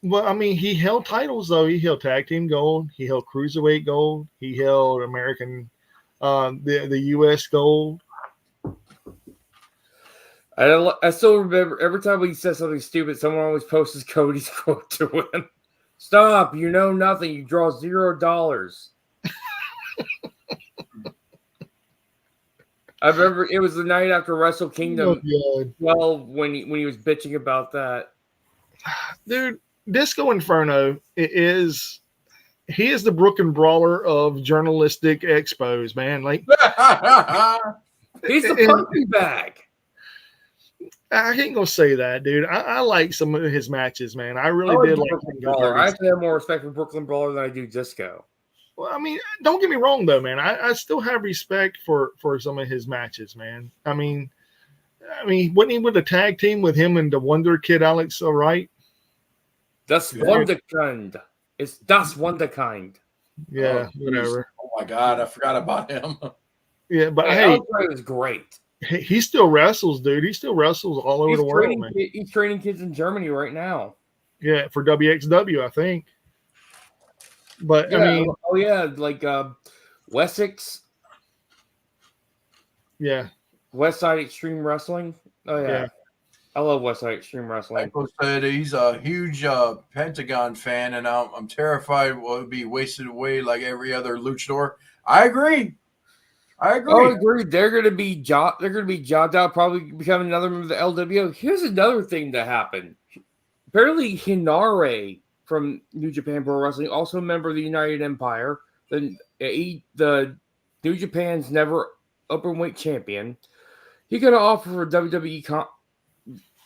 Well, I mean, he held titles though. He held tag team gold. He held cruiserweight gold. He held American, the U.S. gold.
I still remember every time he says something stupid, someone always posts Cody's quote to him. Stop! You know nothing. You draw $0. I remember it was the night after Wrestle Kingdom 12 when he was bitching about that.
Dude, Disco Inferno is the Brooklyn Brawler of journalistic expos, man. Like
he's the punching bag.
I ain't gonna say that, dude. I like some of his matches, man. I really did like
Brooklyn Brawler. I actually have more respect for Brooklyn Brawler than I do Disco.
Well, I mean, don't get me wrong though, man. I still have respect for some of his matches, man. I mean, wasn't he with a tag team with him and the Wonder Kid Alex Wright?
Das Wunderkind. It's Das Wunderkind.
Yeah, whatever.
Oh my God, I forgot about him.
Yeah, but hey,
Alex Wright was great.
He still wrestles, dude. He still wrestles all over the world, man.
He's training kids in Germany right now.
Yeah, for WXW, I think. But
yeah,
I mean,
like Wessex.
Yeah.
Westside Extreme Wrestling. Oh yeah. I love Westside Extreme Wrestling.
Michael said he's a huge Pentagon fan, and I'm terrified will be wasted away like every other luchador. I agree.
Oh, I agree. They're going to be jobbed out, probably becoming another member of the LWO. Here's another thing that happened. Apparently, Hinare from New Japan Pro Wrestling, also a member of the United Empire, the New Japan's never openweight champion. He got an offer for WWE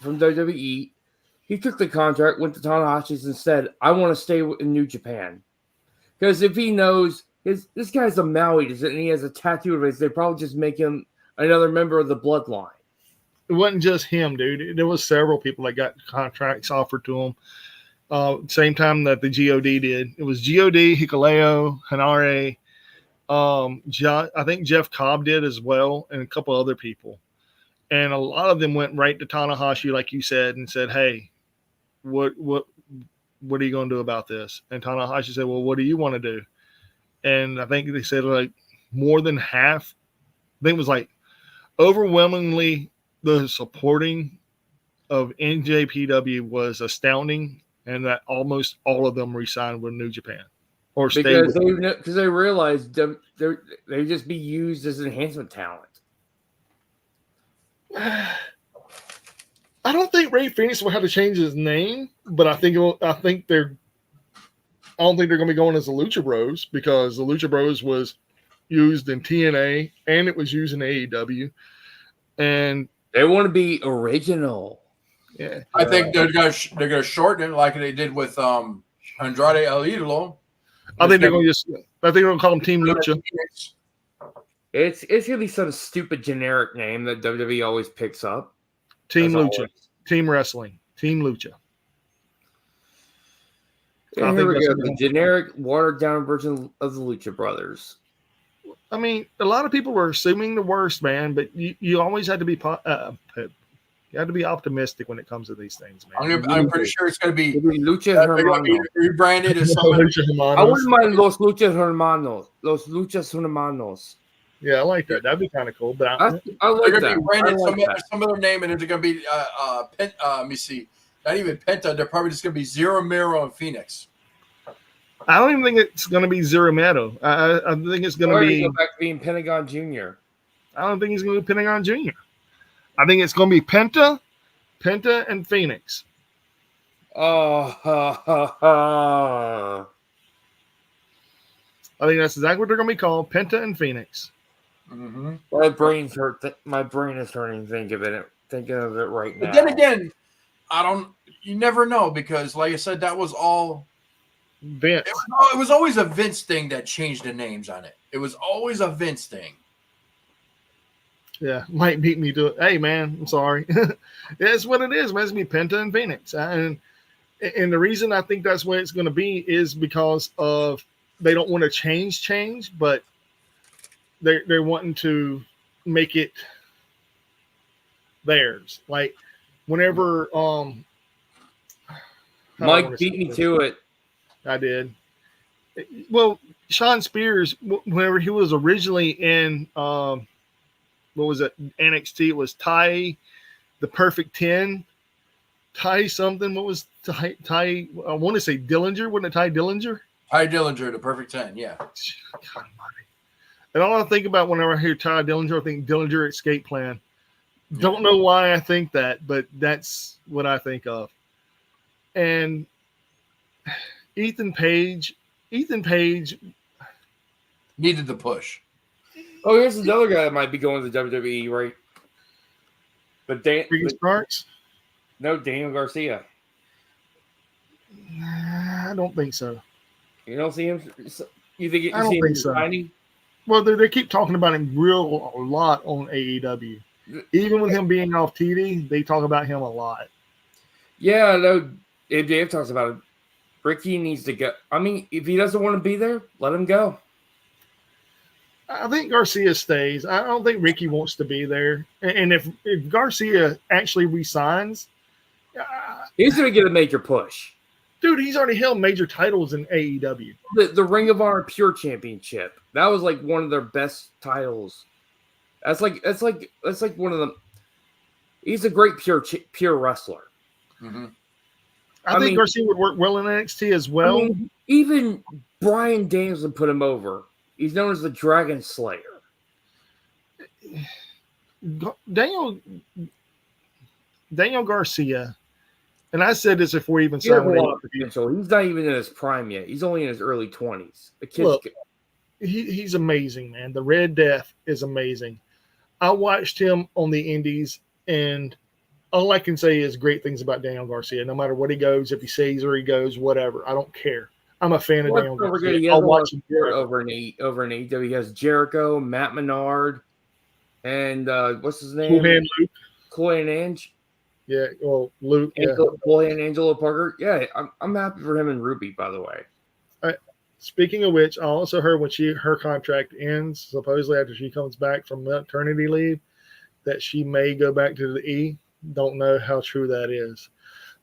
from WWE. He took the contract, went to Tanahashi's, and said, "I want to stay in New Japan." Because if he knows this guy's a Maui, and he has a tattoo of his, they probably just make him another member of the bloodline.
It wasn't just him, dude. There was several people that got contracts offered to him. Same time that the GOD did. It was GOD, Hikuleo, Hinare. I think Jeff Cobb did as well, and a couple other people. And a lot of them went right to Tanahashi, like you said, and said, "Hey, what are you going to do about this?" And Tanahashi said, "Well, what do you want to do?" And I think they said like more than half think it was like overwhelmingly the supporting of NJPW was astounding, and that almost all of them re-signed with New Japan or stayed
because they realized they just be used as enhancement talent.
I don't think Ray Phoenix will have to change his name, but I don't think they're going to be going as the Lucha Bros, because the Lucha Bros was used in TNA and it was used in AEW, and
they want to be original.
Yeah,
I think they're gonna shorten it like they did with Andrade El Idolo.
I think they're gonna call him Team Lucha.
It's gonna be some stupid generic name that WWE always picks up.
Team Lucha, Team Wrestling, Team Lucha.
Yeah, here we go. The generic, watered down version of the Lucha Brothers.
I mean, a lot of people were assuming the worst, man, but you always had to be you have to be optimistic when it comes to these things, man.
I'm pretty sure it's going to be
Lucha Hermanos.
Rebranded as
I wouldn't mind Los Lucha Hermanos. Los Luchas Hermanos.
Yeah, I like that. That'd be kind of cool. But
I like that.
Some other name, and it's going to be let me see. Not even Penta. They're probably just going to be Zero Miro and Phoenix.
I don't even think it's going to be Zero Miro. I think it's going to be
go back to being Pentagon Jr.
I don't think he's going to be Pentagon Jr. I think it's going to be Penta, and Phoenix. I think that's exactly what they're going to be called, Penta and Phoenix.
Mm-hmm.
My brain's hurt. My brain is hurting thinking of it right now.
But then again, you never know, because like I said, that was all
Vince.
It was always a Vince thing that changed the names on it. It was always a Vince thing.
Yeah, Mike beat me to it. Hey, man, I'm sorry. That's what it is, man. It's going to be Penta and Phoenix. And the reason I think that's what it's going to be is because of they don't want to change, but they're wanting to make it theirs. Like whenever
Mike beat me to it.
I did. Well, Shawn Spears, whenever he was originally in what was it? NXT. It was Ty, the Perfect 10. Ty something. What was Ty? I want to say Dillinger. Wasn't it Ty Dillinger?
Ty Dillinger, the Perfect 10. Yeah.
God, and all I think about whenever I hear Ty Dillinger, I think Dillinger Escape Plan. Don't know why I think that, but that's what I think of. And Ethan Page
needed the push.
Oh, here's another guy that might be going to the WWE, right? But
Sparks?
No, Daniel Garcia.
I don't think so.
You don't see him? You think
I don't think so.
Signing?
Well, they keep talking about him a lot on AEW. Even with him being off TV, they talk about him a lot.
Yeah, I know. Dave talks about it. Ricky needs to go. I mean, if he doesn't want to be there, let him go.
I think Garcia stays. I don't think Ricky wants to be there. And if Garcia actually resigns,
he's going to get a major push.
Dude, he's already held major titles in AEW.
The Ring of Honor Pure Championship. That was like one of their best titles. That's like one of them. He's a great pure wrestler.
Mm-hmm. I think Garcia would work well in NXT as well.
I mean, even Bryan Danielson put him over. He's known as the Dragon Slayer.
Daniel Garcia, and I said this before even signed with
potential. He's not even in his prime yet. He's only in his early 20s. The kid's
Look, he's amazing, man. The Red Death is amazing. I watched him on the Indies, and all I can say is great things about Daniel Garcia. No matter what he goes, if he stays or he goes, whatever. I don't care. I'm a fan of Daniel Garcia. I'll watch him
over in AEW. He has Jericho, Matt Menard, and what's his name? Coy and Ange.
Yeah, well, Luke.
Coy and Angelo Parker. Yeah, I'm happy for him and Ruby, by the way.
Speaking of which, I also heard when her contract ends, supposedly after she comes back from maternity leave, that she may go back to the E. Don't know how true that is.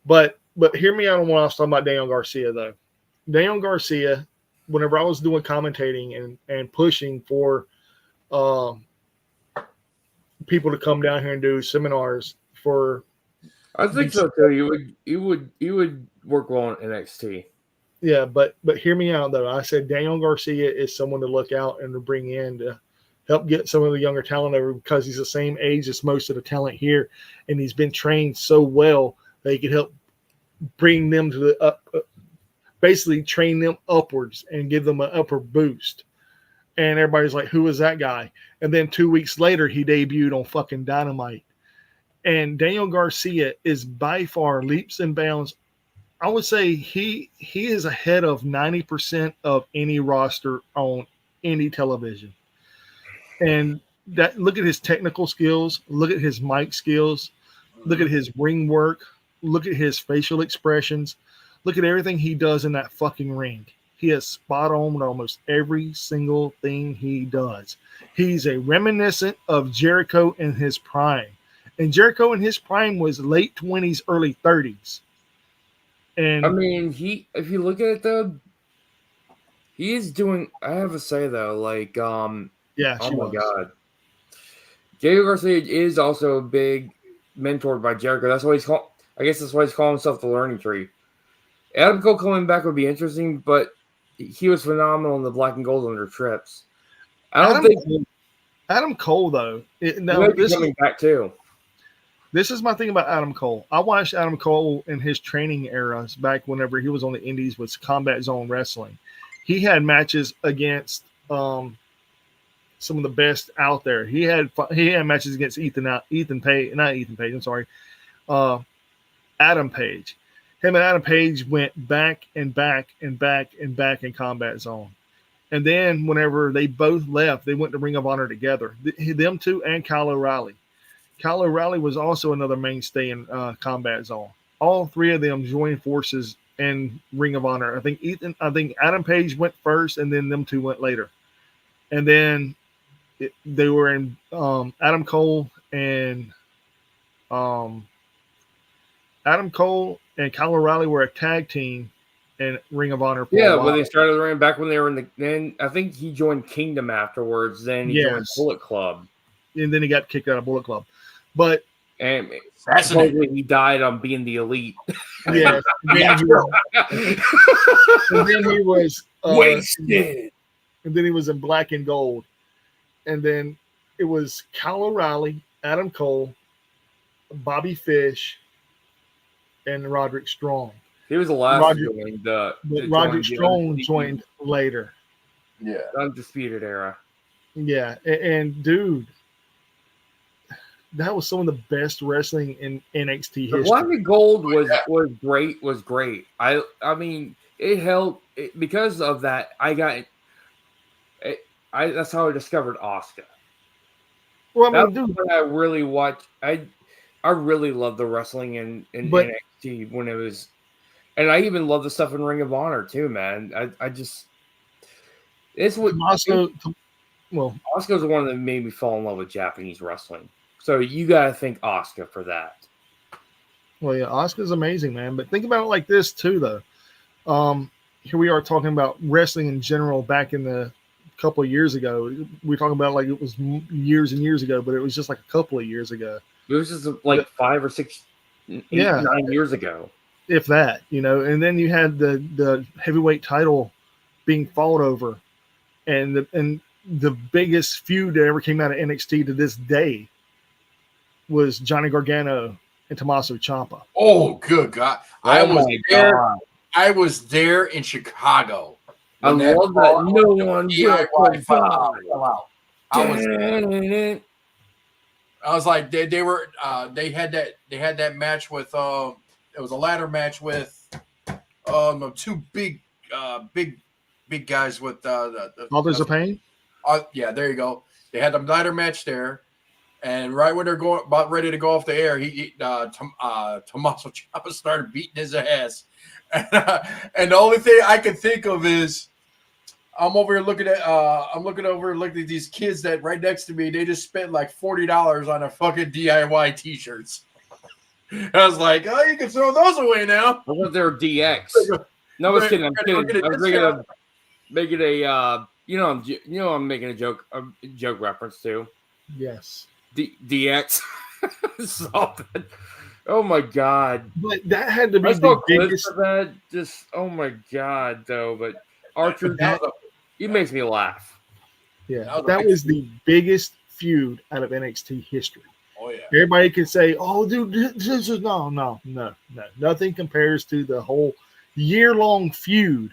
But hear me out on what I was talking about Daniel Garcia, though. Daniel Garcia, whenever I was doing commentating and pushing for people to come down here and do seminars for.
I think so too. You would work well in NXT.
Yeah, but hear me out though. I said Daniel Garcia is someone to look out and to bring in to help get some of the younger talent over, because he's the same age as most of the talent here, and he's been trained so well that he could help bring them to the basically train them upwards and give them an upward boost. And everybody's like, who is that guy? And then 2 weeks later, he debuted on fucking Dynamite. And Daniel Garcia is by far leaps and bounds. I would say he is ahead of 90% of any roster on any television. And that, look at his technical skills, look at his mic skills, look at his ring work, look at his facial expressions, look at everything he does in that fucking ring. He is spot on with almost every single thing he does. He's a reminiscent of Jericho in his prime. And Jericho in his prime was late 20s, early 30s. And
I mean, if you look at it though, he is doing. I have to say though, like,
yeah,
oh my god, Diego Garcia is also a big mentored by Jericho. That's why he's called. I guess that's why he's calling himself the Learning Tree. Adam Cole coming back would be interesting, but he was phenomenal in the Black and Gold under Trips. I don't think
Adam Cole though.
Coming back too.
This is my thing about Adam Cole. I watched Adam Cole in his training eras back whenever he was on the Indies with Combat Zone Wrestling. He had matches against some of the best out there. He had matches against Adam Page. Him and Adam Page went back and back and back and back in Combat Zone. And then whenever they both left, they went to Ring of Honor together. Them two and Kyle O'Reilly. Kyle O'Reilly was also another mainstay in Combat Zone. All three of them joined forces in Ring of Honor. I think Adam Page went first, and then them two went later. And then they were in Adam Cole and Kyle O'Reilly were a tag team in Ring of Honor.
When they started running back when they were in the. Then I think he joined Kingdom afterwards. Then he joined Bullet Club,
and then he got kicked out of Bullet Club. But
and supposedly he died on being the Elite.
Yeah, and then he was
wasted.
And then he was in Black and Gold, and then it was Kyle O'Reilly, Adam Cole, Bobby Fish, and Roderick Strong.
He was the last
Roderick Strong joined later.
Yeah,
Undisputed Era.
Yeah, and dude, that was some of the best wrestling in NXT history.
Black and Gold was great. I mean, it helped because of that. That's how I discovered Asuka.
Well, I mean,
dude, I really watched. I really loved the wrestling in NXT when it was, and I even love the stuff in Ring of Honor too, man. Asuka's the one that made me fall in love with Japanese wrestling. So you got to thank Asuka for that.
Well, yeah, Asuka's amazing, man. But think about it like this too, though. Here we are talking about wrestling in general back in the couple of years ago. We're talking about like it was years and years ago, but it was just like a couple of years ago.
It was just like 5 or 6, 8, 9 years ago.
If that, and then you had the heavyweight title being fought over, and the biggest feud that ever came out of NXT to this day was Johnny Gargano and Tommaso Ciampa.
Oh, good God. I was there in Chicago.
I love that. No one
I was like, they had that match with it was a ladder match with two big guys with the
Authors of Pain.
Yeah, there you go. They had the ladder match there. And right when they're about ready to go off the air, Tommaso Ciampa started beating his ass. And the only thing I can think of is I'm over here looking at these kids that right next to me. They just spent like $40 on a fucking DIY t-shirts. I was like, oh, you can throw those away now.
I thought they were DX. No, I was kidding. I'm kidding. I was making a I'm making a joke reference to.
Yes.
DX. Saw that. Oh my god!
But that had to be
I saw
the
clips
biggest.
of that. Just oh my god, though. But Archer,
That was
he makes me laugh.
Yeah,
that
that
was
was the biggest feud out of NXT history.
oh yeah.
Everybody can say, "Oh, dude, this is no. Nothing compares to the whole year-long feud.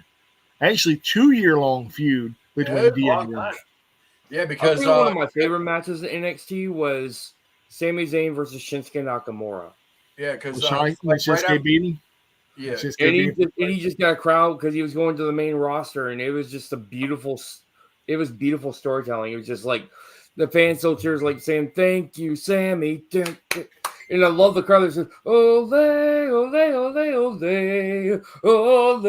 Actually, 2-year-long feud between
Yeah, it's a long
DX.
time. Yeah,
I
because
think one of my favorite matches in NXT was Sami Zayn versus Shinsuke Nakamura.
yeah, because
Shinsuke
right after,
beating.
yeah,
Shinsuke
And
beating.
he just got a crowd because he was going to the main roster, and it was just beautiful storytelling. It was just like the fan still cheers, like saying "Thank you, Sammy." And I love the crowd that says "Ole, ole, ole, ole, ole,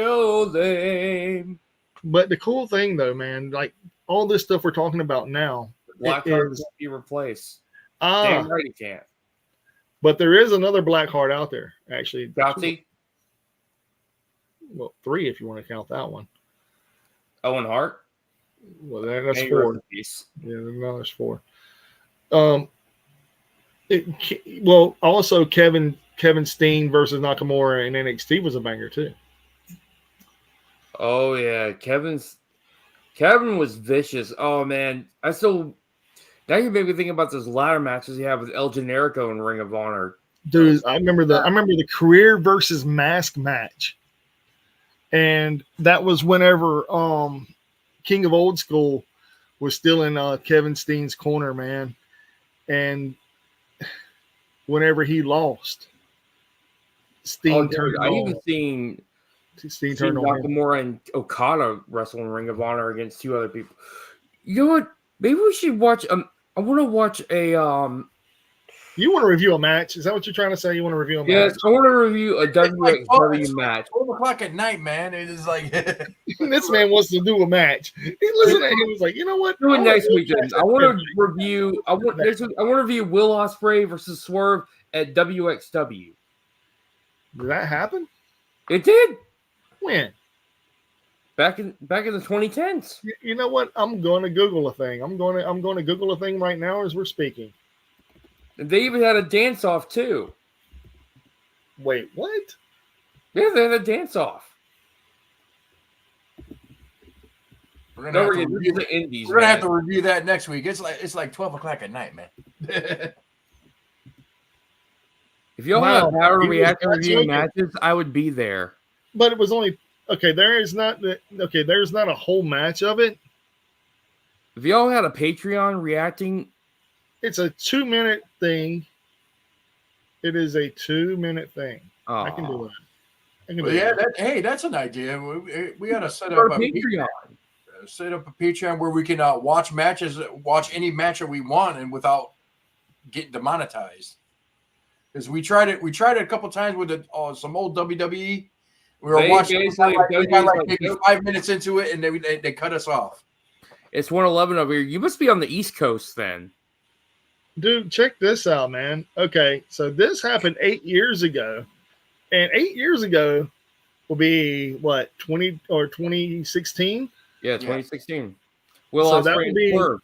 ole."
But the cool thing, though, man, like all this stuff we're talking about now,
Blackheart
is
can't be replaced. Damn right he can't.
but there is another Blackheart out there, actually.
Shotzi,
Well, 3 if you want to count that one.
Owen Hart,
Well, that's
May he
4.
rest in peace.
Yeah, no, there's 4. Also Kevin Steen versus Nakamura in NXT was a banger too.
Oh yeah, Kevin was vicious. Oh man, now you made me think about those ladder matches he had with El Generico in Ring of Honor.
Dude, I remember the career versus mask match. And that was whenever King of Old School was still in Kevin Steen's corner, man. And whenever he lost, Steen turned
I
on.
even seen
Steen turned on him.
Nakamura and Okada wrestle in Ring of Honor against 2 other people. You know what? Maybe we should watch. I want to watch a.
You want to review a match? Is that what you're trying to say? You want to review a match?
Yes, I want to review a WXW match.
12 o'clock at night, man. It is like
This man wants to do a match. He listened to him. He was like, you know what?
Do it next weekend. I want to review. I want to review Will Ospreay versus Swerve at WXW.
Did that happen?
It did
When?
back in the 2010s.
You know what? I'm going to Google a thing. I'm going to Google a thing right now as we're speaking.
And they even had a dance off too.
Wait, what?
Yeah, they had a dance off.
we're gonna have to review that next week. It's like 12 o'clock at night, man.
If y'all had power to react to reviewing matches, I would be there.
But it was only okay. There's not a whole match of it.
If y'all had a Patreon reacting,
It's a 2-minute thing. It is a 2-minute thing. I can do it.
Well, yeah, that's an idea. We got to set up a Patreon. Set up a Patreon where we can watch any match that we want and without getting demonetized. Because we tried it a couple times with some old WWE. We were watching. We got like maybe 5 minutes into it, and they cut us off.
It's 1:11 over here. You must be on the East Coast then.
Dude, check this out, man. Okay, so this happened 8 years ago. And 8 years ago will be what, 2016?
Yeah, 2016. Will
So
Ospreay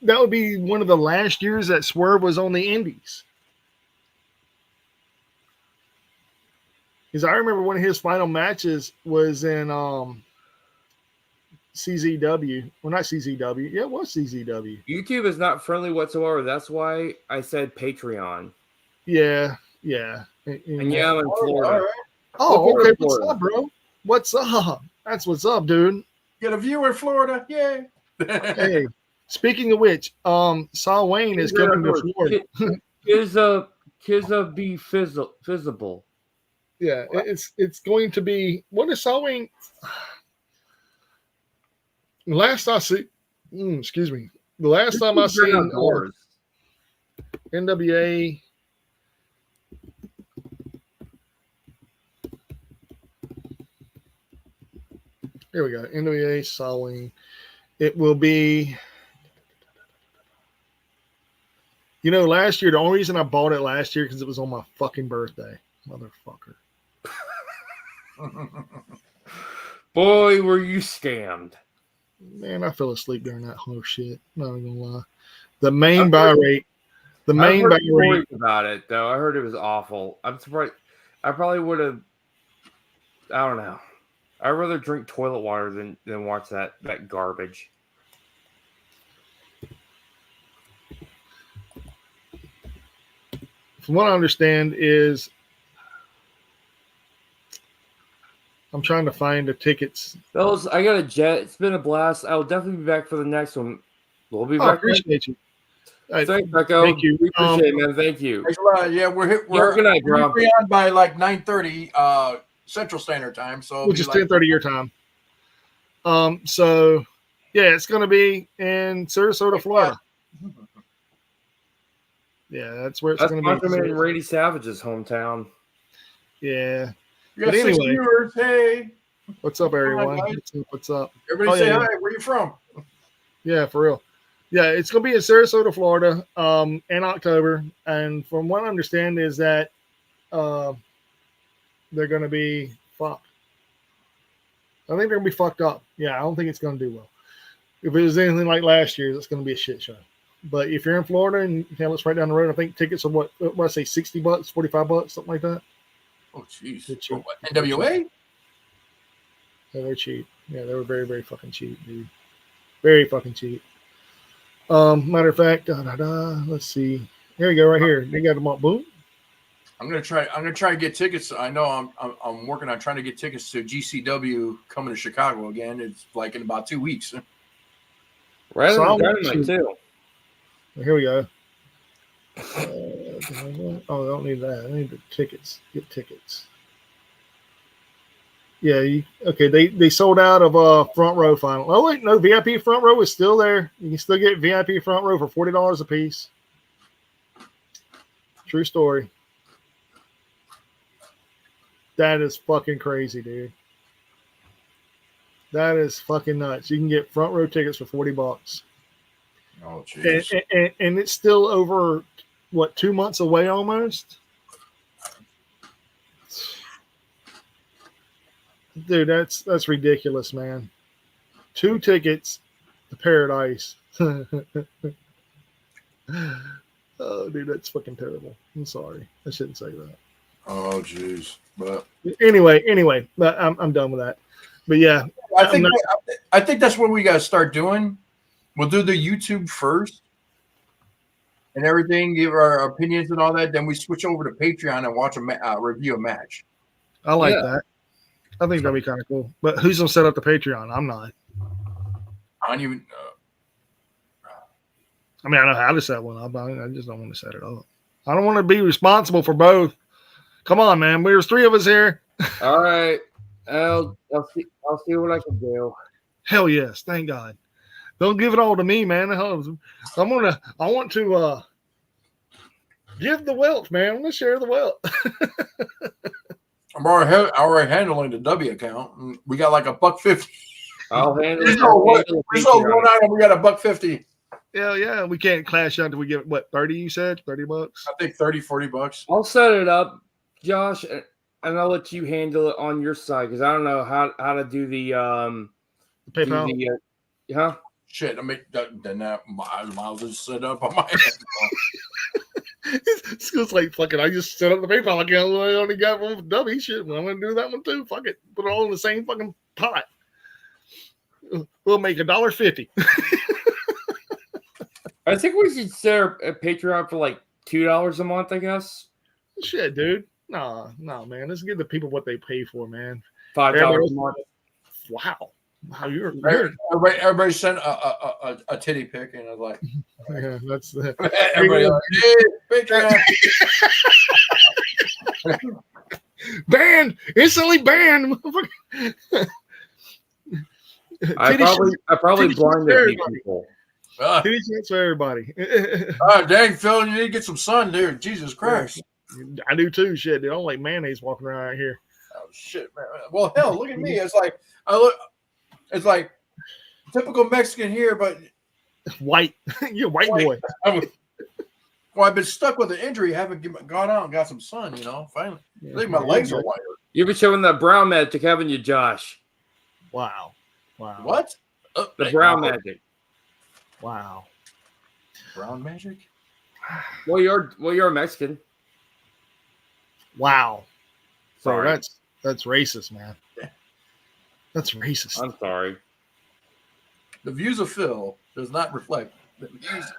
that would be one of the last years that Swerve was on the Indies. Because I remember one of his final matches was in CZW. Well, not CZW. Yeah, it was CZW.
YouTube is not friendly whatsoever. That's why I said Patreon.
Yeah.
And yeah, I'm in Florida.
Oh, okay. What's up, bro? What's up? That's what's up, dude.
Get a view in Florida. Yay.
Hey, speaking of which, Saul Wayne is coming to Florida.
Kizza be visible.
Yeah, it's going to be. What is Saul Wayne? Last I see, excuse me. The last time I seen NWA. Here we go. NWA Saul Wayne. It will be. You know, last year, the only reason I bought it last year because it was on my fucking birthday. Motherfucker.
Boy, were you scammed.
Man, I fell asleep during that whole shit. Not even gonna lie. The main buy rate. The main buy rate
about it though. I heard it was awful. I'm surprised. I probably would have. I don't know. I'd rather drink toilet water than watch that garbage.
From what I understand is, I'm trying to find the tickets.
Fellas, I got a jet. It's been a blast. I will definitely be back for the next one. We'll be back.
I appreciate you.
Thanks, Becco.
Thank you.
We appreciate it, man. Thank you.
Thanks a lot. Yeah, we're
good night, bro.
free on by like 9:30 Central Standard Time. So
which is 10:30 your time. So yeah, it's gonna be in Sarasota, Florida. Yeah, that's where it's
That's
gonna be.
Randy Savage's hometown.
Yeah.
You got
But
6
anyway.
viewers. Hey,
What's up, everyone?
guys.
What's up?
everybody
Oh,
say
yeah.
hi. Where you from?
Yeah, for real. Yeah, it's gonna be in Sarasota, Florida, in October. And from what I understand is that they're gonna be fucked. I think they're gonna be fucked up. Yeah, I don't think it's gonna do well. If it was anything like last year's, it's gonna be a shit show. But if you're in Florida and you can, let's right down the road, I think tickets are what I say, $60, $45, something like that.
Oh, jeez.
They're cheap.
What, NWA?
Yeah, they're cheap. Yeah, they were very, very fucking cheap, dude. Very fucking cheap. Matter of fact, let's see. Here we go, right here. They got them up. Boom.
I'm gonna try to get tickets. I know I'm working on trying to get tickets to GCW coming to Chicago again. It's like in about 2 weeks.
Right
So
on
I'll
the
let
dynamite, too.
Here we go. Oh, I don't need that. I need the tickets. Get tickets. Yeah, okay. They sold out of front row final. Oh wait, no, VIP front row is still there. You can still get VIP front row for $40 a piece. True story. That is fucking crazy, dude. That is fucking nuts. You can get front row tickets for $40.
Oh, jeez.
And it's still over what, 2 months away almost. Dude, that's ridiculous, man. 2 tickets to Paradise. Oh, dude, that's fucking terrible. I'm sorry. I shouldn't say that.
Oh, jeez. But
anyway, but I'm done with that. But yeah,
I think that's what we got to start doing. We'll do the YouTube first and everything, give our opinions and all that. Then we switch over to Patreon and watch a review a match.
I like that. I think that'd be kind of cool. But who's gonna set up the Patreon? I'm not.
I don't even.
I mean, I know how to set one up. I just don't want to set it up. I don't want to be responsible for both. Come on, man. There's 3 of us here.
All right. I'll see what I can do.
Hell yes. Thank God. Don't give it all to me, man. I want to give the wealth, man. I'm gonna share the wealth.
I'm already handling the W account. We got like $1.50.
I'll handle
There's
it.
no one item. We got $1.50.
Yeah. We can't clash out until we get what, 30? You said $30.
I think $30-$40.
I'll set it up, Josh, and I'll let you handle it on your side because I don't know how to do the
PayPal.
Huh?
Shit, I mean, then I'll just set up on my end.
It's just like fucking. I just set up the PayPal account. I only got one for W shit. Well, I'm gonna do that one too. Fuck it. Put it all in the same fucking pot. We'll make $1.50.
I think we should set a Patreon for like $2 a month, I guess.
Shit, dude. No, man. Let's give the people what they pay for, man.
$5 a month.
Wow.
Everybody sent a titty pic, and I was like,
yeah, that's the
everybody like, hey,
banned, instantly banned.
I probably blinded people.
Titty shots for everybody.
Dang, Phil, you need to get some sun, dude. Jesus Christ.
I do too. Shit, dude. I don't like mayonnaise walking around out here.
Oh shit, man. Well, hell, look at me. It's like typical Mexican here, but
White. You're a white boy.
I've been stuck with an injury. Haven't gone out and got some sun. Finally, I think my legs are whiter.
You've been showing that brown magic, haven't you, Josh?
Wow.
What?
The brown magic.
Wow.
Brown Magic?
Well, you're a Mexican.
Wow. So
Sorry.
that's racist, man. That's racist.
I'm sorry.
The views of Phil does not reflect the views of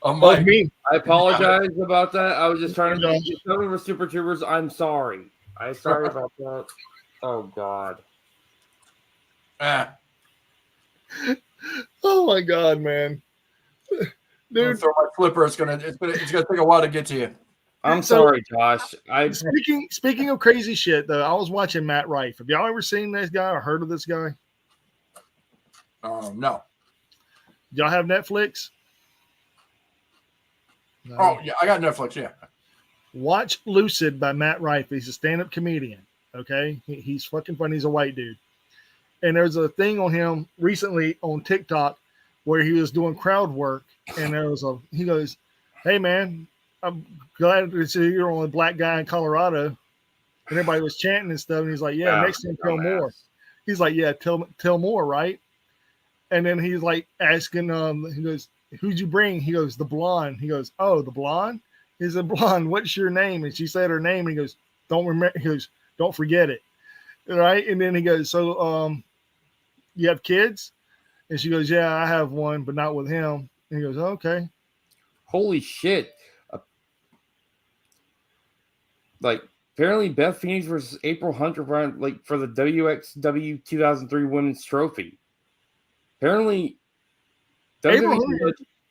Oh,
Mike.
me.
I apologize about that. I was just trying to
Josh.
get something for Super Troopers. I'm sorry. I'm sorry about that. Oh God.
Ah,
Oh my god, man.
I'm gonna
Dude,
throw my flipper. It's gonna take a while to get to you.
I'm
So-
sorry, Josh.
speaking of crazy shit, though, I was watching Matt Rife. Have y'all ever seen this guy or heard of this guy?
No.
Y'all have Netflix? No.
Oh yeah, I got Netflix. Yeah.
Watch Lucid by Matt Rife. He's a stand-up comedian. Okay, he's fucking funny. He's a white dude. And there's a thing on him recently on TikTok where he was doing crowd work, and he goes, "Hey man, I'm glad to see you're the only black guy in Colorado." And everybody was chanting and stuff. And he's like, "Yeah, next time tell more." He's like, "Yeah, tell more, right?" And then he's like asking, he goes, "Who'd you bring?" He goes, "The blonde." He goes, "Oh, the blonde?" He said, "Blonde, what's your name?" And she said her name. And he goes, "Don't remember." He goes, "Don't forget it." Right. And then he goes, "So, you have kids?" And she goes, "Yeah, I have one, but not with him." And he goes, "Okay."
Holy shit! Like apparently, Beth Phoenix versus April Hunter for the WXW 2003 Women's Trophy. Apparently,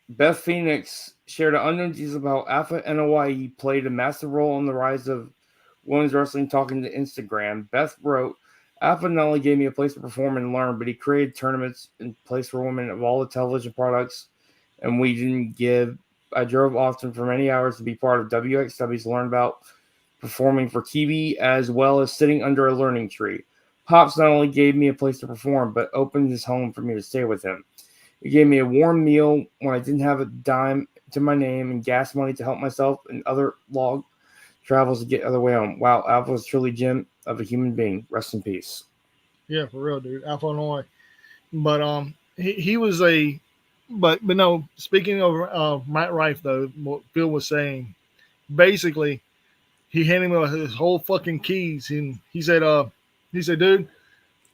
Beth Phoenix shared an unknown details about Alpha NOI played a massive role in the rise of women's wrestling. Talking to Instagram, Beth wrote, "Alpha not only gave me a place to perform and learn, but he created tournaments and place for women of all the television products, and we didn't give. I drove often for many hours to be part of WXW to learn about performing for TV as well as sitting under a learning tree. Pops not only gave me a place to perform, but opened his home for me to stay with him. He gave me a warm meal when I didn't have a dime to my name and gas money to help myself and other log travels to get other way home. Wow, Alpha was truly gem of a human being. Rest in peace."
Yeah, for real, dude. Alpha Illinois. But he was but no. Speaking of Matt Rife, though, what Phil was saying, basically, he handed him his whole fucking keys, and he said, "Dude,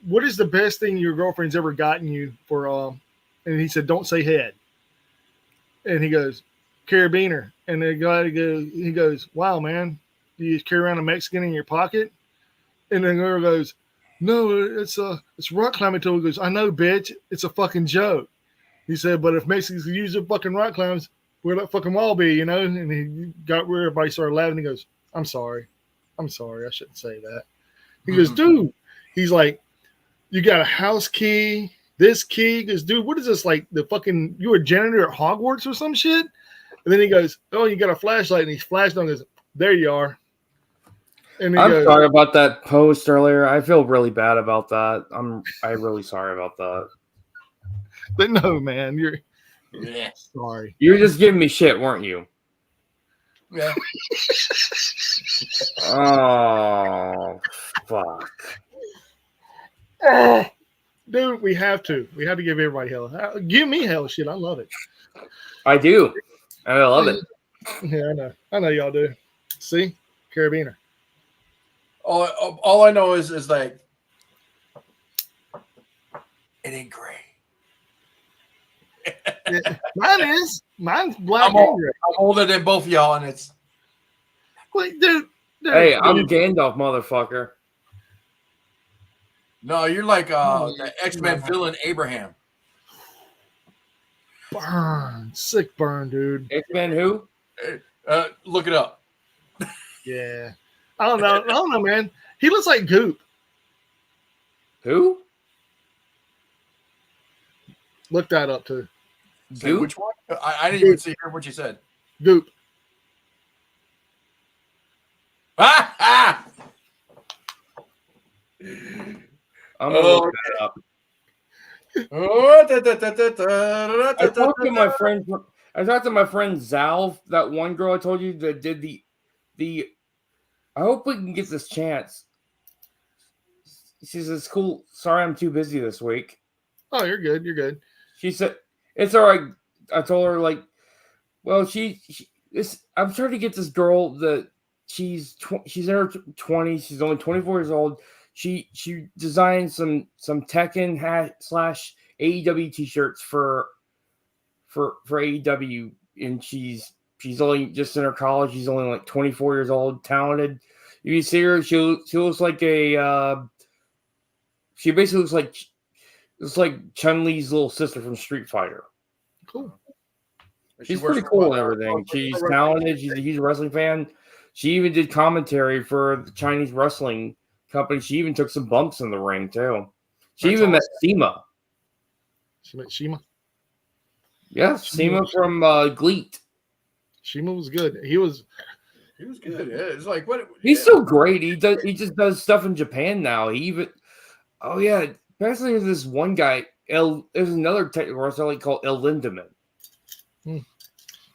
what is the best thing your girlfriend's ever gotten you for?" And he said, "Don't say head." And he goes, "Carabiner." And the guy he goes, "Wow, man, do you carry around a Mexican in your pocket?" And the girl goes, "No, it's rock climbing tool." He goes, "I know, bitch. It's a fucking joke." He said, "But if Mexicans could use their fucking rock climbs, where'd that fucking wall be, you know?" And he got where everybody started laughing. He goes, I'm sorry. I shouldn't say that." He goes, "Dude," he's like, "You got a house key, this key." He goes, "Dude, what is this? Like the fucking, you a janitor at Hogwarts or some shit?" And then he goes, "Oh, you got a flashlight." And he flashed on. Goes, "There you are." And
I'm sorry about that post earlier. I feel really bad about that. I'm really sorry about that.
But no, man, you're
Yeah.
sorry.
You were just giving me shit, weren't you?
Yeah.
Oh, fuck.
Dude, we have to give everybody hell. Give me hell, shit. I love it.
I do. I love it.
Yeah, I know y'all do. See, Carabiner.
All I know is like it ain't gray.
Mine's black
I'm
and gray.
older than both of y'all, and it's
Like, dude,
Hey, I'm Gandalf, motherfucker.
no, you're like the X-Men villain Abraham.
burn, sick burn, dude.
X-Men who?
Look it up.
Yeah, I don't know, man. He looks like Goop.
Who?
Look that up too.
Say which one? I didn't even hear what you said.
Goop.
Ah!
I'm gonna look that up. I talked to my friend Zalv, that one girl I told you that did the I hope we can get this chance. She says, "Cool. Sorry, I'm too busy this week."
Oh, you're good. You're good.
She said, "It's all right." I told her, like, Well, I'm trying to get this girl that she's in her 20s. She's only 24 years old. She designed some Tekken / AEW t-shirts for AEW, and she's only just in her college. She's only like 24 years old, talented. You see her, she looks like she basically looks like Chun-Li's little sister from Street Fighter.
Cool.
She's pretty cool and everything. She's talented. She's a huge wrestling fan. She even did commentary for the Chinese wrestling company. She even took some bumps in the ring too. She even met Seema.
She met Shima?
Yeah, Seema from GLEAT.
Shima was good. He was
good. Yeah, it's like what
He's so great. He just does stuff in Japan now. He even apparently there's this one guy. There's another technical wrestler called El Lindemann.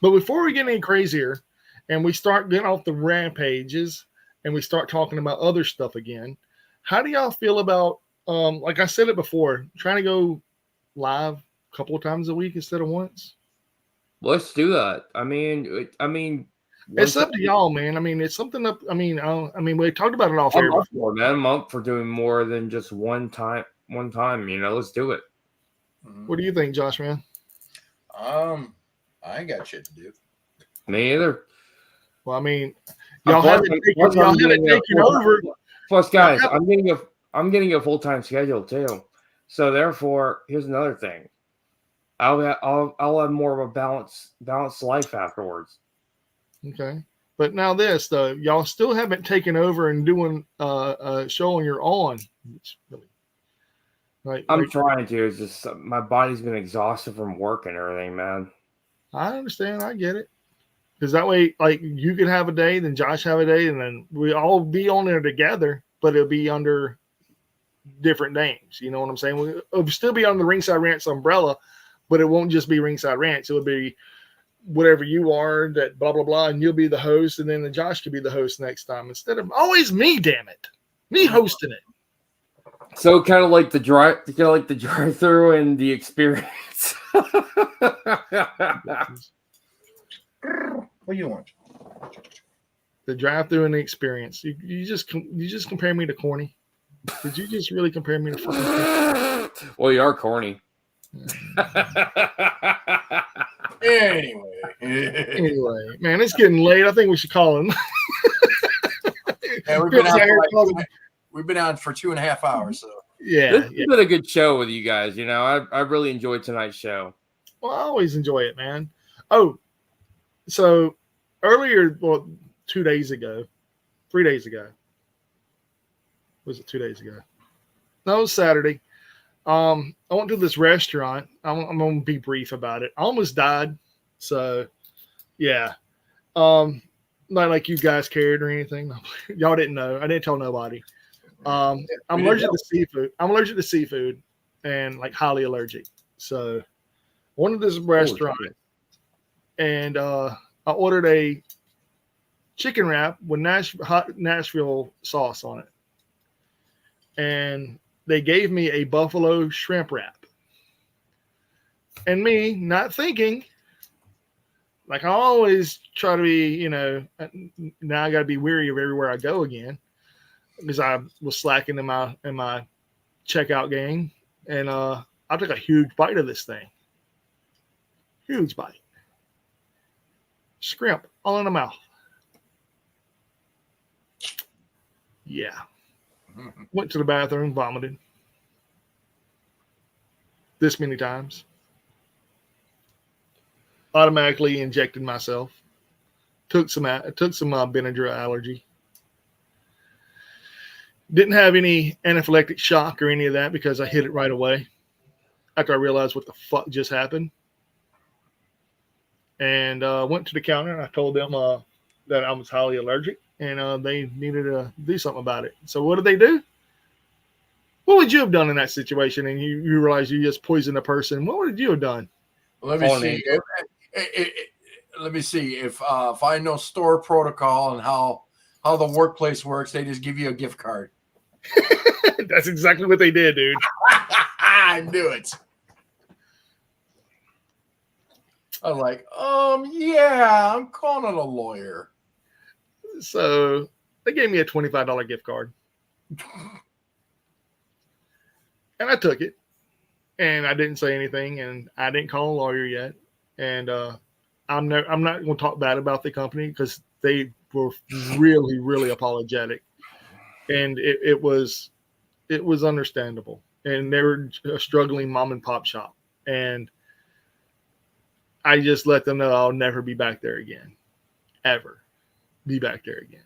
But before we get any crazier and we start getting off the rampages and we start talking about other stuff again, how do y'all feel about like I said it before, trying to go live a couple of times a week instead of once?
Let's do that. I mean,
it's up to y'all, man. I mean, it's something up. I mean, we talked about it off air before,
man. I'm up for doing more than just one time. Let's do it.
What do you think, Josh, man?
I ain't got shit to do.
Me either.
Well, I mean, y'all haven't taken over.
Plus, guys, I'm getting a full-time schedule too. So therefore, here's another thing. I'll have more of a balanced life afterwards.
Okay. But now this though, y'all still haven't taken over and doing a show on your own.
I'm trying to. It's just my body's been exhausted from work and everything, man.
I understand. I get it. Because that way, like, you could have a day, then Josh have a day, and then we all be on there together, but it'll be under different names. You know what I'm saying? It'll still be under the Ringside Rants umbrella, but it won't just be Ringside Rants. It'll be whatever you are, that blah, blah, blah, and you'll be the host, and then Josh could be the host next time instead of always me, damn it. Me hosting it.
So kind of like the drive-through and the experience.
What do you want?
The drive-through and the experience. You just compare me to corny. Did you just really compare me to fucking corny?
Well, you are corny.
Anyway, man, it's getting late. I think we should call him.
Yeah, we've been on for 2.5 hours. So
yeah,
this has been a good show with you guys. I really enjoyed tonight's show.
Well, I always enjoy it, man. Oh, so earlier, 2 days ago, 3 days ago. Was it 2 days ago? No, it was Saturday. I went to this restaurant. I'm gonna be brief about it. I almost died. So, yeah. Not like you guys cared or anything. Y'all didn't know. I didn't tell nobody. I'm allergic to seafood. I'm allergic to seafood and like highly allergic. So, I went to this restaurant and I ordered a chicken wrap with hot Nashville sauce on it. And they gave me a buffalo shrimp wrap. And me not thinking, like I always try to be, now I got to be weary of everywhere I go again because I was slacking in my checkout game. And I took a huge bite of this thing. Huge bite. Shrimp all in the mouth. Yeah. Went to the bathroom, vomited. This many times. Automatically injected myself. Took some Benadryl allergy. Didn't have any anaphylactic shock or any of that because I hit it right away after I realized what the fuck just happened. And went to the counter and I told them that I was highly allergic and they needed to do something about it. So what did they do? What would you have done in that situation? And you realize you just poisoned a person. What would you have done?
Let me see. Let me see if I know store protocol and how the workplace works. They just give you a gift card.
That's exactly what they did, dude.
I knew it. I'm like, yeah, I'm calling a lawyer.
So they gave me a $25 gift card. And I took it. And I didn't say anything. And I didn't call a lawyer yet. And I'm not going to talk bad about the company because they were really, really apologetic. And it was understandable. And they were a struggling mom and pop shop. And I just let them know I'll never be back there again. Ever be back there again.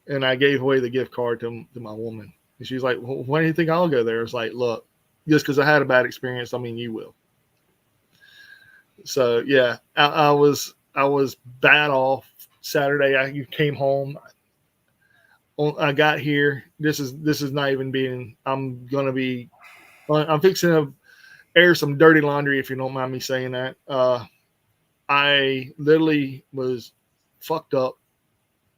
And I gave away the gift card to my woman. And she's like, well, why do you think I'll go there? It's like, look, just because I had a bad experience, I mean, you will. So yeah, I was bad off Saturday. I came home. I got here. This is not even being. I'm fixing to air some dirty laundry, if you don't mind me saying that. I literally was fucked up.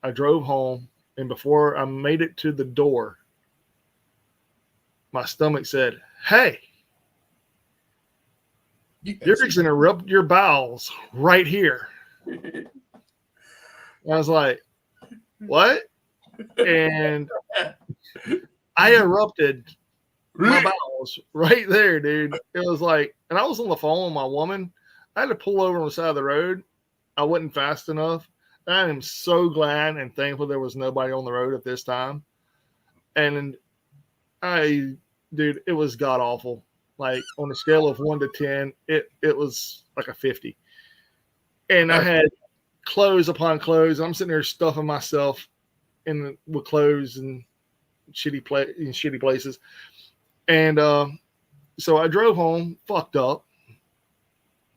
I drove home, and before I made it to the door, my stomach said, "Hey, you're fixing to rub your bowels right here." I was like, "What?" And I erupted my bowels right there, dude. It was like, and I was on the phone with my woman. I had to pull over on the side of the road. I wasn't fast enough. I am so glad and thankful there was nobody on the road at this time. And dude, it was god awful. Like on a scale of 1 to 10, it was like a 50. And I had clothes upon clothes. I'm sitting there stuffing myself with clothes and shitty places. And so I drove home, fucked up.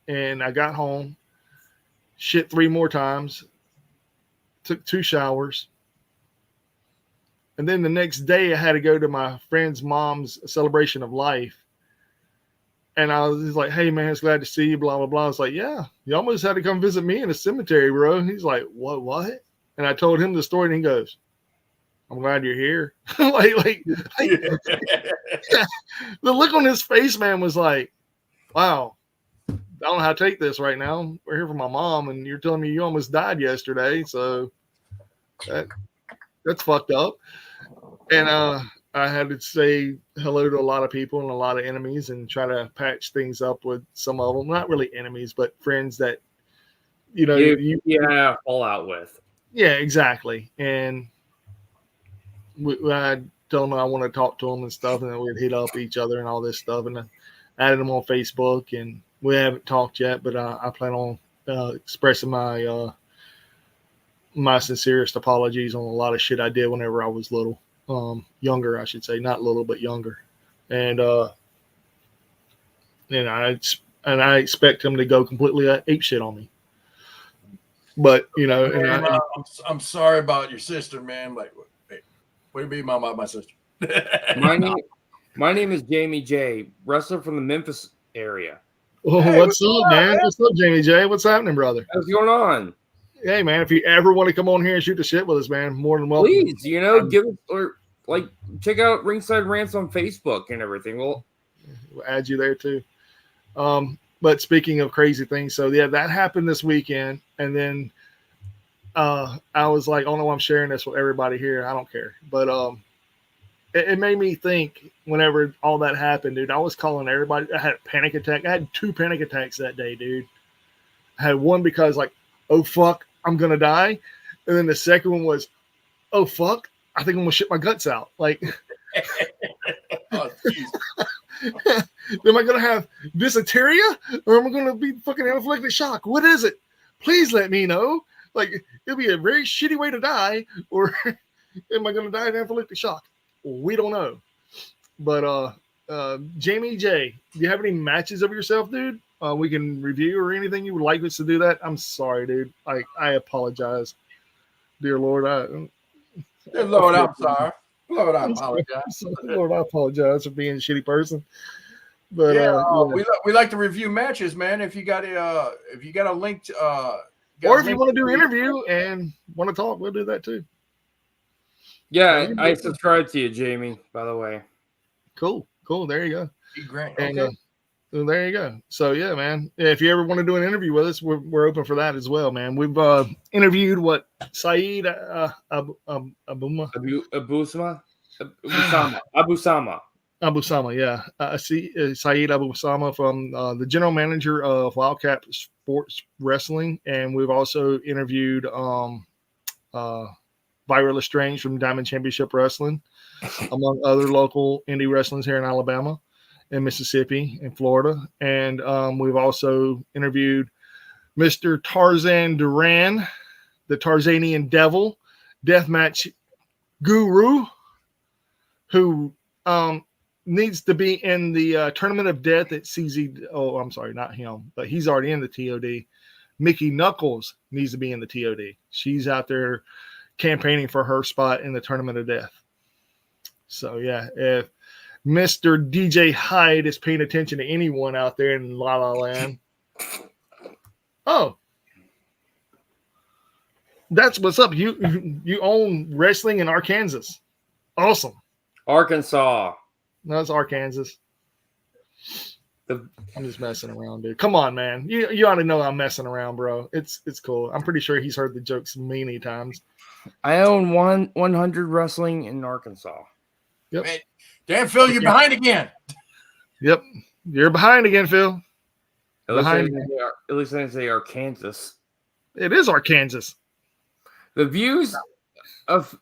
And I got home, shit 3 more times, took 2 showers. And then the next day I had to go to my friend's mom's celebration of life. And I was just like, hey, man, it's glad to see you, blah, blah, blah. I was like, yeah, you almost had to come visit me in the cemetery, bro. And he's like, what? And I told him the story, and he goes, I'm glad you're here. like the look on his face, man, was like, wow, I don't know how to take this right now. We're here for my mom, and you're telling me you almost died yesterday. So that's fucked up. And I had to say hello to a lot of people and a lot of enemies and try to patch things up with some of them. Not really enemies, but friends that, you
fall out with.
Yeah, exactly. And I told them I want to talk to them and stuff, and then we'd hit up each other and all this stuff. And I added them on Facebook, and we haven't talked yet, but I plan on expressing my my sincerest apologies on a lot of shit I did whenever I was little. Younger, I should say, not little, but younger. And I expect him to go completely ape shit on me. But
I'm sorry about your sister, man. Like, hey, what do you mean about my sister?
My name is Jamie J, wrestler from the Memphis area.
Oh, hey, what's up, man? What's up, Jamie J? What's happening, brother?
What's going on?
Hey, man, if you ever want to come on here and shoot the shit with us, man, more than welcome.
Please, give us, or check out Ringside Rants on Facebook and everything. We'll
add you there too. But speaking of crazy things, so yeah, that happened this weekend, and then I was like, oh no, I'm sharing this with everybody here. I don't care, but it made me think. Whenever all that happened, dude, I was calling everybody. I had a panic attack. I had 2 panic attacks that day, dude. I had one because like, oh fuck, I'm gonna die, and then the second one was, oh fuck, I think I'm gonna shit my guts out. Like,
Oh,
am I gonna have dysentery or am I gonna be fucking anaphylactic shock? What is it? Please let me know. Like, it'll be a very shitty way to die, or am I gonna die of anaphylactic shock? We don't know. But Jamie J, do you have any matches of yourself, dude? We can review or anything you would like us to do that. I'm sorry, dude. I apologize, dear Lord.
Dear Lord, I'm sorry. Lord, I apologize.
Lord, I apologize for being a shitty person. But
we like to review matches, man. If you got a link,
or if you want to do an interview and want to talk, we'll do that too.
Yeah, I subscribe to you, Jamie. By the way.
Cool. There you go.
Great.
And
okay.
There you go. So yeah, man. Yeah, if you ever want to do an interview with us, we're open for that as well, man. We've interviewed Saeed Abuma.
Abu Sama.
Abu Sama, yeah. Saeed Abu Sama from the general manager of Wildcat Sports Wrestling. And we've also interviewed Vira Lestrange from Diamond Championship Wrestling, among other local indie wrestlers here in Alabama and Mississippi and Florida. And we've also interviewed Mr. Tarzan Duran, the Tarzanian Devil, deathmatch guru, who needs to be in the Tournament of Death at CZ. Oh, I'm sorry, not him, but he's already in the TOD. Mickey Knuckles needs to be in the TOD. She's out there campaigning for her spot in the Tournament of Death. So yeah, if Mr. DJ Hyde is paying attention to anyone out there in La La Land, oh, that's what's up. You own wrestling in Arkansas. Awesome.
Arkansas.
No, it's Arkansas. I'm just messing around, dude. Come on, man. You ought to know I'm messing around, bro. It's cool. I'm pretty sure he's heard the jokes many times.
I own 100 wrestling in Arkansas.
Yep.
Man, damn, Phil, you're behind again.
Yep. You're behind again, Phil.
At least I say Arkansas.
It is Arkansas.
The views of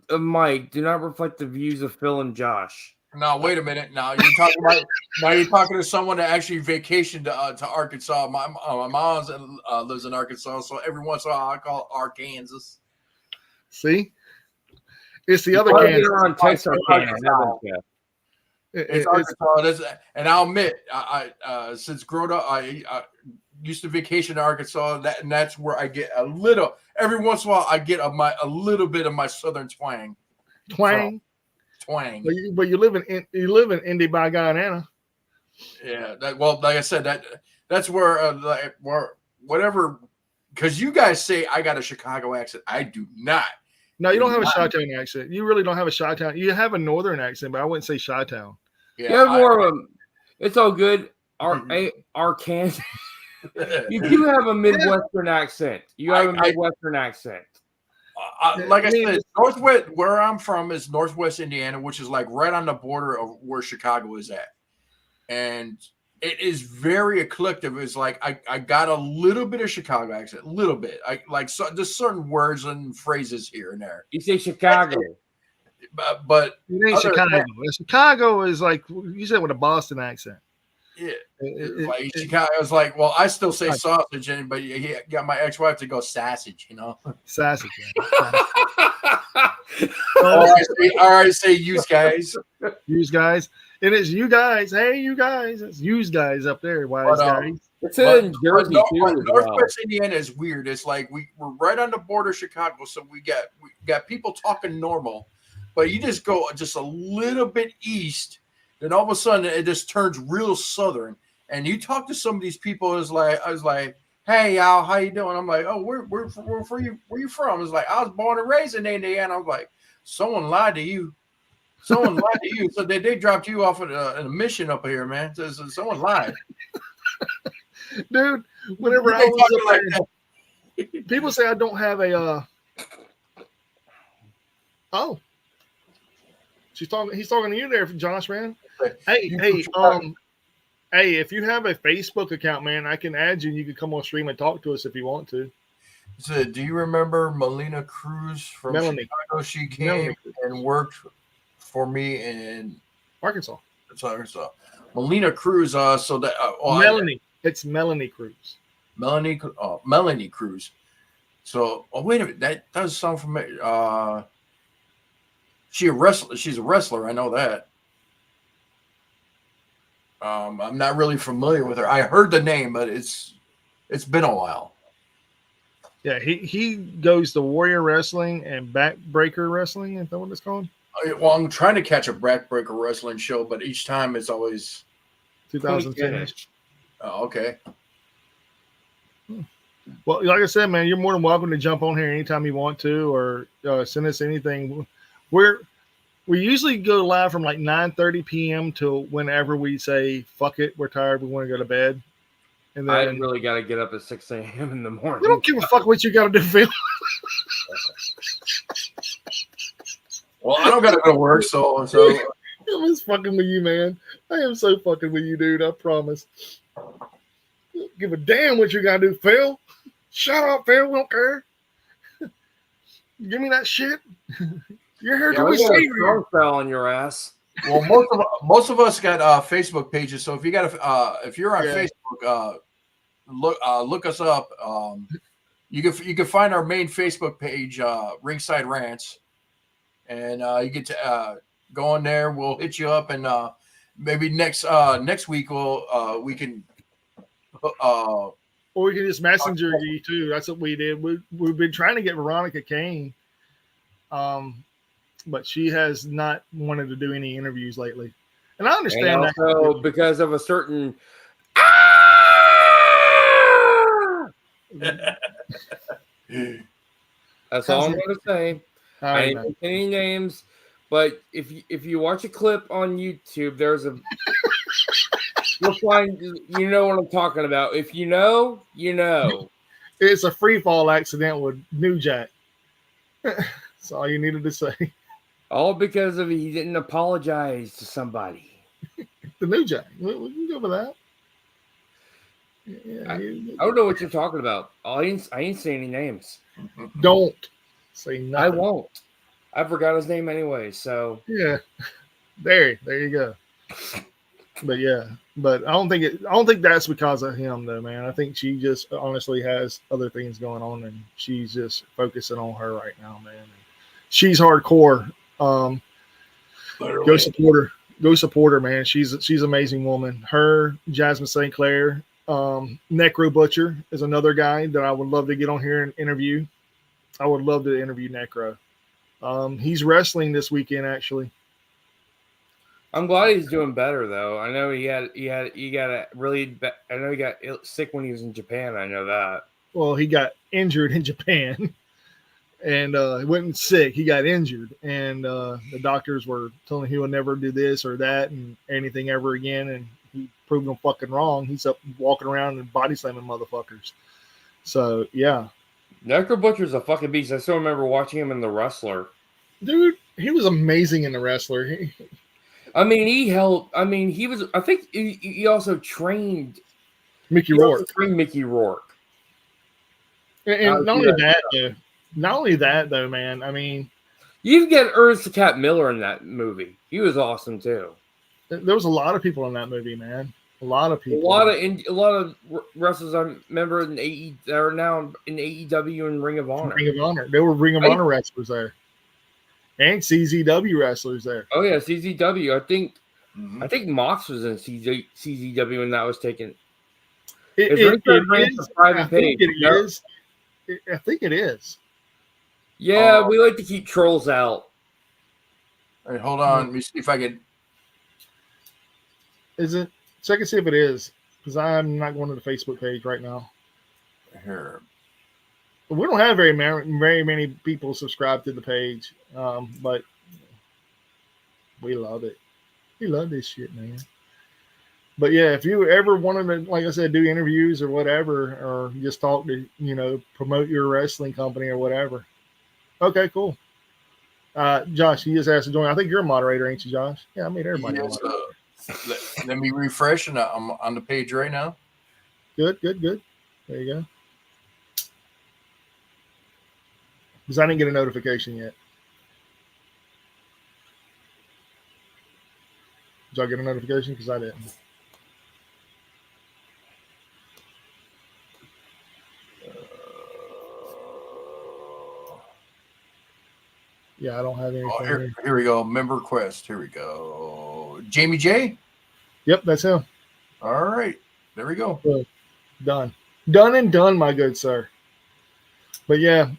Mike do not reflect the views of Phil and Josh.
No, wait a minute. Now you're talking to someone that actually vacationed to Arkansas. My mom lives in Arkansas, so every once in a while I call it Arkansas.
See, it's the other Kansas.
On Texarkana,
it's Arkansas. And I'll admit, I since growing up, I used to vacation to Arkansas, and that's where I get a little. Every once in a while, I get a little bit of my southern twang.
Twang. But you live in Indy by Guyana.
Yeah. Like I said, that's where whatever. Because you guys say I got a Chicago accent, I do not.
No, you don't have a Chi-Town accent. You really don't have a Chi-Town. You have a northern accent, but I wouldn't say Chi-Town.
Yeah, you have more of a. It's all good. Arkansas. You do have a Midwestern accent. You have a Midwestern accent.
Like I said, Northwest, where I'm from is Northwest Indiana, which is like right on the border of where Chicago is at. And it is very eclectic. It's like I got a little bit of Chicago accent, a little bit. I like just certain words and phrases here and there.
You say Chicago.
But
it ain't Chicago. Chicago is like you said with a Boston accent.
Yeah, like Chicago. I was like, well, I still say sausage, but he got my ex-wife to go sausage,
Sausage.
I say use guys.
Use guys. It is you guys. Hey, you guys. It's use guys up there. Wise guys.
It's in Jersey too.
Northwest Indiana is weird. It's like we're right on the border of Chicago, so we got people talking normal, but you just go just a little bit east. Then all of a sudden, it just turns real southern. And you talk to some of these people, I was like, "Hey, y'all, how you doing?" I'm like, "Oh, where you from?" It's like, "I was born and raised in Indiana." I was like, "Someone lied to you. Someone lied to you. So they dropped you off at a mission up here, man. So someone lied."
Dude, whenever I was up there, people say I don't have a. Oh, he's talking to you there, Josh, man. Hey, if you have a Facebook account, man, I can add you and you can come on stream and talk to us if you want to.
So, do you remember Melina Cruz from Chicago? She came and worked for me in
Arkansas.
It's Arkansas. Melina Cruz.
Melanie. It's Melanie Cruz.
Melanie Cruz. So, wait a minute. That does sound familiar. She's a wrestler. I know that. I'm not really familiar with her. I heard the name, but it's been a while.
Yeah, he goes to Warrior Wrestling and Backbreaker Wrestling. Is that what it's called?
Well, I'm trying to catch a Backbreaker Wrestling show, but each time it's always
2010.
Oh, okay.
Well, like I said, man, you're more than welcome to jump on here anytime you want to, or send us anything. We usually go live from like 9:30 p.m. till whenever we say, fuck it, we're tired, we want to go to bed. And then
I really got to get up at 6 a.m. in the morning.
we don't give a fuck what you got to do, Phil.
Well, I don't got to go to work, so
I'm just fucking with you, man. I am so fucking with you, dude. I promise. Don't give a damn what you got to do, Phil. Shut up, Phil. We don't care. Give me that shit. You're here till we see you.
Fell on your ass.
well, most of us got Facebook pages. So if you got if you're on Facebook, look us up. You can find our main Facebook page, Ringside Rants, and you get to go on there. We'll hit you up, and maybe next week we can.
Or we can just messenger you too. That's what we did. We've been trying to get Veronica Kane, but she has not wanted to do any interviews lately. And I understand
and also that because of a certain. That's all I'm going to say. I ain't mention any names, but if you watch a clip on YouTube, there's a. You'll find you know what I'm talking about. If you know, you know.
It's a free fall accident with New Jack. That's all you needed to say.
All because of he didn't apologize to somebody.
The New Jack. We can go with that. Yeah,
I don't know what you're talking about. I ain't saying any names.
Don't say nothing.
I won't. I forgot his name anyway. So
yeah, there you go. But yeah, but I don't think that's because of him though, man. I think she just honestly has other things going on, and she's just focusing on her right now, man. She's hardcore. Go support her, man. She's an amazing woman. Her, Jasmine St. Clair, Necro Butcher is another guy that I would love to get on here and interview. I would love to interview Necro. He's wrestling this weekend, actually.
I'm glad he's doing better, though. I know he got sick when he was in Japan. I know that.
Well, he got injured in Japan, and he wasn't sick. He got injured, and the doctors were telling him he would never do this or that and anything ever again, and he proved them fucking wrong. He's up walking around and body slamming motherfuckers. So, yeah.
Necro Butcher's a fucking beast. I still remember watching him in The Wrestler.
Dude, he was amazing in The Wrestler. He was. I think he also trained Mickey Rourke.
Mickey Rourke.
And not only that, though, man. I mean,
you get Ernest the Cat Miller in that movie. He was awesome too.
There was a lot of people in that movie, man. A lot of people.
A lot of wrestlers I remember that are now in AEW and Ring of Honor.
Ring of Honor. There were Ring of Honor wrestlers there. And CZW wrestlers there.
Oh yeah, CZW. I think Mox was in CZW when that was taken.
I think it is.
Yeah, we like to keep trolls out.
All right, hold on. Let me see if I can.
Is it? Check and see if it is, because I'm not going to the Facebook page right now.
Here.
We don't have very many people subscribed to the page, but we love it. We love this shit, man. But yeah, if you ever wanted to, like I said, do interviews or whatever, or just talk to, promote your wrestling company or whatever. Okay, cool. Josh, he just asked to join. I think you're a moderator, ain't you, Josh? Yeah, I made everybody a moderator.
Let me refresh, and I'm on the page right now.
Good. There you go. Because I didn't get a notification yet. Did y'all get a notification? Because I didn't. Yeah, I don't have anything.
Here we go. Member quest. Here we go. Jamie J?
Yep, that's him.
All right. There we go.
Done. Done and done, my good sir. But yeah,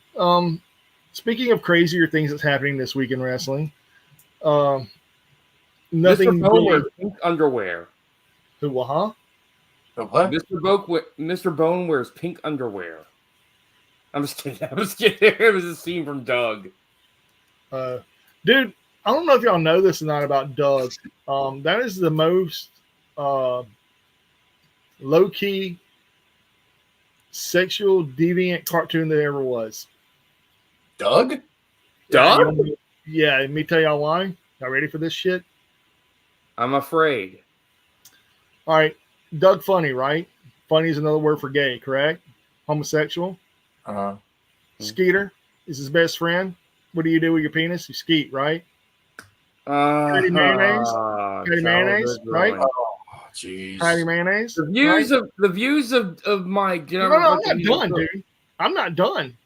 speaking of crazier things that's happening this week in wrestling, nothing.
Mr. Bone wears pink underwear.
Who? Huh?
What?
Mr. Bone wears pink underwear. I'm just kidding. It was a scene from Doug.
Dude, I don't know if y'all know this or not about Doug. That is the most low-key sexual deviant cartoon there ever was.
Doug?
Doug?
Yeah, let me tell y'all why. Y'all ready for this shit?
I'm afraid.
All right, Doug Funny, right? Funny is another word for gay, correct? Homosexual.
Uh-huh.
Skeeter is his best friend. What do you do with your penis? You skeet, right?
Patty
mayonnaise? Patty mayonnaise, right?
Oh, jeez.
Patty mayonnaise.
The views of Mike.
No, I'm not done, dude. I'm not done.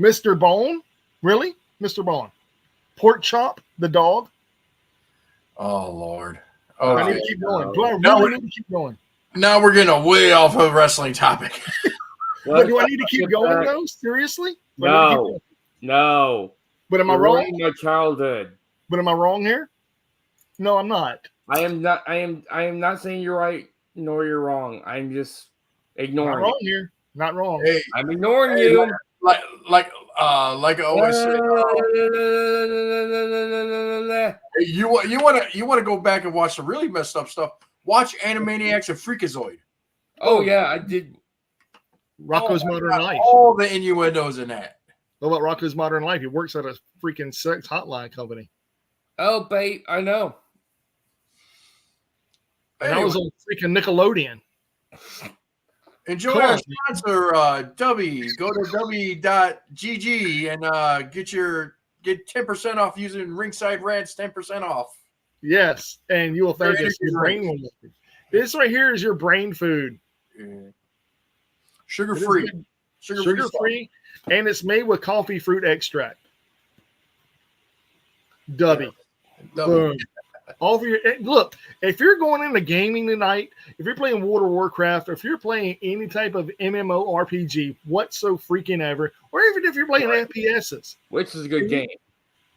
Mr. Bone, really, Mr. Bone. Pork Chop, the dog.
Oh Lord.
I
Okay.
need to keep going. Do I
Now
really need to keep going?
Now we're getting way off of wrestling topic.
But do I need to keep going though? Seriously?
No.
But am I
You're
wrong?
ruining my childhood.
But am I wrong here? No, I'm not.
I am not. I am not saying you're right nor you're wrong. I'm just
Not
ignoring.
wrong here. Not wrong.
Hey,
I'm ignoring
hey,
you.
like I always say, hey, you want to go back and watch the really messed up stuff. Watch Animaniacs and Freakazoid.
Oh yeah, I did.
Rocco's Modern Life.
All the innuendos in that.
What about Rocco's Modern Life? He works at a freaking sex hotline company.
Oh, babe, I know.
And I was on freaking Nickelodeon.
Enjoy
Come
our
on.
sponsor, W. Go to W.GG and get 10% off using Ringside Rants, 10% off.
Yes, and you will thank
Very
us. Your
interesting.
brain will. This right here is your brain food.
Sugar
It is
free.
good.
Sugar
Sugar-free, and it's made with coffee fruit extract. W. Boom. All for your look. If you're going into gaming tonight, if you're playing World of Warcraft, or if you're playing any type of MMORPG, what so freaking ever, or even if you're playing FPSs,
Which is a good game.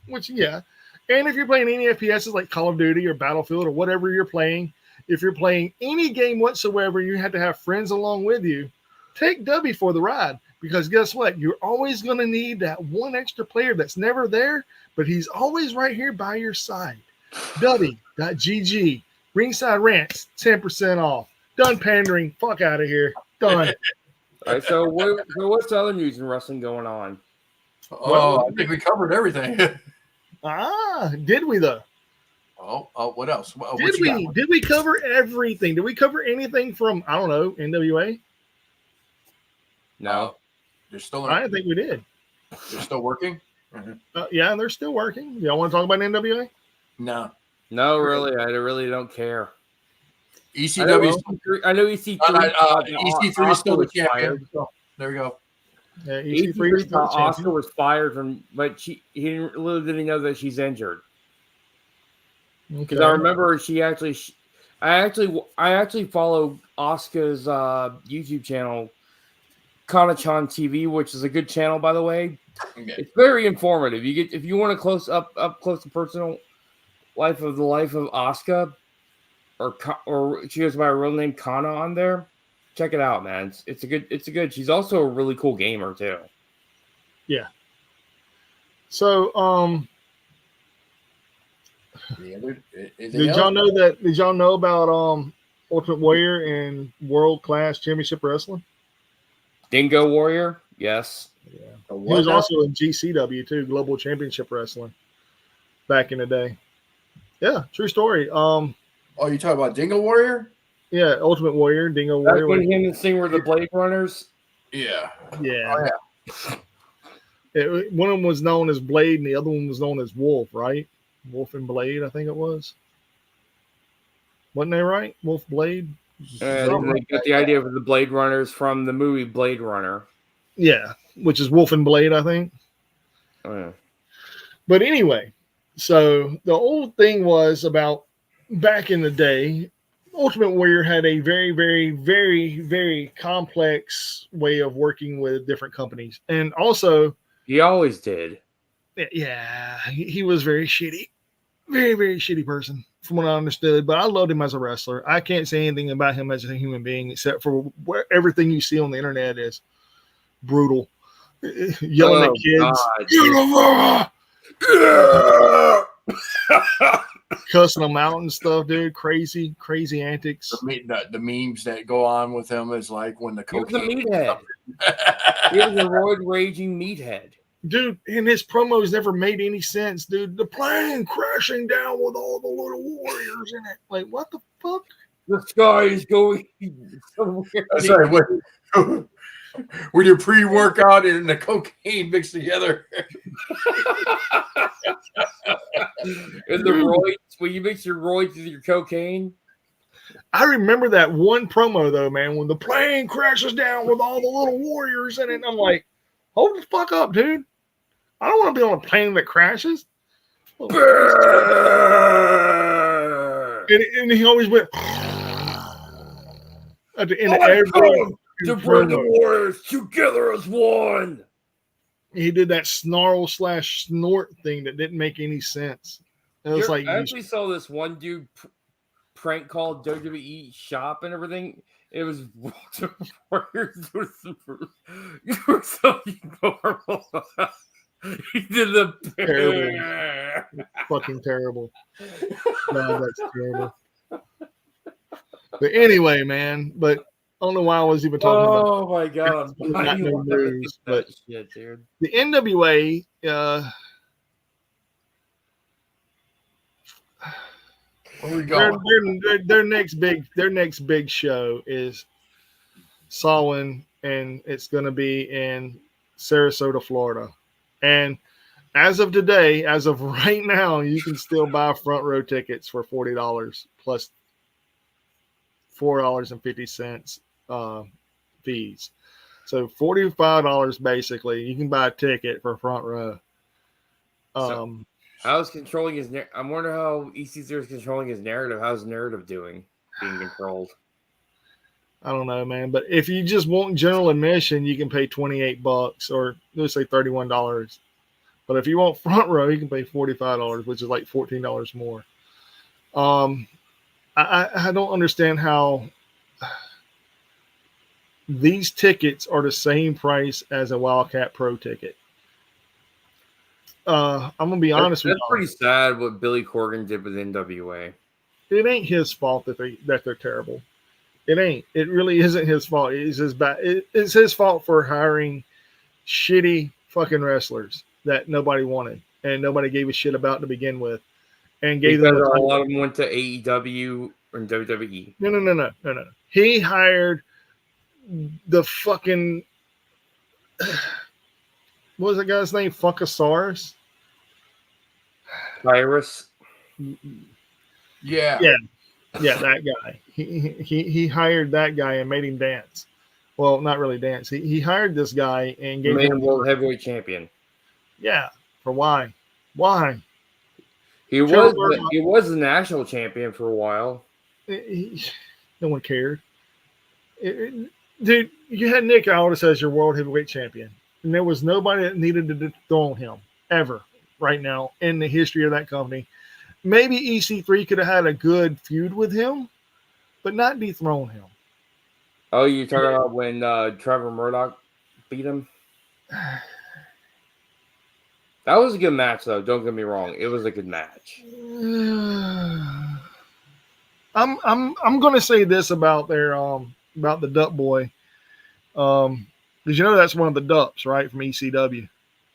which yeah, and if you're playing any FPSs like Call of Duty or Battlefield or whatever you're playing, if you're playing any game whatsoever, you have to have friends along with you. Take W for the ride, because guess what? You're always going to need that one extra player that's never there, but he's always right here by your side. W.GG. Ringside Rants, 10% off. Done pandering. Fuck out of here. Done.
All right, so what's the other news in wrestling going on?
Oh, I think we covered everything.
Did we though?
What else? What
Did
you
we?
got?
Did we cover everything? Did we cover anything from, I don't know, NWA?
No.
They're still
I didn't think we did.
they're still working?
Yeah, they're still working. Y'all want to talk about NWA?
No.
No, really, I really don't care.
ECW.
I know EC3.
EC3 is still the
was
champion.
fired.
So, there we go.
Yeah,
EC3
still
thought Oscar
champion.
was fired from, but he little did he know that she's injured. Because
Okay.
I remember I actually follow Asuka's YouTube channel, Kana-chan TV, which is a good channel, by the way.
Okay.
It's very informative. If you want a up close and personal life of Asuka, or she goes by her real name Kana on there, check it out, man. It's a good. She's also a really cool gamer too.
Yeah. So, did y'all know that? Did y'all know about Ultimate Warrior and World Class Championship Wrestling?
Dingo Warrior, yes.
Yeah. He was also in GCW too, Global Championship Wrestling, back in the day. Yeah, true story.
Oh, you talking about Dingo Warrior?
Yeah, Ultimate Warrior, Dingo
Back
Warrior.
when him and Sting were the Blade Runners.
Yeah.
Yeah.
Oh, yeah.
One of them was known as Blade, and the other one was known as Wolf, right? Wolf and Blade, I think it was. Wasn't they right? Wolf Blade.
They got the idea of the Blade Runners from the movie Blade Runner.
Yeah, which is Wolf and Blade, I think.
Oh, yeah.
But anyway, so the old thing was about back in the day, Ultimate Warrior had a very, very, very, very complex way of working with different companies. And also,
He always did.
yeah, he was very shitty. Very, very shitty person, from what I understood. But I loved him as a wrestler. I can't say anything about him as a human being, except for everything you see on the internet is brutal. Yelling at kids.
God.
cussing them out and stuff, dude. Crazy antics.
The memes that go on with him is like when the
He was a
cocaine.
meathead. He was a roid raging meathead.
Dude, and his promos never made any sense, dude. The plane crashing down with all the little warriors in it. Like, what the fuck?
The sky is going somewhere.
Sorry, when your pre-workout and the cocaine mixed together.
And the roids, when you mix your roids with your cocaine.
I remember that one promo though, man, when the plane crashes down with all the little warriors in it. And I'm like, hold the fuck up, dude. I don't want to be on a plane that crashes. And he always went at the end of every
to bring the warriors together as one.
He did that snarl/snort thing that didn't make any sense. It was like
I actually saw this one dude prank called WWE Shop and everything. It was warriors were something normal. He did the
terrible, fucking terrible. No, that's terrible. But anyway, man. But I don't know why I was even talking about.
Oh my god!
Not no news, but
shit, dude.
The NWA.
Where we going?
Their next big show is Samhain, and it's going to be in Sarasota, Florida. And as of today, as of right now, you can still buy front row tickets for $40 plus $4.50 fees. So $45 basically. You can buy a ticket for front row.
How's controlling his? I wonder how EC0 is controlling his narrative. How's narrative doing? Being controlled.
I don't know, man. But if you just want general admission, you can pay $28 or let's say $31. But if you want front row, you can pay $45, which is like $14 more. I don't understand how these tickets are the same price as a Wildcat Pro ticket. I'm gonna be honest with you.
That's pretty sad what Billy Corgan did with NWA.
It ain't his fault that they're terrible. It ain't. It really isn't his fault. It's his fault for hiring shitty fucking wrestlers that nobody wanted and nobody gave a shit about to begin with, and gave them
a lot of them went to AEW and WWE.
No. He hired the fucking what was that guy's name? Funkasaurus.
Virus.
Yeah,
that guy. He hired that guy and made him dance. Well, not really dance. He hired this guy and
made him world heavyweight champion.
Yeah, for why? Why?
He was the national champion for a while.
No one cared. Dude, you had Nick Aldis as your world heavyweight champion, and there was nobody that needed to dethrone him ever right now in the history of that company. Maybe EC3 could have had a good feud with him, but not dethrone him.
Oh, you're talking about when Trevor Murdoch beat him? That was a good match, though. Don't get me wrong; it was a good match.
I'm going to say this about their about the Duck Boy, because you know that's one of the Ducks, right, from ECW.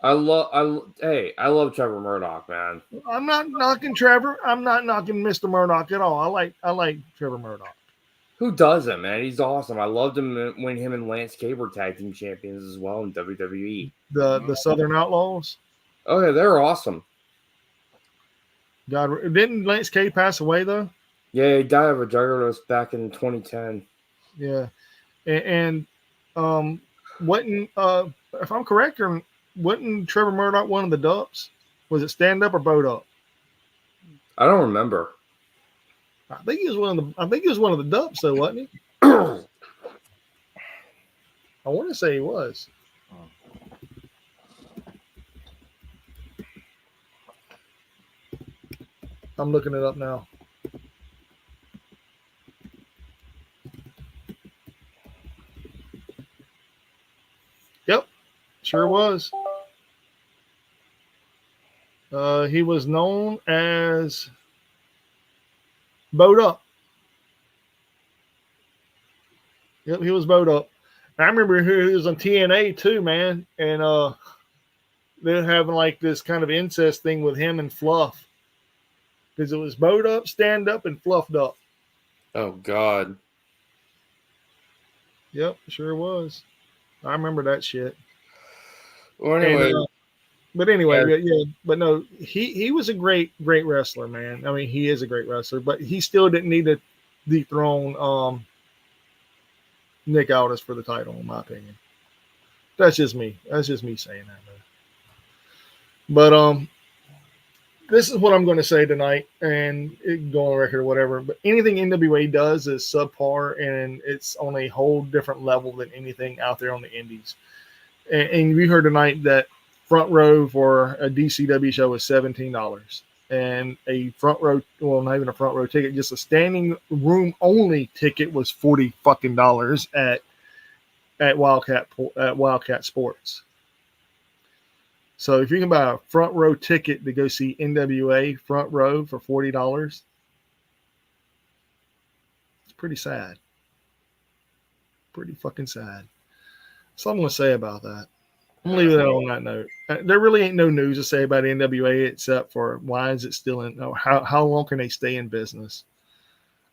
I love Trevor Murdoch, man.
I'm not knocking Trevor. I'm not knocking Mr. Murdoch at all. I like Trevor Murdoch.
Who doesn't, man? He's awesome. I loved him when him and Lance Cade were tag team champions as well in WWE.
The Southern Outlaws.
Oh yeah, they're awesome.
God, didn't Lance Cade pass away though?
Yeah, he died of a drug overdose back in 2010.
Yeah, and wasn't if I'm correct, wasn't Trevor Murdoch one of the Ducks? Was it stand up or boat up?
I don't remember.
I think he was one of the Ducks, though, wasn't he? I want to say he was. I'm looking it up now. Yep, sure was. He was known as Bowed Up. Yep, he was Bowed Up. I remember he was on TNA too, man, and they're having like this kind of incest thing with him and Fluff, because it was Bowed Up, Stand Up, and Fluffed Up.
Oh God.
Yep, sure was. I remember that shit.
Well, anyway.
But no, he was a great wrestler, man. I mean, he is a great wrestler, but he still didn't need to dethrone Nick Aldis for the title, in my opinion. That's just me. That's just me saying that, man. But this is what I'm going to say tonight, and it can go on record or whatever. But anything NWA does is subpar, and it's on a whole different level than anything out there on the indies. And we heard tonight that front row for a DCW show is $17, and a front row, well, not even a front row ticket, just a standing room only ticket was $40 at Wildcat Sports. So if you can buy a front row ticket to go see NWA front row for $40, it's pretty sad. Pretty fucking sad. So I'm going to say about that. I'm going to leave that on that note. There really ain't no news to say about NWA except for why is it still in, how long can they stay in business?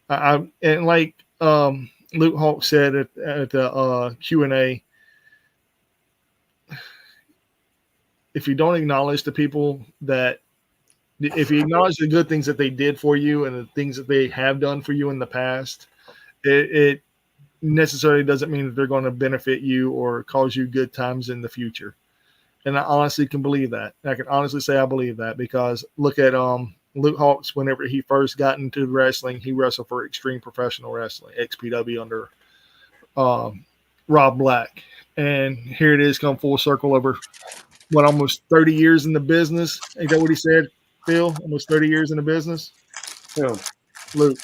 And like Luke Hawk said at the Q&A, if you don't acknowledge the people if you acknowledge the good things that they did for you and the things that they have done for you in the past, it necessarily doesn't mean that they're going to benefit you or cause you good times in the future. And I honestly can believe that. I can honestly say I believe that, because look at Luke Hawks. Whenever he first got into wrestling, he wrestled for Extreme Professional Wrestling, XPW, under Rob Black. And here it is, come full circle over almost 30 years in the business. Ain't that what he said, Phil? Almost 30 years in the business.
Who?
Luke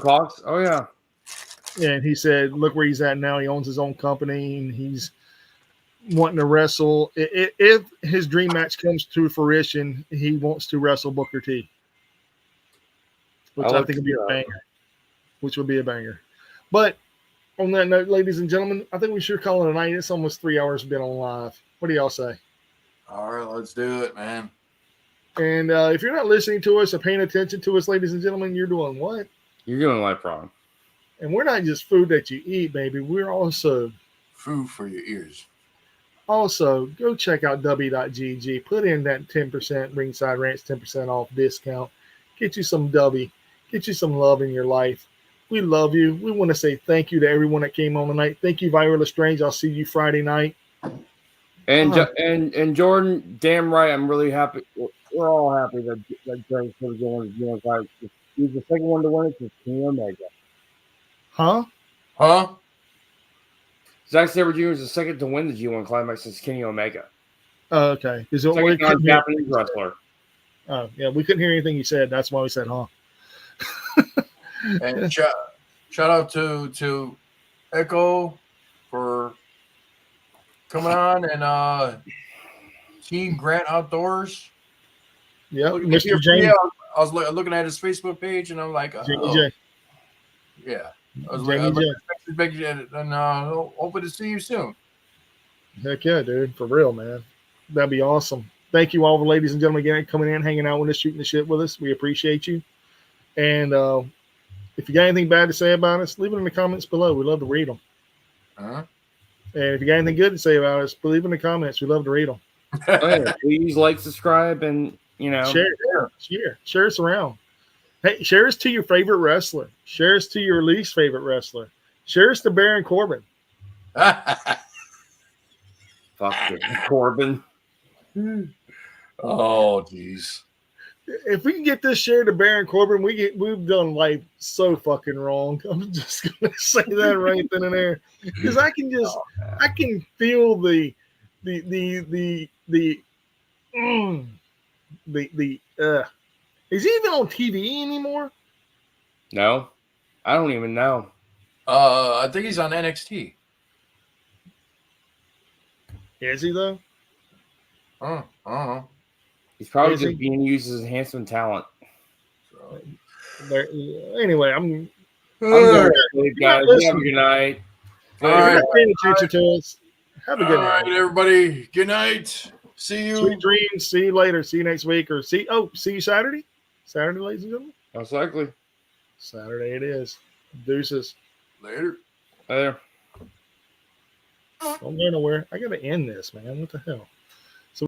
Hawks? Oh yeah.
And he said, look where he's at now. He owns his own company, and he's wanting to wrestle. If his dream match comes to fruition, he wants to wrestle Booker T, which I think would be a banger. Which would be a banger. But on that note, ladies and gentlemen, I think we should call it a night. It's almost 3 hours been on live. What do y'all say?
All right, let's do it, man.
And if you're not listening to us or paying attention to us, ladies and gentlemen, you're doing what?
You're doing life wrong.
And we're not just food that you eat, baby. We're also
food for your ears.
Also, go check out W.GG. Put in that 10% Ringside Rants 10% off discount. Get you some W. Get you some love in your life. We love you. We want to say thank you to everyone that came on tonight. Thank you, Viral Lestrange. I'll see you Friday night.
And Jordan, damn right, I'm really happy. We're all happy that Jerry was going to G1. He's the second one to win it since Kenny Omega.
Huh?
Zack Sabre Jr. is the second to win the G1 Climax since Kenny Omega.
Oh, okay. Is it
second non-Japanese wrestler?
Oh, yeah. We couldn't hear anything you said. That's why we said, huh?
And shout out to Echo for coming on, and Team Grant Outdoors.
Yeah, Mr. James.
I was looking at his Facebook page, and I'm like,
JJ.
Yeah. I was like, and hoping to see you soon.
Heck yeah, dude. For real, man. That'd be awesome. Thank you all, the ladies and gentlemen, again, coming in, hanging out with us, shooting the shit with us. We appreciate you. And if you got anything bad to say about us, leave it in the comments below. We love to read them.
Uh-huh.
And if you got anything good to say about us, leave it in the comments. We love to read them.
Please like, subscribe, and
share us around. Hey, share us to your favorite wrestler. Share us to your least favorite wrestler. Share us to Baron Corbin.
Fuck Corbin.
Oh, jeez.
If we can get this shared to Baron Corbin, we've done life so fucking wrong. I'm just gonna say that right then and there, because I can feel the is he even on TV anymore?
No, I don't even know.
I think he's on NXT.
Is he though?
I don't know.
He's probably
Is
just
he?
being used as enhancement talent.
So,
There, anyway, I'm
I'm
all
going
right,
to sleep,
You're not
guys. You have a
listening.
good night.
All
if you're
right.
not paying attention to us, have a good
all right,
night.
everybody. Good night. See you.
Sweet dreams. See you later. See you next week, or see you Saturday. Saturday, ladies and gentlemen.
Most likely.
Saturday it is. Deuces.
Later.
There.
Don't go nowhere. I gotta end this, man. What the hell?